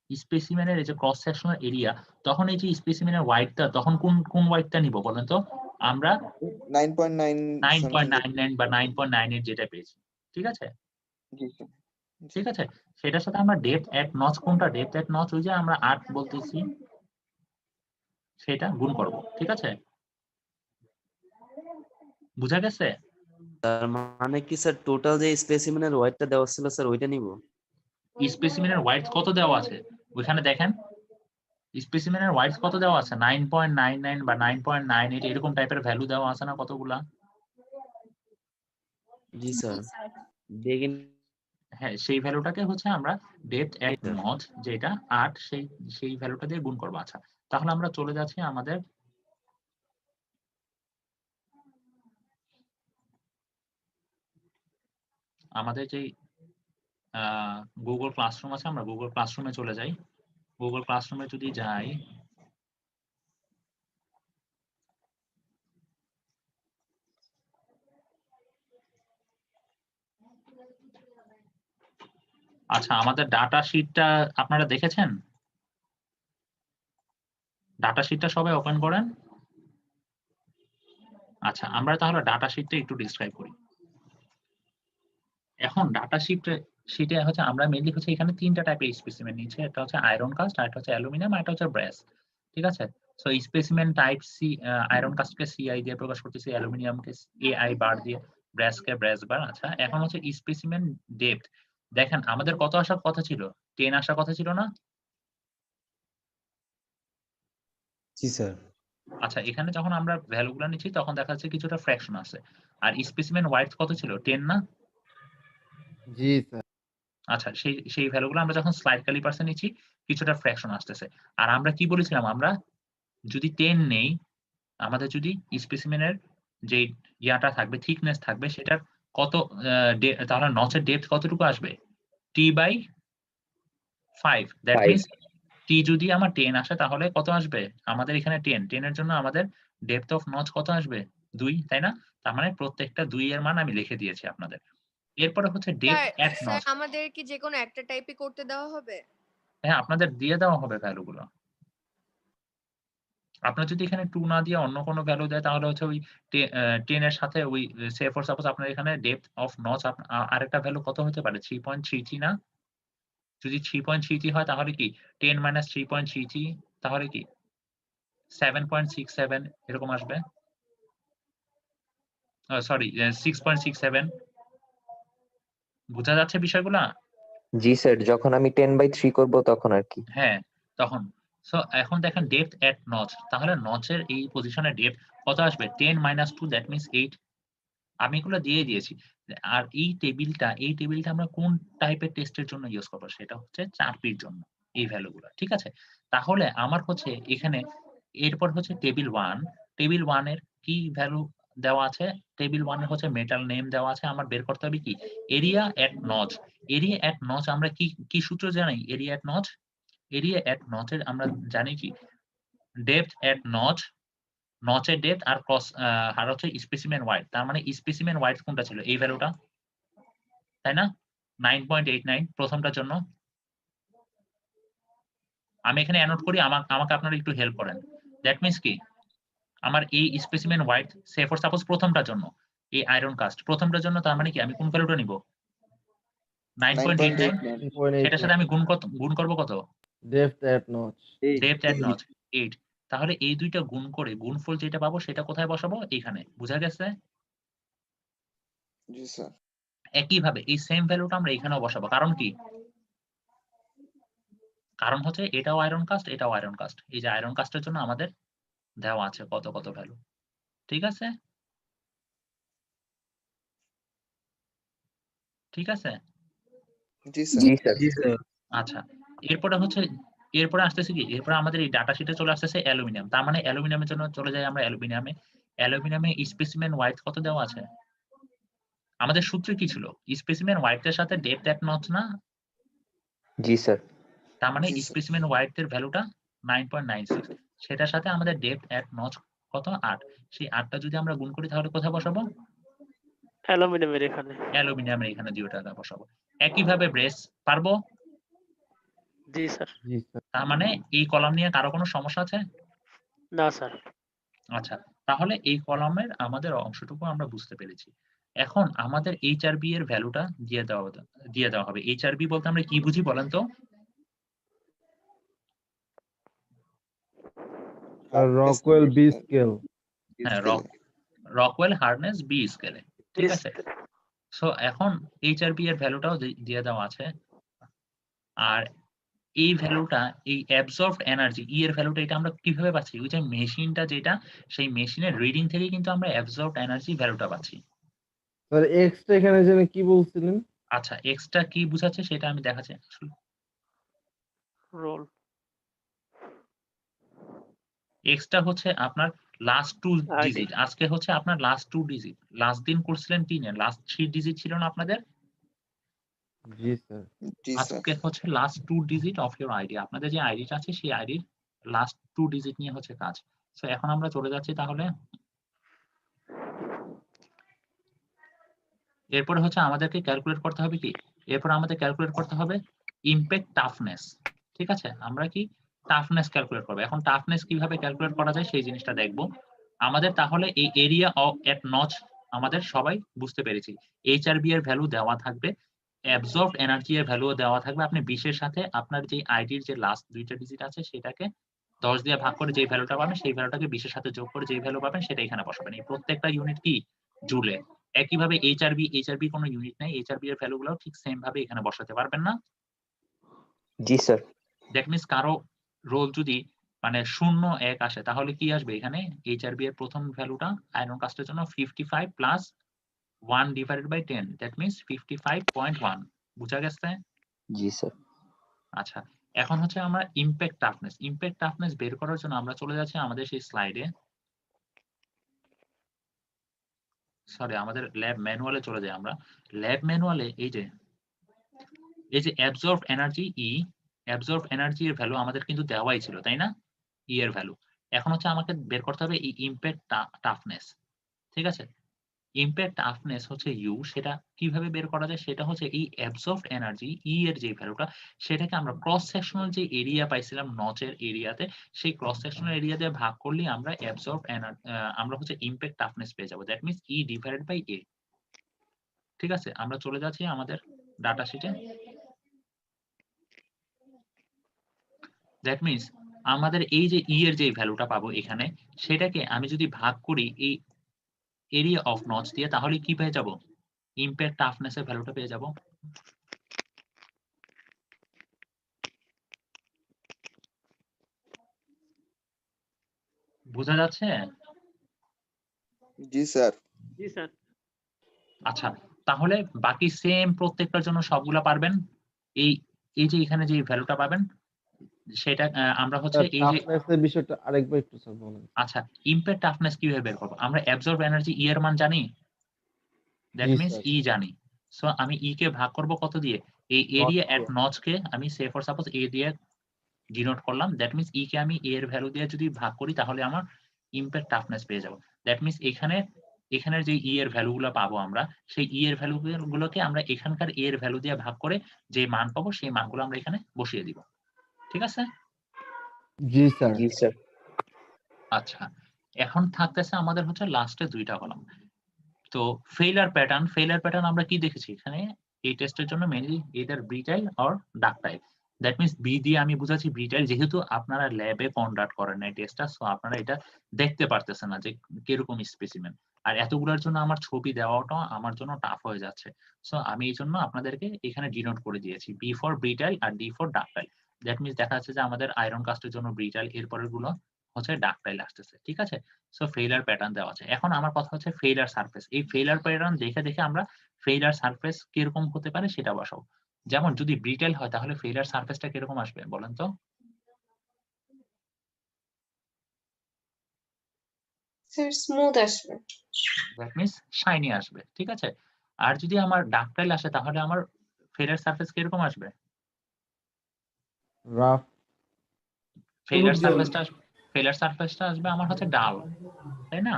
Speaker 1: স্পেসিমেনের এই যে ক্রস সেকশনাল এরিয়া, তখন এই যে স্পেসিমেনের ওয়াইডটা তখন কোন ওয়াইডটা নিব বলেন তো? আমরা
Speaker 6: 9.9 সামথিং।
Speaker 1: 9.99 বা 9.98 যেটা পেয়েছি, ঠিক আছে?
Speaker 6: জি স্যার।
Speaker 1: ঠিক আছে, সেটার সাথে আমরা ডেপথ এট নচ কোনটা, ডেপথ এট নচ ওই যে আমরা 8 বলতেছি সেটা গুণ করব, ঠিক আছে? বুঝা গেছে?
Speaker 8: তার মানে কি স্যার টোটাল যে স্পেসিমেনের ওয়েটটা দেওয়া ছিল স্যার ওইটা নিব?
Speaker 1: স্পেসিমেনের ওয়াইড কত দেওয়া আছে ওইখানে দেখেন। স্পেসিমেনের ওয়াইড কত দেওয়া আছে? 9.99 বা 9.98 এরকম টাইপের ভ্যালু দেওয়া আছে না কতগুলা?
Speaker 8: জি স্যার দেখেন।
Speaker 1: হ্যাঁ, সেই ভ্যালুটাকে হচ্ছে আমরা ডেপথ এট
Speaker 8: এটা
Speaker 1: নচ যেটা 8 সেই ভ্যালুটা দিয়ে গুণ করব। আচ্ছা, তাহলে আমরা চলে যাচ্ছি আমাদের যেই গুগল ক্লাসরুম আছে, আমরা গুগল ক্লাসরুমে চলে যাই। গুগল ক্লাসরুমে যদি যাই, আচ্ছা আমাদের ডাটা শিটটা আপনারা দেখেছেন? ডাটা শিটটা সবাই ওপেন করেন। আচ্ছা, আমরা তাহলে ডাটা শিটটা একটু ডিসক্রাইব করি। এখন ডাটা শিটে হচ্ছে আমরা মেইনলি হচ্ছে এখানে 3টা টাইপের স্পেসিমেন নিয়েছি। একটা হচ্ছে আয়রন কাস্ট, আরেকটা হচ্ছে অ্যালুমিনিয়াম, আরেকটা হচ্ছে ব্রাস। ঠিক আছে? So specimen type C, iron কাস্টকে সিআই দিয়ে প্রকাশ করতেছি, অ্যালুমিনিয়ামকে এআই বার দিয়ে, ব্রাসকে ব্রাস বার। আচ্ছা, এখন হচ্ছে স্পেসিমেন ডেপথ। দেখেন আমাদের কত আসার কথা ছিল? 10 আসার কথা ছিল না?
Speaker 2: জি স্যার।
Speaker 1: আচ্ছা, এখানে যখন আমরা ভ্যালুগুলো নিচ্ছি তখন দেখা যাচ্ছে কিছুটা ফ্র্যাকশন আছে। আর স্পেসিমেন ওয়াইডথ কত ছিল? 10 না?
Speaker 10: জি স্যার।
Speaker 1: আচ্ছা, সেই ভ্যালুগুলো আমরা যখন স্লাইড ক্যালিপারসে নিচ্ছি কিছুটা ফ্র্যাকশন আসতেছে। আর আমরা কি বলেছিলাম? আমরা যদি 10 নেই, আমাদের যদি স্পেসিমেনের যে ইয়াটা থাকবে, থিকনেস থাকবে সেটার কত তাহলে নচের ডেপথ কতটুকু আসবে? t/5, দ্যাট মিনস t যদি আমার 10 আসে তাহলে কত আসবে? আমাদের এখানে 10 এর জন্য আমাদের ডেপথ অফ নচ কত আসবে? 2, তাই না? তার মানে প্রত্যেকটা 2 এর মান আমি লিখে দিয়েছি আপনাদের। এরপরে হচ্ছে ডেপথ এট
Speaker 3: স্যার
Speaker 1: নচ।
Speaker 3: আমাদের কি যেকোনো একটা টাইপই করতে দেওয়া হবে?
Speaker 1: হ্যাঁ, আপনাদের দিয়ে দেওয়া হবে ভ্যালুগুলো। আপনার যদি এখানে 2 না দিয়ে অন্য কোনো ভ্যালু দেয় তাহলে হচ্ছে ওই 10 এর সাথে ওই সে ফর সাপোজ আপনার এখানে ডেপথ অফ নচ আরেকটা ভ্যালু কত হতে পারে? 3.33 না? যদি 3.33 হয় তাহলে কি 10 - 3.33 তাহলে কি 7.67 এরকম আসবে? সরি 6.67। বোঝা যাচ্ছে বিষয়গুলা?
Speaker 11: জি স্যার, যখন আমি 10/3 করব তখন আর কি।
Speaker 1: হ্যাঁ, তখন। সো এখন দেখেন ডেপথ এট নচ, তাহলে নচের এই পজিশনে ডেপথ কত আসবে? 10 - 2 দ্যাট মিনস 8। আমি এগুলো দিয়ে দিয়েছি। আর এই টেবিলটা আমরা কোন টাইপের টেস্টের জন্য ইউজ করব? সেটা হচ্ছে চাকরির জন্য এই ভ্যালু গুলা। ঠিক আছে? তাহলে আমার হচ্ছে এখানে এরপর হচ্ছে টেবিল 1, টেবিল 1 এর কি ভ্যালু দেওয়া আছে? টেবিল 1 এর হচ্ছে মেটাল নেম দেওয়া আছে, আমার বের করতে হবে কি area at notch. Area at notch আমরা কি সূত্র জানি? এরিয়া এট নচ, এরিয়া এট নচের আমরা জানি কি depth at notch, নচের depth R cross আর হচ্ছে স্পেসিমেন ওয়াইড। তার মানে স্পেসিমেন ওয়াইড কোনটা ছিল? এই ভ্যালুটা, তাই না? 9.89 প্রথমটার জন্য। আমি এখানে অ্যানোট করি, আমাকে আপনারা একটু হেল্প করেন। দ্যাট মিন্স কি আমার এই specimen wide say for suppose প্রথমটার জন্য, এই আয়রন কাস্ট প্রথমটার জন্য, তার মানে কি আমি কোন ভ্যালুটা নিব? 9.89,
Speaker 6: 9.89
Speaker 1: সেটার সাথে আমি গুণ করব কত?
Speaker 10: Depth at notch
Speaker 1: depth at notch 8। তাহলে এই দুইটা গুণ করে গুণফল যেটা পাবো সেটা কোথায় বসাবো? এখানে। বুঝা গেছে?
Speaker 6: জি স্যার।
Speaker 1: একইভাবে এই সেম ভ্যালুটা আমরা এখানেও বসাবো। কারণ কি? কারণ হচ্ছে এটাও আয়রন কাস্ট, এটাও আয়রন কাস্ট। এই যে আয়রন কাস্টের জন্য আমাদের দেওয়া আছে কত কত ভ্যালু। ঠিক আছে? ঠিক আছে?
Speaker 6: জি স্যার।
Speaker 11: জি স্যার।
Speaker 1: আচ্ছা, এরপরে আসতেছে কি? এরপরে আমাদের এই ডাটা শিটে চলে আসতেছে অ্যালুমিনিয়াম। তার মানে অ্যালুমিনিয়ামের জন্য চলে যাই আমরা অ্যালুমিনিয়ামে। অ্যালুমিনিয়ামে স্পেসিমেন ওয়াইড কত দেওয়া আছে? আমাদের সূত্র কি ছিল? স্পেসিমেন ওয়াইডের সাথে ডেপথ এট নচ না?
Speaker 11: জি স্যার।
Speaker 1: তার মানে
Speaker 6: জি স্যার।
Speaker 1: স্পেসিমেন ওয়াইড এর ভ্যালুটা 9.96, সেটার সাথে আমাদের ডেপথ এট নচ কত? 8। সেই 8টা যদি আমরা গুণ করি তাহলে কোথায় বসাবো?
Speaker 12: অ্যালুমিনিয়ামের এখানে।
Speaker 1: অ্যালুমিনিয়ামের এখানে 2 টাকা বসাবো। একইভাবে ব্রেস পারবো?
Speaker 12: জি স্যার।
Speaker 10: জি স্যার।
Speaker 1: তার মানে এই কলাম নিয়ে কারো কোনো সমস্যা আছে?
Speaker 12: না স্যার।
Speaker 1: আচ্ছা, তাহলে এই কলামের আমাদের অংশটুকু আমরা বুঝতে পেরেছি। এখন আমাদের HRB এর ভ্যালুটা দিয়ে দেওয়া হবে। HRB বলতে আমরা কি বুঝি বলেন তো?
Speaker 10: Rockwell B scale.
Speaker 1: হ্যাঁ, রকওয়েল হার্ডনেস বি স্কেলে। ঠিক আছে? সো এখন HRB এর ভ্যালুটাও দিয়ে দেওয়া আছে। আর এই ভ্যালুটা, এই অ্যাবজর্বড এনার্জি ই এর ভ্যালুটা, এটা আমরা কিভাবে পাচ্ছি? ওই যে মেশিনটা যেটা, সেই মেশিনের রিডিং থেকে কিন্তু আমরা অ্যাবজর্বড এনার্জি ভ্যালুটা পাচ্ছি।
Speaker 10: স্যার এক্সটা এখানে যেন কি বলছিলেন?
Speaker 1: আচ্ছা, এক্সটা কি বুঝাচ্ছে সেটা আমি দেখাচ্ছি আসলে।
Speaker 12: রোল।
Speaker 1: এক্সটা হচ্ছে আপনার লাস্ট 2 ডিজিট। আজকে হচ্ছে আপনার লাস্ট 2 ডিজিট। লাস্ট দিন করছিলেন 3 এর লাস্ট 3 ডিজিট ছিল না আপনাদের?
Speaker 10: জি স্যার।
Speaker 6: জি স্যার।
Speaker 1: আজকে হচ্ছে last 2 digit of your ID. আপনাদের যে আইডিটা আছে সেই আইডির লাস্ট 2 ডিজিট নিয়ে হচ্ছে কাজ। সো এখন আমরা চলে যাচ্ছি তাহলে। এরপরে হচ্ছে আমাদেরকে ক্যালকুলেট করতে হবে কি? এরপর আমাদের ক্যালকুলেট করতে হবে ইমপ্যাক্ট টাফনেস। ঠিক আছে? আমরা কি টাফনেস ক্যালকুলেট করব। এখন টাফনেস কিভাবে ক্যালকুলেট করা যায় সেই জিনিসটা দেখব। আমাদের তাহলে এই এরিয়া অফ এট নচ আমাদের সবাই বুঝতে পেরেছি। HRB এর ভ্যালু দেওয়া থাকবে, অ্যাবজর্বড এনার্জি এর ভ্যালু দেওয়া থাকবে। আপনি 20 এর সাথে আপনার যে আইডির যে লাস্ট 2টা ডিজিট আছে সেটাকে 10 দিয়ে ভাগ করে যে ভ্যালুটা পাবেন সেই ভ্যালুটাকে 20 এর সাথে যোগ করে যে ভ্যালু পাবেন সেটা এখানে বসাবেন। এই প্রত্যেকটা ইউনিট কি জুলে। একইভাবে HRB কোনো ইউনিট নাই। HRB এর ভ্যালুগুলো ঠিক সেম ভাবে এখানে বসাতে পারবেন না?
Speaker 11: জি স্যার।
Speaker 1: দ্যাট মিন্স কারো রোল যদি মানে 0, 1 আসে তাহলে কি আসবে এখানে? HRB এর প্রথম ভ্যালুটা আয়রন কাস্টের জন্য 55 plus 1 divided by 10, that means 55.1। বুঝা গেছে?
Speaker 11: জি স্যার।
Speaker 1: আচ্ছা, এখন হচ্ছে আমরা ইমপ্যাক্ট টাফনেস। ইমপ্যাক্ট টাফনেস বের করার জন্য আমরা চলে যাচ্ছি আমাদের সেই স্লাইডে। সরি, আমাদের ল্যাব ম্যানুয়ালে চলে যাই আমরা। ল্যাব ম্যানুয়ালে এই যে অ্যাবজর্বড এনার্জি ই, অ্যাবজর্বড এনার্জি এর ভ্যালু আমাদের কিন্তু দেওয়াই ছিল, তাই না? ই এর ভ্যালু। এখন হচ্ছে আমাকে বের করতে হবে এই ইমপ্যাক্ট টাফনেস। ঠিক আছে? ইমপ্যাক্ট টাফনেস হচ্ছে ইউ। সেটা কিভাবে বের করা যায়? সেটা হচ্ছে এই অ্যাবজর্বড এনার্জি ই এর যে ভ্যালুটা সেটাকে আমরা ক্রস সেকশনাল যে এরিয়া পাইছিলাম নচের এরিয়াতে, সেই ক্রস সেকশনাল এরিয়া দিয়ে ভাগ করলে আমরা আমরা হচ্ছে ইমপ্যাক্ট টাফনেস পেয়ে যাবো। That means E divided by A. ঠিক আছে? আমরা চলে যাচ্ছি আমাদের ডাটা শিটে। দ্যাট মিন্স আমাদের এই যে ই এর যে ভ্যালুটা পাবো এখানে, সেটাকে আমি যদি ভাগ করি এই এরিয়া অফ নচ দিয়ে তাহলে কি পেয়ে যাব? ইমপ্যাক্ট টাফনেস এর ভ্যালুটা পেয়ে যাব। বোঝা যাচ্ছে?
Speaker 6: জি স্যার।
Speaker 12: জি স্যার।
Speaker 1: আচ্ছা, তাহলে বাকি সেম প্রত্যেকটার জন্য সবগুলা পারবেন। এই যে এখানে যে ভ্যালুটা পাবেন সেটা আমরা হচ্ছে এই যে
Speaker 10: টাফনেস এর বিষয়টা আরেকবার একটু স্যার বলেন।
Speaker 1: আচ্ছা ইম্প্যাক্ট টাফনেস কিভাবে বের করবো? আমরা অ্যাবজর্ব এনার্জি ই এর মান জানি, দ্যাট
Speaker 10: জি
Speaker 1: মিন্স
Speaker 10: স্যার।
Speaker 1: ই জানি। সো আমি ই কে ভাগ করব কত দিয়ে? এই এরিয়া এট নচ কে আমি সে ফর সাপোজ এ দিয়ে ডিনোট করলাম, দ্যাট মিন্স ই কে আমি এ এর ভ্যালু দিয়ে যদি ভাগ করি তাহলে আমার ইম্প্যাক্ট টাফনেস পেয়ে যাব। দ্যাট মিন্স এখানের যে ই এর ভ্যালু গুলো পাবো আমরা, সেই ই এর ভ্যালু গুলোকে আমরা এখানকার এ এর ভ্যালু দিয়ে ভাগ করে যে মান পাবো সেই মানগুলো আমরা এখানে বসিয়ে দিব। ঠিক আছে?
Speaker 10: জি স্যার।
Speaker 11: জি স্যার।
Speaker 1: আচ্ছা, এখন থাকতেছে আমাদের হচ্ছে লাস্টে দুইটা কলাম। তো ফেইলার প্যাটার্ন আমরা কি দেখেছি এখানে? এই টেস্টের জন্য mainly either brittle or ductile, that means B দিয়ে আমি বুঝাচ্ছি ব্রিটাইল, যেহেতু আপনারা ল্যাবে কন্ডাক্ট করেন নাই টেস্টটা, সো আপনারা এটা দেখতে পারতেছেন না যে কিরকম স্পেসিমেন। আর এতগুলোর জন্য আমার ছবি দেওয়াটা আমার জন্য টাফ হয়ে যাচ্ছে। সো আমি এই জন্য আপনাদেরকে এখানে ডিনোট করে দিয়েছি বি ফর ব্রিটাইল আর D for ductile. That means দেখা যাচ্ছে যে আমাদের আয়রন কাস্টের জন্য ব্রিটাইল, এরপরের গুলো হচ্ছে ডাকটাইল আসতেছে। ঠিক আছে? সো ফেইলার প্যাটার্ন দেওয়া আছে। এখন আমার কথা হচ্ছে ফেইলার সারফেস। এই ফেইলার প্যাটার্ন দেখে দেখে আমরা ফেইলার সারফেস কিরকম হতে পারে সেটা বসাবো। যেমন যদি ব্রিটেল হয় তাহলে ফেইলার সারফেসটা কিরকম আসবে বলেন তো?
Speaker 5: স্যার স্মুথ আসবে।
Speaker 1: দ্যাট মিন্স শাইনি আসবে। ঠিক আছে? আর যদি আমার ডাকটাইল আসে তাহলে আমার ফেইলার সারফেস কিরকম আসবে?
Speaker 10: রাফ।
Speaker 1: ফেইলার সারফেসটা আসবে আমার হচ্ছে ডাল, তাই না?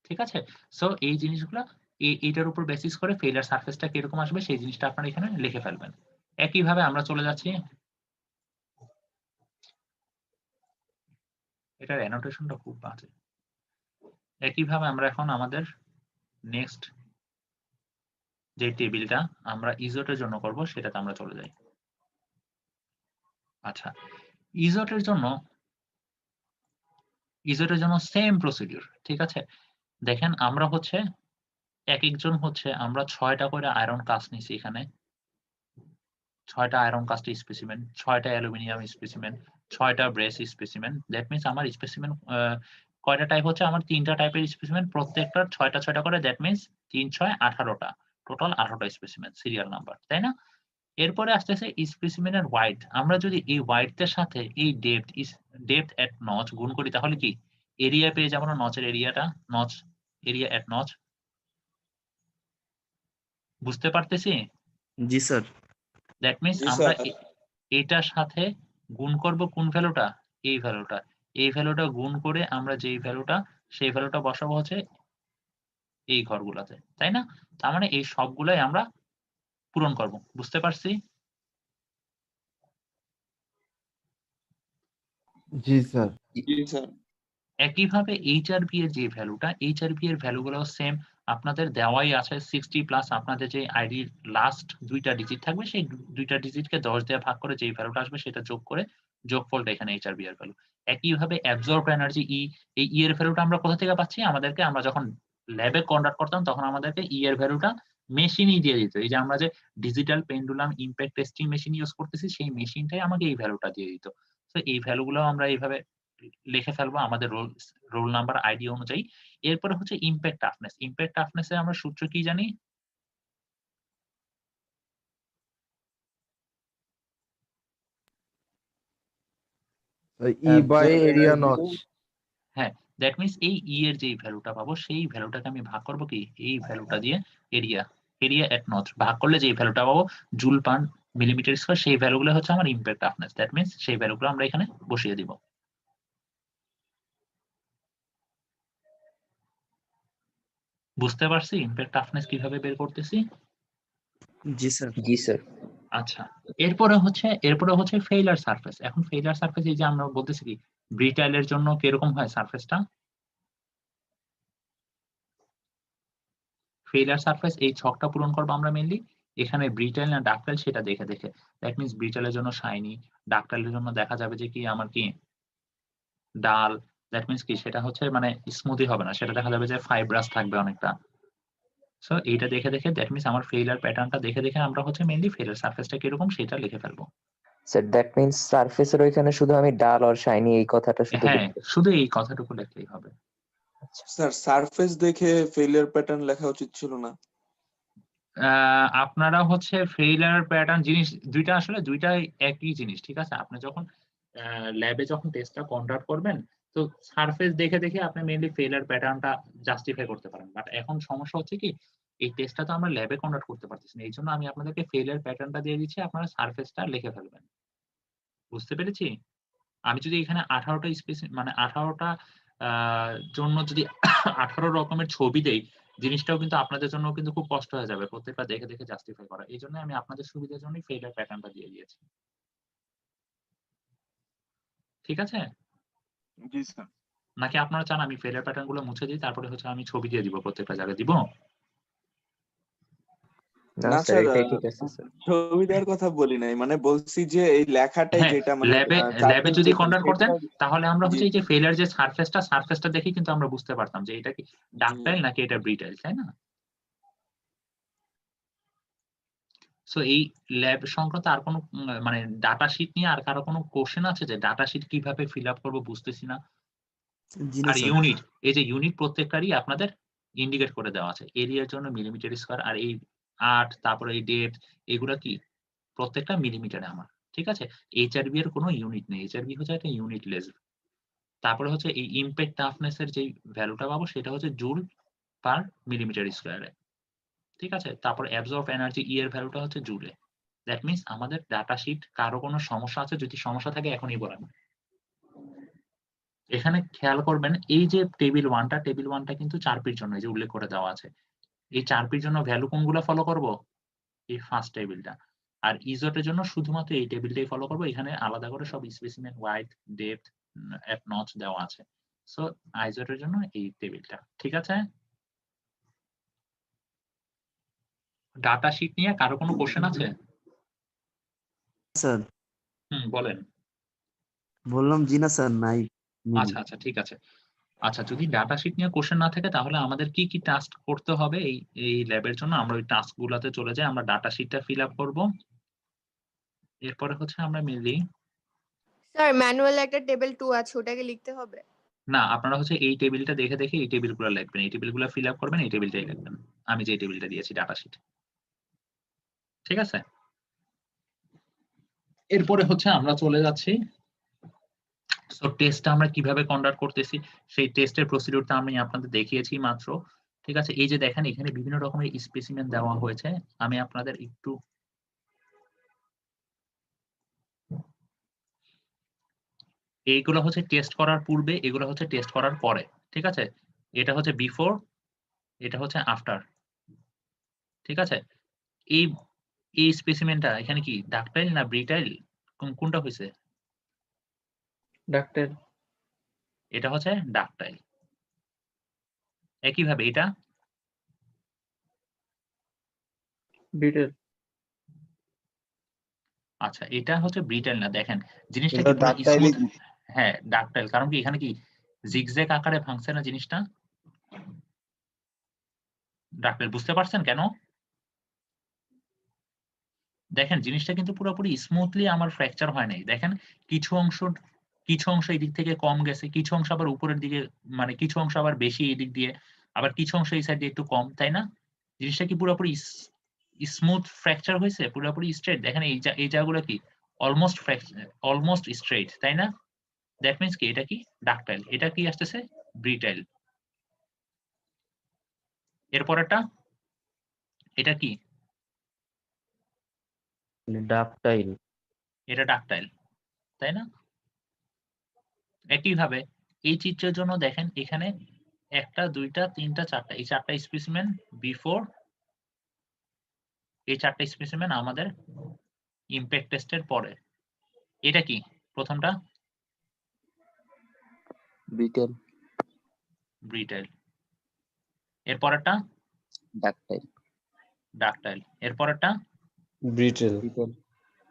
Speaker 1: ঠিক আছে? সো এই জিনিসগুলো এইটার উপর বেসিস করে ফেইলার সারফেসটা কিরকম আসবে সেই জিনিসটা আপনারা এখানে লিখে ফেলবেন। একইভাবে আমরা চলে যাচ্ছি, এটার অ্যানোটেশনটা খুব বাজে। একইভাবে আমরা এখন আমাদের নেক্সট যে টেবিলটা আমরা ইজোটের জন্য করব সেটাতে আমরা চলে যাই। আচ্ছা, ইজোটের জন্য সেম প্রসিডিউর। ঠিক আছে? দেখেন আমরা হচ্ছে এক একজন হচ্ছে আমরা 6টা করে আয়রন কাস্ট নিছি এখানে, 6টা আয়রন কাস্ট স্পেসিমেন, 6টা অ্যালুমিনিয়াম স্পেসিমেন, 6টা ব্রেস স্পেসিমেন। দ্যাট মিন্স আমার স্পেসিমেন কয়টা টাইপ হচ্ছে? আমার 3টা টাইপের স্পেসিমেন, প্রত্যেকটার 6টা করে। দ্যাট মিন্স 3 6 18টা, টোটাল 18টা স্পেসিমেন সিরিয়াল নাম্বার, তাই না? এরপরে আসতেছে স্পেসিমেনের ওয়াইড। আমরা যদি এই ওয়াইডের সাথে এই ডেপথ এট নচ গুণ করি তাহলে কি এরিয়া পেয়ে যাবো না? নচের এরিয়াটা, নচ এরিয়া এট নচ। বুঝতে পারতেছি?
Speaker 8: জি স্যার।
Speaker 1: দ্যাট মিন্স
Speaker 6: জি
Speaker 1: আমরা
Speaker 6: স্যার।
Speaker 1: এটার সাথে গুণ করব কোন ভ্যালুটা? এই ভ্যালুটা। এই ভ্যালুটা গুণ করে আমরা যেই ভ্যালুটা সেই ভ্যালুটা বসাবো হচ্ছে এই ঘরগুলাতে, তাই না? তার মানে এই সবগুলাই আমরা পূরণ করব। বুঝতে পারছি?
Speaker 10: জি স্যার।
Speaker 6: জি স্যার।
Speaker 1: একইভাবে এইচআরভি এর যে ভ্যালুটা, এইচআরভি এর ভ্যালুগুলো সেম আপনাদের দেওয়াই আছে 60 প্লাস আপনাদের যে আইডির লাস্ট 2টা ডিজিট থাকবে সেই 2টা ডিজিটকে 10 দিয়ে ভাগ করে যেই ভ্যালুটা আসবে সেটা যোগ করে যোগফলটা এখানে এইচআরভি এর ভ্যালু। একইভাবে অ্যাবজর্ব এনার্জি ই, এই ই এর ভ্যালুটা আমরা কোথা থেকে পাচ্ছি? আমরা যখন ল্যাবে কন্ডাক্ট করতাম তখন আমাদেরকে ই এর ভ্যালুটা মেশিনই দিয়ে দিত। এই যে আমরা যে digital pendulum impact testing machine use করতেছি সেই মেশিনটাই আমাকে এই ভ্যালুটা দিয়ে দিত। তো এই ভ্যালুগুলো আমরা এইভাবে লিখে ফেলবো আমাদের রোল নাম্বার আইডি অনুযায়ী। এরপরে হচ্ছে ইমপ্যাক্ট টাফনেস। ইমপ্যাক্ট টাফনেস এর আমরা সূত্র কি জানি?
Speaker 10: E by area notch.
Speaker 1: হ্যাঁ, দ্যাট মিন্স এই ই এর যে ভ্যালুটা পাবো সেই ভ্যালুটাকে আমি ভাগ করব কি এই ভ্যালুটা দিয়ে এরিয়া এট নচ ভাগ করলে যে ভ্যালুটা পাবো জুল পার মিলিমিটার স্কয়ার, সেই ভ্যালুগুলো হচ্ছে আমার ইমপ্যাক্ট টাফনেস। দ্যাট মিন্স সেই ভ্যালুগুলো আমরা এখানে বসিয়ে দিব। বুঝতে পারছি ইমপ্যাক্ট টাফনেস কিভাবে বের করতেছি?
Speaker 8: জি স্যার।
Speaker 11: জি স্যার।
Speaker 1: আচ্ছা, এরপরে হচ্ছে ফেইলার সারফেস। এখন ফেইলার সারফেস এই যে আমরা বলতেছি কি ব্রিটাইলের জন্য কিরকম হয় সারফেসটা? ফেইলার সারফেস এই ছকটা পূরণ করবো আমরা মেইনলি এখানে ব্রিটাইল না ডাকটাইল সেটা দেখে দেখে। দ্যাট মিন্স ব্রিটাইলের জন্য শাইনি, ডাকটাইলের জন্য দেখা যাবে যে কি আমার কি ডাল। দ্যাট মিন্স কি সেটা হচ্ছে মানে স্মুথই হবে না, সেটা দেখা যাবে যে ফাইব্রাস থাকবে অনেকটা। সো এইটা দেখে দেখে দ্যাট মিন্স আমার ফেইলার প্যাটার্নটা দেখে দেখে আমরা হচ্ছে মেইনলি ফেইলার সারফেসটা কিরকম সেটা লিখে ফেলবো।
Speaker 11: স্যার দ্যাট মিন্স সারফেসের ওইখানে শুধু আমি ডাল আর শাইনি এই কথাটা শুধু
Speaker 1: হ্যাঁ,
Speaker 11: লিখতে।
Speaker 1: শুধু এই কথাটুকু লিখলেই হবে।
Speaker 6: স্যার সারফেস দেখে ফেলিয়ার প্যাটার্ন লেখা উচিত ছিল না?
Speaker 1: আপনারা হচ্ছে ফেইলার প্যাটার্ন জিনিস দুইটা আসলে দুইটাই একই জিনিস, ঠিক আছে? আপনি যখন ল্যাবে যখন টেস্টটা কন্ডাক্ট করবেন, তো সারফেস দেখে দেখে আপনি মেইনলি ফেইলার প্যাটার্নটা জাস্টিফাই করতে পারেন। বাট এখন সমস্যা হচ্ছে কি, এই টেস্টটা তো আমরা ল্যাবে কন্ডাক্ট করতে পারতেছি না। এইজন্য আমি আপনাদেরকে ফেইলার প্যাটার্নটা দিয়ে দিচ্ছি, আপনারা সারফেসটা লিখে ফেলবেন। বুঝতে পেরেছি? আমি যদি এখানে 18টা মানে 18টা জন্য যদি 18 রকমের ছবি দেই, জিনিসটাও কিন্তু আপনাদের জন্য কিন্তু খুব কষ্ট হয়ে যাবে প্রত্যেকটা দেখে দেখে জাস্টিফাই করা। এইজন্য আমি আপনাদের সুবিধার জন্যই ফেইলার প্যাটার্নটা দিয়ে দিয়েছি। ঠিক আছে?
Speaker 6: জি স্যার।
Speaker 1: নাকি আপনারা চান আমি ফেইলার প্যাটার্ন গুলো মুছে দিই, তারপরে হচ্ছে আমি ছবি দিয়ে দিব প্রত্যেকটা জায়গায় দিব?
Speaker 11: না
Speaker 6: না
Speaker 11: স্যার,
Speaker 6: স্যার,
Speaker 11: এটাই ঠিক আছে স্যার।
Speaker 6: ছবি দেওয়ার কথা বলি নাই, মানে বলছি যে এই লেখাটাই
Speaker 1: হ্যাঁ,
Speaker 6: যেটা মানে
Speaker 1: ল্যাবে
Speaker 6: সারফেস
Speaker 1: যদি
Speaker 6: যেটা
Speaker 1: কন্ডাক্ট করতেন
Speaker 6: সেটা।
Speaker 1: তাহলে আমরা
Speaker 6: জি
Speaker 1: হচ্ছে এই যে ফেইলার যে সারফেসটা দেখে কিন্তু আমরা বুঝতে পারতাম যে এটা কি
Speaker 6: জি
Speaker 1: ডাকটাইল নাকি এটা ব্রিটাইল, তাই না? সো এই ল্যাব সংক্রান্ত আর কোনো মানে ডাটা শিট নিয়ে আর কারো কোনো কোশ্চেন আছে যে ডাটা শিট কিভাবে ফিল আপ করবো বুঝতেছি না?
Speaker 8: জি না
Speaker 1: আর
Speaker 8: স্যার।
Speaker 1: ইউনিট, এই যে ইউনিট প্রত্যেকটারই আপনাদের ইন্ডিকেট করে দেওয়া আছে। এরিয়ার জন্য মিলিমিটার স্কয়ার, আর এই 8 তারপরে এই ডেপথ এগুলা কি প্রত্যেকটা মিলিমিটারে আমার। ঠিক আছে? এইচআরবি এর কোনো ইউনিট নেই। এইচআরবি হচ্ছে একটা ইউনিটলেস। তারপরে হচ্ছে এই ইমপ্যাক্ট টাফনেস এর যেই ভ্যালুটা পাবো সেটা হচ্ছে জুল পার মিলিমিটার স্কয়ারে। ঠিক আছে? তারপর অ্যাবজর্ব এনার্জি ই এর ভ্যালুটা হচ্ছে জুলে। দ্যাট মিনস আমাদের ডাটা শিট কারো কোনো সমস্যা আছে, যদি সমস্যা থাকে এখনই বলেন। এখানে খেয়াল করবেন এই যে টেবিল 1 টা কিন্তু 4P-র জন্য এই যে উল্লেখ করে দেওয়া আছে। এই 4P-র জন্য ভ্যালু কোনগুলা ফলো করব? এই ফার্স্ট টেবিলটা। আর ইজোটের জন্য শুধুমাত্র এই টেবিলটাই ফলো করব। এখানে আলাদা করে সব specimen wide, depth, at notch দেওয়া আছে। সো আইজোটের জন্য এই টেবিলটা। ঠিক আছে? ডাটা শিট নিয়ে কারো কোনো কোশ্চেন আছে?
Speaker 8: স্যার
Speaker 1: বলেন।
Speaker 8: বললাম জি না স্যার, নাই মিল।
Speaker 1: আচ্ছা ঠিক আছে। আচ্ছা, যদি ডাটা শিট নিয়ে কোশ্চেন না থাকে তাহলে আমাদের কি কি টাস্ক করতে হবে এই ল্যাবের জন্য? আমরা ওই টাস্ক গুলাতে চলে যাই। আমরা ডাটা শিটটা ফিল আপ করব। এরপরে হচ্ছে আমরা মেইনলি
Speaker 3: স্যার ম্যানুয়াল একটা টেবিল 2 আছে, ওটাকে লিখতে হবে?
Speaker 1: না, আপনারা হচ্ছে এই টেবিলটা দেখে দেখে এই টেবিলগুলো লিখবেন। এই টেবিলগুলো ফিল আপ করবেন, এই টেবিলটাই লিখবেন। আমি যে টেবিলটা দিয়েছি ডাটা শিট। ঠিক আছে? এরপরে হচ্ছে আমরা চলে যাচ্ছি। সো টেস্টটা আমরা কিভাবে কন্ডাক্ট করতেছি সেই টেস্টের প্রসিডিউরটা আমি আপনাদের দেখিয়েছি মাত্র। ঠিক আছে? এই যে দেখেন এখানে বিভিন্ন রকমের স্পেসিমেন দেওয়া হয়েছে। আমি আপনাদের একটু এইগুলো হচ্ছে টেস্ট করার পূর্বে, এগুলো হচ্ছে টেস্ট করার পরে। ঠিক আছে? এটা হচ্ছে বিফোর, এটা হচ্ছে আফটার। ঠিক আছে? এই এই স্পেসিমেনটা এখানে কি ডাকটাইল না ব্রিটাইল কোনটা হইছে?
Speaker 4: ডাক্তার
Speaker 1: এটা হচ্ছে ডাকটাইল। একইভাবে এটা
Speaker 4: বিটেল
Speaker 1: আচ্ছা, এটা হচ্ছে ব্রিটাইল না। দেখেন জিনিসটা
Speaker 2: এটা
Speaker 1: কি পুরো
Speaker 2: ডাকটাইলই
Speaker 1: স্মুথ। হ্যাঁ, ডাকটাইল। কারণ কি এখানে কি জিগজ্যাগ আকারে ভাঙছে না জিনিসটা? ডাকটাইল বুঝতে পারছেন কেন? দেখেন জিনিসটা কিন্তু পুরোপুরি স্মুথলি আমার ফ্র্যাকচার হয় নাই। দেখেন কিছু অংশ এই দিক থেকে কম গেছে, কিছু অংশ আবার উপরের দিকে, মানে কিছু অংশ আবার বেশি এই দিক দিয়ে, আবার কিছু অংশ এই সাইড দিয়ে একটু কম, তাই না? জিনিসটা কি পুরোপুরি স্মুথ ফ্র্যাকচার হয়েছে, পুরোপুরি স্ট্রেট? দেখেন এই জায়গাগুলো কি অলমোস্ট স্ট্রেট, তাই না? দ্যাট মিন্স কি এটা কি ডাকটাইল, এটা কি আসতেছে ব্রিটাইল। এরপরেরটা এটা কি?
Speaker 8: ডাকটাইল।
Speaker 1: এটা ডাকটাইল, তাই না? একইভাবে এই চিত্রের জন্য দেখেন এখানে 1টা 2টা 3টা 4টা, এই 4টা স্পেসিমেন বিফোর, এই 4টা স্পেসিমেন আমাদের ইমপ্যাক্ট টেস্টের পরে। এটা কি প্রথমটা?
Speaker 11: বিটেল।
Speaker 1: ব্রিটাইল। এরপরেরটা
Speaker 11: ডাকটাইল।
Speaker 1: ডাকটাইল। এরপরেরটা
Speaker 2: ব্রিটেল।
Speaker 11: বিটেল।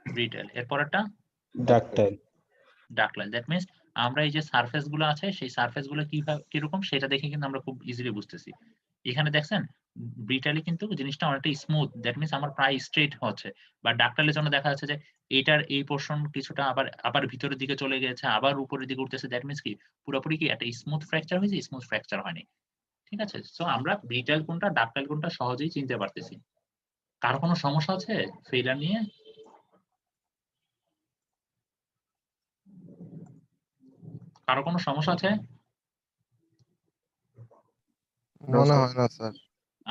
Speaker 1: ব্রিটাইল। এরপরেরটা
Speaker 2: ডাকটাইল।
Speaker 1: ডাকটাইল। দ্যাট মিন্স আমরা এই যে সারফেস গুলো আছে সেই সারফেস গুলো কিরকম সেটা দেখে কিন্তু আমরা খুব ইজিলি বুঝতেছি। এখানে দেখছেন ব্রিটাইলে কিন্তু জিনিসটা অনেকটা স্মুথ, দ্যাট মিন্স আমার প্রায় স্ট্রেট হচ্ছে। বা ডাকটাইলের জন্য দেখা যাচ্ছে যে এটার এই পোর্শন কিছুটা আবার ভিতরের দিকে চলে গেছে, আবার উপরের দিকে উঠতেছে। দ্যাট মিন্স কি পুরোপুরি কি একটা স্মুথ ফ্র্যাকচার হয়েছে, স্মুথ ফ্র্যাকচার হয়নি। ঠিক আছে? সো আমরা ব্রিটাইল কোনটা ডাকটাইল কোনটা সহজেই চিনতে পারতেছি। কারো কোনো সমস্যা আছে ফেইলার নিয়ে? কারো কোনো সমস্যা আছে?
Speaker 10: মনে হয় না স্যার।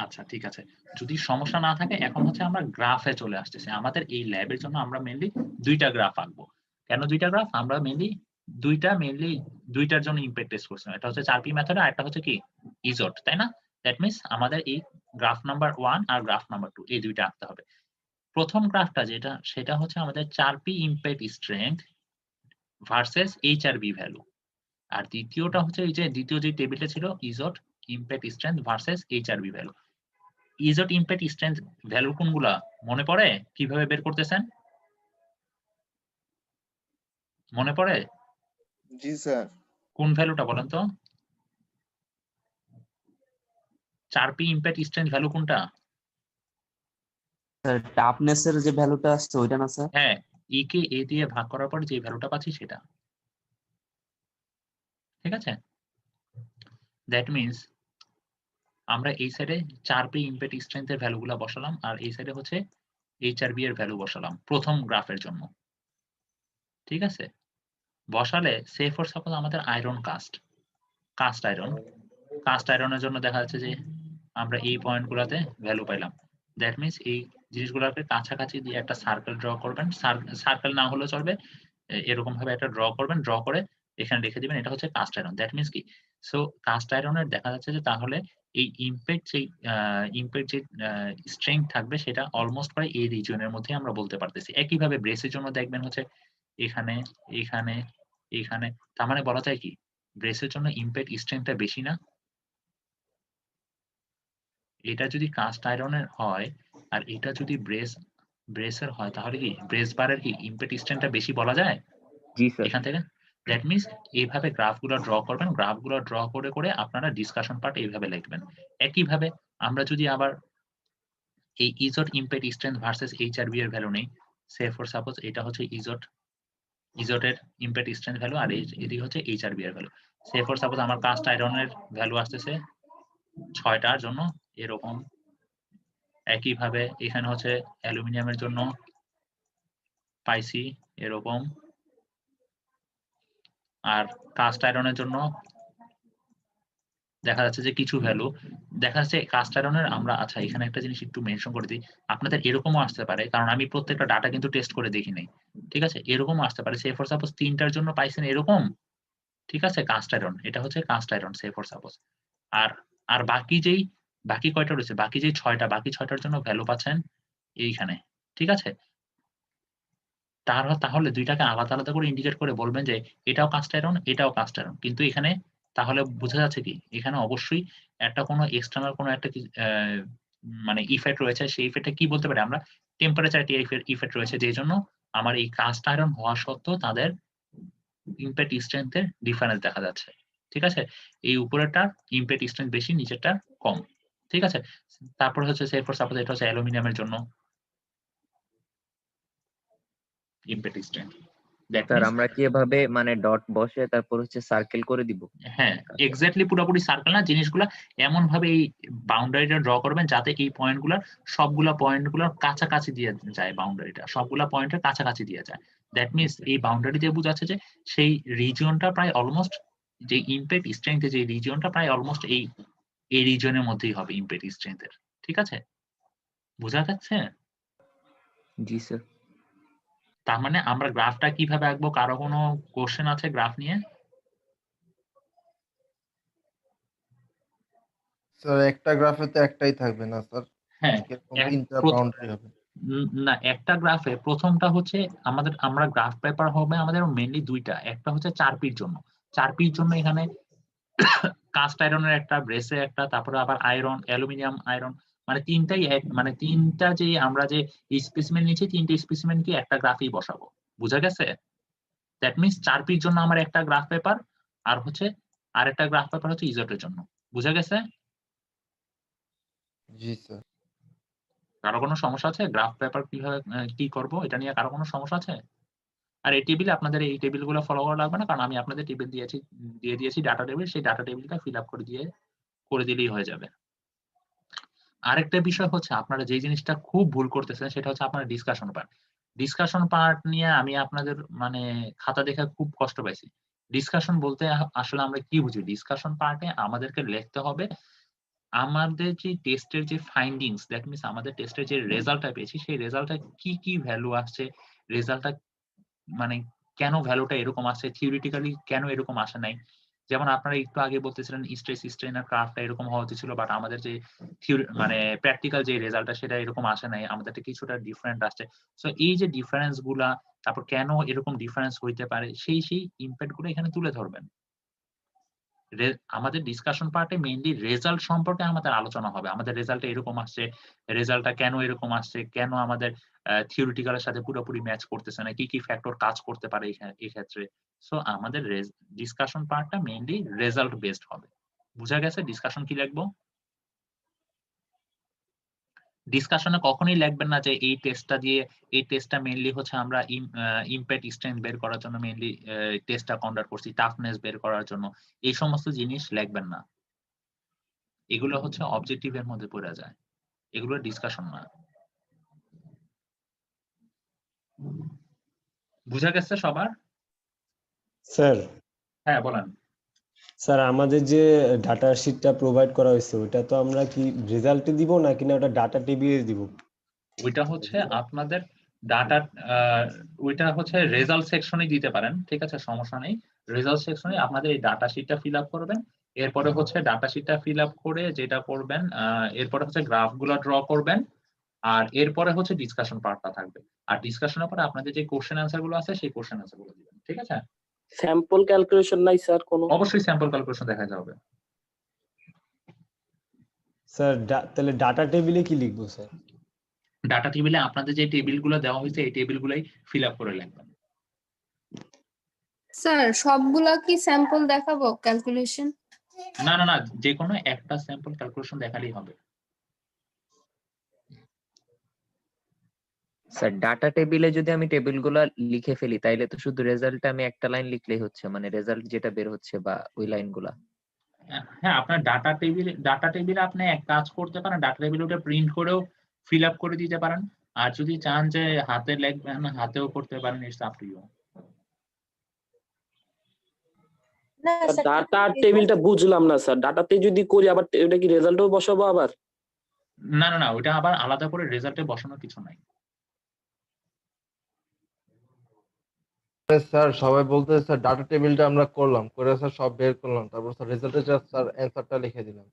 Speaker 1: আচ্ছা ঠিক আছে, যদি সমস্যা না থাকে এখন হচ্ছে আমরা গ্রাফে চলে আসতেছি। আমাদের এই ল্যাবের জন্য আমরা মেইনলি দুইটা গ্রাফ আঁকবো। কেন দুইটা গ্রাফ? আমরা মেইনলি দুইটার জন্য ইমপ্যাক্ট টেস্ট করছিলাম। এটা হচ্ছে 4P মেথড আর একটা হচ্ছে কি ইজট, তাই না? দ্যাট মিন্স আমাদের এই গ্রাফ নাম্বার 1 আর গ্রাফ নাম্বার 2 এই দুইটা আঁকতে হবে। প্রথম গ্রাফটা যেটা সেটা হচ্ছে আমাদের 4P impact strength versus HRB value. আর দ্বিতীয়টা হচ্ছে এই যে দ্বিতীয় যে টেবিলটা ছিল Izod impact strength versus HRB value. Izod impact strength value কোনগুলা মনে পড়ে? কিভাবে বের করতেছেন মনে পড়ে?
Speaker 6: জি স্যার।
Speaker 1: কোন ভ্যালুটা বলেন তো? 4P ইমপ্যাক্ট স্ট্রেংথ ভ্যালু কোনটা?
Speaker 8: স্যার টাফনেসের যে ভ্যালুটা আসছে ওইটা না স্যার?
Speaker 1: হ্যাঁ, ই কে এ দিয়ে ভাগ করার পর যে ভ্যালুটা পাচ্ছি সেটা। ঠিক আছে? দ্যাট মিন্স আমরা এই সাইডে 4P ইমপ্যাক্ট স্ট্রেংথ এর ভ্যালুগুলা বসালাম আর এই সাইডে হচ্ছে HRB এর ভ্যালু বসালাম প্রথম গ্রাফের জন্য। ঠিক আছে? বসালে সে ফর সাপোজ আমাদের আয়রন কাস্ট আয়রনের জন্য দেখা যাচ্ছে যে আমরা এই পয়েন্টগুলোতে ভ্যালু পাইলাম। দ্যাট মিন্স এই জিনিসগুলোকে কাছাকাছি দিয়ে একটা সার্কেল ড্র করবেন। সার্কেল না হলেও চলবে, এরকম ভাবে একটা ড্র করবেন, ড্র করে এখানে লিখে দিবেন এটা হচ্ছে কাস্ট আয়রন। দ্যাট মিন্স কি? সো কাস্ট আয়রনের দেখা যাচ্ছে যে তাহলে এই ইমপ্যাক্ট যে স্ট্রেংথ থাকবে সেটা অলমোস্ট প্রায় এই রিজিয়নের মধ্যে আমরা বলতে পারতেছি। একইভাবে ব্রেসের জন্য দেখবেন হচ্ছে এখানে এখানে এখানে, তার মানে বলা যায় কি ব্রেসের জন্য ইমপ্যাক্ট স্ট্রেংথটা বেশি না? এটা যদি কাস্ট আয়রনের হয় আর এটা যদি ব্রেসের হয় তাহলে কি ব্রেস বারের কি ইমপ্যাক্ট স্ট্রেংথটা বেশি বলা যায়
Speaker 11: জি স্যার।
Speaker 1: এখান থেকে? দ্যাট মিন্স এইভাবে গ্রাফগুলো ড্র করবেন, গ্রাফগুলো ড্র করে করে আপনারা ডিসকাশন পার্ট এইভাবে লিখবেন। একইভাবে আমরা যদি আবার এই ইজট ইমপ্যাক্ট স্ট্রেংথ ভার্সেস HRB এর ভ্যালু নেই, সে ফর সাপোজ এটা হচ্ছে ইজটের ইমপ্যাক্ট স্ট্রেংথ ভ্যালু আর এদিকে হচ্ছে HRB এর ভ্যালু। সে ফর সাপোজ আমার কাস্ট আয়রনের ভ্যালু আসতেছে 6টার জন্য এরকম। একইভাবে এখানে হচ্ছে অ্যালুমিনিয়ামের জন্য পাইছি এরকম, আর কাস্ট আয়রনের জন্য দেখা যাচ্ছে যে কিছু ভ্যালু দেখা যাচ্ছে কাস্ট আয়রনের আমরা। আচ্ছা এখানে একটা জিনিস একটু মেনশন করে দিই, আপনাদের এরকমও আসতে পারে কারণ আমি প্রত্যেকটা ডাটা কিন্তু টেস্ট করে দেখি নাই। ঠিক আছে, এরকমও আসতে পারে সে ফর সাপোজ 3টার জন্য পাইছেন এরকম। ঠিক আছে, কাস্ট আয়রন, এটা হচ্ছে cast iron say for suppose. আর বাকি কয়টা রয়েছে, বাকি যে 6টা, বাকি 6টার জন্য ভ্যালু পাচ্ছেন এইখানে। ঠিক আছে, তাহলে দুইটাকে আলাদা আলাদা করে ইন্ডিকেট করে বলবেন যে এটাও কাস্ট আয়রন এটাও কাস্ট আয়রন। কিন্তু এখানে তাহলে বোঝা যাচ্ছে কি এখানে অবশ্যই একটা কোনো এক্সটার্নাল কোনো একটা মানে ইফেক্ট রয়েছে। সেই ইফেক্টটা কি বলতে পারি আমরা? টেম্পারেচার ইফেক্ট রয়েছে, যেই জন্য আমার এই কাস্ট আয়রন হওয়া সত্ত্বেও তাদের ইমপ্যাক্ট স্ট্রেংথের ডিফারেন্স দেখা যাচ্ছে। ঠিক আছে, এই উপরেরটা ইমপ্যাক্ট স্ট্রেংথ বেশি, নিচেরটা কম। ঠিক আছে, তারপরে হচ্ছে সে ফর সাপোজ এটা হচ্ছে অ্যালুমিনিয়ামের জন্য ইমপ্যাক্ট স্ট্রেংথ।
Speaker 11: স্যার আমরা কি এভাবে মানে ডট বসে তারপর হচ্ছে সার্কেল করে দিব?
Speaker 1: হ্যাঁ, এক্স্যাক্টলি পুরোপুরি সার্কেল না, জিনিসগুলা এমন ভাবে এই বাউন্ডারিটা ড্র করবেন যাতে এই সবগুলা পয়েন্টগুলোর কাছাকাছি দিয়ে যায়, বাউন্ডারিটা সবগুলা পয়েন্টের কাছাকাছি দিয়ে যায়। দ্যাট মিন্স এই বাউন্ডারি দিয়ে বোঝাচ্ছে যে সেই রিজিয়নটা প্রায় অলমোস্ট, যে ইমপ্যাক্ট স্ট্রেংথের যে রিজিয়নটা প্রায় অলমোস্ট এই রিজিয়নের মধ্যেই হবে ইমপ্যাক্ট স্ট্রেংথের। ঠিক আছে, বোঝা যাচ্ছে?
Speaker 11: জি স্যার।
Speaker 1: তার মানে আমরা গ্রাফটা কিভাবে আঁকবো? কারো কোনো কোশ্চেন আছে গ্রাফ নিয়ে?
Speaker 10: স্যার একটা গ্রাফে তো একটাই থাকবে না স্যার,
Speaker 1: হ্যাঁ,
Speaker 10: এরকম 3টা বাউন্ডারি হবে।
Speaker 1: না, একটা গ্রাফে প্রথমটা হচ্ছে আমরা গ্রাফ পেপার হবে আমাদের মেইনলি দুইটা। একটা হচ্ছে 4P'র জন্য, 4P'র জন্য এখানে কাস্ট আয়রনের একটা, ব্রেসের একটা, তারপরে আবার আয়রন, অ্যালুমিনিয়াম আয়রন, মানে তিনটা যে আমরা যে স্পেসিমেন নিচ্ছি, 3টে স্পেসিমেন কি একটা গ্রাফেই বসাবো। বুঝা গেছে? দ্যাট মিন্স 4P'র জন্য আমার একটা গ্রাফ পেপার আর হচ্ছে আরেকটা গ্রাফ পেপার হচ্ছে ইজটের জন্য। বুঝা গেছে?
Speaker 10: জি স্যার।
Speaker 1: কারো কোনো সমস্যা আছে? গ্রাফ পেপার কিভাবে কি করব এটা নিয়ে কারো কোনো সমস্যা আছে? আর এই টেবিলে আপনাদের এই টেবিলগুলো ফলো করা লাগবে না, কারণ আমি আপনাদের টেবিল দিয়ে দিয়েছি ডাটা টেবিল, সেই ডাটা টেবিলটা ফিল আপ করে দিলেই হয়ে যাবে। আরেকটা বিষয় হচ্ছে আপনারা যে জিনিসটা খুব ভুল করতেছেন সেটা হচ্ছে আপনার ডিসকাশন পার্ট। ডিসকাশন পার্ট নিয়ে আমি আপনাদের মানে খাতা দেখে খুব কষ্ট পাইছি। ডিসকাশন বলতে আসলে আমরা কি বুঝি? ডিসকাশন পার্টে আমাদেরকে লিখতে হবে আমাদের যে টেস্টের যে ফাইন্ডিংস, দ্যাট মিনস আমাদের টেস্টের যে রেজাল্টটা পেয়েছি সেই রেজাল্টটা কি কি ভ্যালু আসছে, রেজাল্টটা মানে কেন ভ্যালুটা এরকম আসছে, থিওরিটিক্যালি কেন এরকম আসে নাই। যেমন আপনারা একটু আগে বলতেছিলেন স্ট্রেস স্ট্রেইনের কার্ভটা এরকম হওয়া উচিত ছিল, বাট আমাদের যে মানে প্র্যাকটিক্যাল যে রেজাল্টটা সেটা এরকম আসে নাই, আমাদেরটা কিছুটা ডিফারেন্ট আসছে। সো এই যে ডিফারেন্স গুলা, তারপর কেন এরকম ডিফারেন্স হইতে পারে সেই ইম্প্যাক্ট গুলো এখানে তুলে ধরবেন। আমাদের ডিসকাশন পার্টে মেইনলি রেজাল্ট সম্পর্কে আমাদের আলোচনা হবে। আমাদের রেজাল্টটা এরকম আসছে, রেজাল্টটা কেন এরকম আসছে, কেন আমাদের থিওরিটিক্যালের সাথে পুরোপুরি ম্যাচ করতেছে না, কি কি ফ্যাক্টর কাজ করতে পারে এই ক্ষেত্রে। সো আমাদের ডিসকাশন পার্টটা মেইনলি রেজাল্ট বেসড হবে। বুঝা গেছে ডিসকাশন কি লিখবো? ডিসকাশনে কখনোই লিখবেন না যে এই টেস্টটা মেইনলি হচ্ছে আমরা ইম্প্যাক্ট স্ট্রেংথ বের করার জন্য মেইনলি টেস্টটা কন্ডাক্ট করছি, টাফনেস বের করার জন্য। এই সমস্ত জিনিস লিখবেন না। এগুলো হচ্ছে অবজেক্টিভের মধ্যে পড়ে যায়, এগুলো ডিসকাশন না। বুঝা গেছে সবার?
Speaker 2: স্যার
Speaker 1: হ্যাঁ বলেন।
Speaker 2: স্যার আমাদের যে ডাটা শিটটা প্রোভাইড করা হয়েছে ওটা তো আমরা কি রেজাল্টে দিব নাকি না ওটা ডাটা টেবিলে দিব?
Speaker 1: ওইটা হচ্ছে আপনাদের ডাটা, ওইটা হচ্ছে রেজাল্ট সেকশনে দিতে পারেন, ঠিক আছে, সমস্যা নেই। রেজাল্ট সেকশনে আপনাদের এই ডাটা শিটটা ফিল আপ করবেন। এরপরে হচ্ছে ডাটা শিটটা ফিল আপ করে যেটা করবেন, এরপরে হচ্ছে গ্রাফগুলো ড্র করবেন। আর এরপরে হচ্ছে ডিসকাশন পার্টটা থাকবে। আর ডিসকাশনের পরে আপনাদের যে কোশ্চেন অ্যান্সার গুলো আছে সেই কোশ্চেন অ্যান্সার গুলো দিবেন, ঠিক আছে?
Speaker 12: স্যাম্পল ক্যালকুলেশন নাই স্যার কোনো?
Speaker 1: অবশ্যই স্যাম্পল ক্যালকুলেশন দেখা যাবে।
Speaker 2: স্যার তাহলে ডাটা টেবিলে কি লিখবো স্যার?
Speaker 1: ডাটা টেবিলে আপনাদের যে টেবিলগুলো দেওয়া হয়েছে এই টেবিলগুলাই ফিল আপ করে লিখবেন।
Speaker 5: স্যার সবগুলা কি স্যাম্পল দেখাবো ক্যালকুলেশন?
Speaker 1: না না না, যে কোনো একটা স্যাম্পল ক্যালকুলেশন দেখালেই হবে।
Speaker 11: স্যার ডাটা টেবিলে যদি আমি টেবিলগুলো লিখে ফেলি তাইলে তো শুধু রেজাল্টে আমি একটা লাইন লিখলেই হচ্ছে, মানে রেজাল্ট যেটা বের হচ্ছে বা ওই লাইনগুলা।
Speaker 1: হ্যাঁ, আপনার ডাটা টেবিলে আপনি এক কাজ করতে পারেন, ডাটা টেবিলে ওটা প্রিন্ট করেও ফিল আপ করে দিতে পারেন। আর যদি চান যে হাতে লিখবেন হাতেও করতে পারেন, it's up to you.
Speaker 12: Data টেবিলটা বুঝলাম না স্যার, ডাটাতে যদি করি আবার এটা কি রেজাল্টও বসাবো আবার?
Speaker 1: না না না, ওটা আবার আলাদা করে রেজাল্টে বসানোর কিছু নাই।
Speaker 10: স্যার সবাই বলতে স্যার ডাটা টেবিলটা আমরা করলাম করে স্যার সব বের করলাম তারপর স্যার রেজাল্টে জাস্ট স্যার অ্যানসারটা লিখে দিলাম।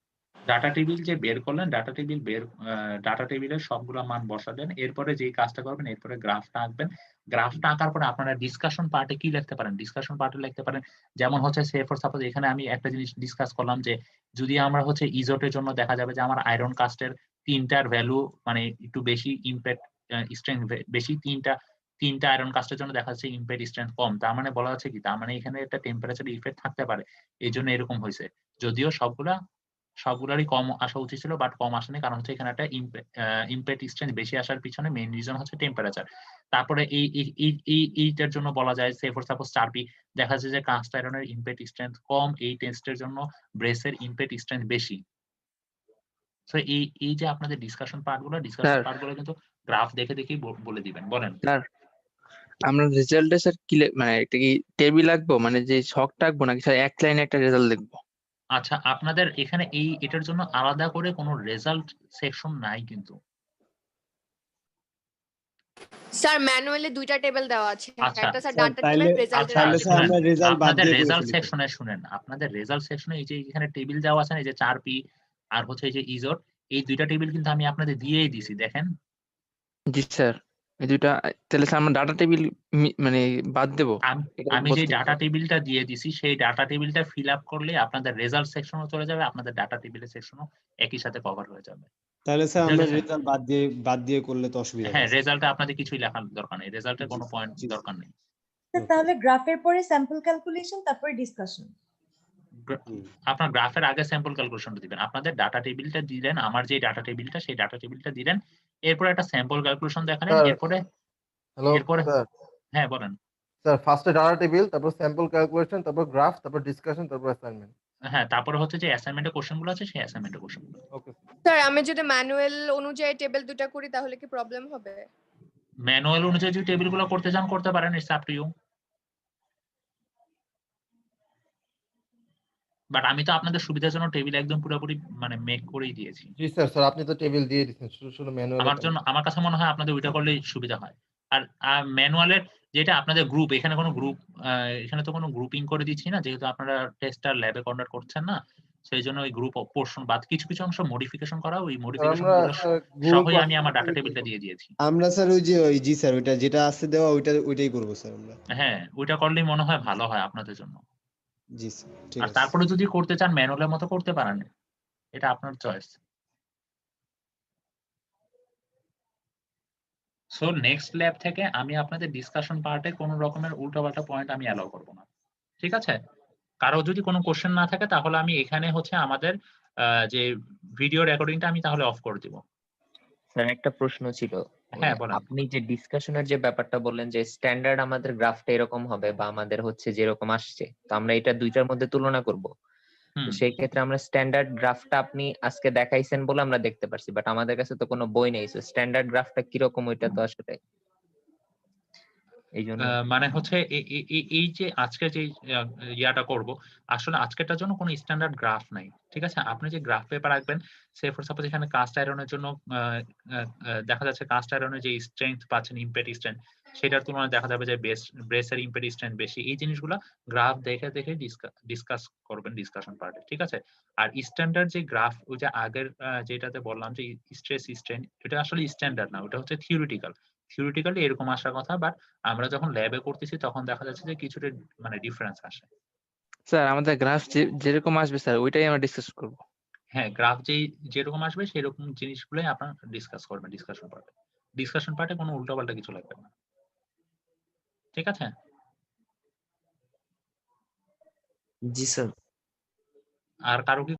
Speaker 1: ডাটা টেবিল যে বের করলেন, ডাটা টেবিলের সবগুলো মান বসাবেন। এরপরে যেই কাজটা করবেন, এরপরে গ্রাফটা আঁকবেন। গ্রাফটা আঁকার পরে আপনারা ডিসকাশন পার্টে কি লিখতে পারেন? ডিসকাশন পার্টে লিখতে পারেন যেমন হচ্ছে সে ফর সাপোজ এখানে আমি একটা জিনিস ডিসকাস করলাম যে যদি আমরা হচ্ছে ইজোটের জন্য দেখা যাবে যে আমার আয়রন কাস্টের তিনটার ভ্যালু মানে একটু বেশি ইম্প্যাক্ট স্ট্রেংথ বেশি, তিনটা আয়রন কাস্টের জন্য দেখা যাচ্ছে ইম্প্যাক্ট স্ট্রেংথ কম। তার মানে বলা যাচ্ছে কি, তার মানে এখানে একটা টেম্পারেচার ইফেক্ট থাকতে পারে, এই জন্য এরকম হয়েছে। যদিও সবগুলারই কম আসা উচিত ছিল, বাট কম আসেনি, কারণ হচ্ছে এখানে একটা ইম্প্যাক্ট স্ট্রেংথ বেশি আসার পিছনে মেইন রিজন হচ্ছে টেম্পারেচার। তারপরে এইটার জন্য বলা যায় সে ফর সাপোজ চারপি দেখা যাচ্ছে যে কাস্ট আয়রনের ইম্প্যাক্ট স্ট্রেংথ কম, এই টেস্টের জন্য ব্রেসের ইম্প্যাক্ট স্ট্রেংথ বেশি। সো এই যে আপনাদের ডিসকাশন পার্টগুলো কিন্তু গ্রাফ দেখে দেখেই বলে দিবেন। বলেন
Speaker 4: স্যার আমরা রেজাল্টে স্যার কি মানে একটা কি টেবিল রাখবো, মানে যে ছকটা আঁকবো নাকি স্যার এক লাইনে একটা রেজাল্ট লিখবো?
Speaker 1: আচ্ছা, আপনাদের এখানে এটার জন্য আলাদা করে কোনো রেজাল্ট সেকশন নাই কিন্তু।
Speaker 3: স্যার ম্যানুয়ালি দুইটা টেবিল দেওয়া আছে,
Speaker 1: আচ্ছা,
Speaker 3: একটা স্যার
Speaker 2: স্যার
Speaker 3: ডাটা
Speaker 2: তাইলে
Speaker 3: টেবিল, রেজাল্টের
Speaker 2: তাহলে স্যার আমরা রেজাল্ট বাদ
Speaker 1: আপনাদের
Speaker 2: দিয়ে করে
Speaker 1: রেজাল্ট
Speaker 2: ফেলি।
Speaker 1: সেকশনে শুনেন, আপনাদের রেজাল্ট সেকশনে এই যে এখানে টেবিল দেওয়া আছে না, এই যে 4P আর হচ্ছে এই যে ইজোট, এই দুইটা টেবিল কিন্তু আমি আপনাদের দিয়েই দিছি, দেখেন।
Speaker 4: জি স্যার, এই দুইটা তাহলে স্যার আমরা ডাটা টেবিল মানে বাদ দেবো?
Speaker 1: আমি যে ডাটা টেবিলটা দিয়ে দিছি সেই ডাটা টেবিলটা ফিল আপ করলে আপনাদের রেজাল্ট সেকশনও চলে যাবে, আপনাদের ডাটা টেবিলের সেকশনও একই সাথে কভার হয়ে যাবে।
Speaker 2: তাহলে স্যার আমরা রেজাল্ট বাদ দিয়ে করলে তো অসুবিধা
Speaker 1: হ্যাঁ,
Speaker 2: নেই।
Speaker 1: রেজাল্টে আপনাদের কিছুই লেখার দরকার নেই, রেজাল্টে কোনো পয়েন্ট দরকার নেই।
Speaker 13: তাহলে গ্রাফের পরে স্যাম্পল ক্যালকুলেশন তারপরে ডিসকাশন।
Speaker 1: আপনার গ্রাফের আগে স্যাম্পল ক্যালকুলেশনটা দিবেন, আপনাদের ডাটা টেবিলটা দিলেন, আমার যে ডাটা টেবিলটা সেই ডাটা টেবিলটা দিলেন, এরপরে একটা স্যাম্পল ক্যালকুলেশন দেখালেন, এরপরে
Speaker 10: স্যার
Speaker 1: হ্যাঁ বলেন।
Speaker 10: স্যার ফার্স্টে ডাটা টেবিল, তারপর স্যাম্পল ক্যালকুলেশন, তারপর গ্রাফ, তারপর ডিসকাশন, তারপর অ্যাসাইনমেন্ট।
Speaker 1: হ্যাঁ, তারপরে হচ্ছে যে অ্যাসাইনমেন্টের কোশ্চেনগুলো আছে সেই অ্যাসাইনমেন্টের কোশ্চেনগুলো।
Speaker 10: Okay sir.
Speaker 3: স্যার আমি যদি ম্যানুয়াল অনুযায়ী টেবিল দুটো করি তাহলে কি প্রবলেম হবে?
Speaker 1: ম্যানুয়াল অনুযায়ী যদি টেবিলগুলো করতে চান করতে পারেন, it's up to you. But আমি তো আপনাদের সুবিধার জন্য টেবিল একদম পুরোপুরি মানে মেক করেই দিয়েছি।
Speaker 10: জি স্যার, স্যার আপনি তো টেবিল দিয়ে দিচ্ছেন, শুধু শুধু ম্যানুয়ালি
Speaker 1: আমার জন্য আমার কাছে মনে হয় আপনাদের ওইটা করলেই সুবিধা হয়। আর ম্যানুয়ালের যেটা আপনাদের গ্রুপ, এখানে কোনো গ্রুপ এখানে তো কোনো গ্রুপিং করে দিচ্ছি না, যেহেতু আপনারা টেস্টটা ল্যাবে কন্ডাক্ট করছেন না, সেই জন্য ওই গ্রুপ পোর্শন বাদ কিছু কিছু অংশ মডিফিকেশন করা, ওই মডিফিকেশন
Speaker 10: আমরা
Speaker 1: গুলো
Speaker 10: গ্রুপ
Speaker 1: সহই আমি আমার ডাটা টেবিলটা দিয়ে দিয়েছি।
Speaker 2: আমরা স্যার ওই জি স্যার ওইটা যেটা আছে দেওয়া ওইটাই করবো স্যার আমরা।
Speaker 1: হ্যাঁ, ওইটা করলেই মনে হয় ভালো হয় আপনাদের জন্য।
Speaker 2: জি স্যার, ঠিক
Speaker 1: আর
Speaker 2: আছে।
Speaker 1: তারপরে যদি করতে চান ম্যানুয়ালের মতো করতে পারেন, এটা আপনার চয়েস। সো নেক্সট ল্যাব থেকে আমি আপনাদের ডিসকাশন পার্টে কোনো রকমের উল্টাপাল্টা পয়েন্ট আমি অ্যালাউ করব না, ঠিক আছে? কারো যদি কোনো কোশ্চেন না থাকে তাহলে আমি এখানে হচ্ছে আমাদের যে ভিডিও রেকর্ডিংটা আমি তাহলে অফ করে দিব।
Speaker 11: স্যার একটা প্রশ্ন ছিল,
Speaker 1: হ্যাঁ, বলেন।
Speaker 11: আপনি যে ডিসকাশনের যে ব্যাপারটা বললেন যে স্ট্যান্ডার্ড আমাদের গ্রাফটা এরকম হবে বা আমাদের হচ্ছে যেরকম আসছে, তো আমরা এটা দুইটার মধ্যে তুলনা করব। তো সেই ক্ষেত্রে আমরা স্ট্যান্ডার্ড গ্রাফটা আপনি আজকে দেখাইছেন বলে আমরা দেখতে পারছি, বাট আমাদের কাছে তো কোনো বই নেই, স্ট্যান্ডার্ড গ্রাফটা কিরকম ওইটা তো আসলে এই জন্য
Speaker 1: মানে হচ্ছে এই যে আজকে যে ইয়াটা করব, আসলে আজকেরটার জন্য কোনো স্ট্যান্ডার্ড গ্রাফ নাই, ঠিক আছে? আপনি যে গ্রাফ পেপার রাখবেন, সে ফর সাপোজ এখানে কাস্ট আয়রনের জন্য দেখা যাচ্ছে কাস্ট আয়রনের যে স্ট্রেংথ পাচ্ছেন, ইম্পেট স্ট্রেংথ, সেটার তুলনায় দেখা যাবে যে ব্রেসের ইম্পেট স্ট্রেংথ বেশি। এই জিনিসগুলো গ্রাফ দেখে দেখে ডিসকাস করবেন ডিসকাশন পার্টে, ঠিক আছে? আর স্ট্যান্ডার্ড যে গ্রাফ, ওই যে আগের যেটাতে বললাম যে স্ট্রেস স্ট্রেন, এটা আসলে স্ট্যান্ডার্ড না, ওটা হচ্ছে থিওরিটিক্যালি এরকম আসার কথা, বাট আমরা যখন ল্যাবে করতেছি তখন দেখা যাচ্ছে যে কিছুটা মানে ডিফারেন্স আসে।
Speaker 4: স্যার আমাদের গ্রাফ যেরকম আসবে স্যার ওইটাই আমরা ডিসকাস করব।
Speaker 1: হ্যাঁ, গ্রাফ যেরকম আসবে সেরকম জিনিসগুলোই আপনারা ডিসকাস করবেন ডিসকাশন পার্টে। ডিসকাশন পার্টে কোনো উল্টাপাল্টা কিছু লাগবে না, ঠিক আছে?
Speaker 8: জি স্যার।
Speaker 1: আর কারো কি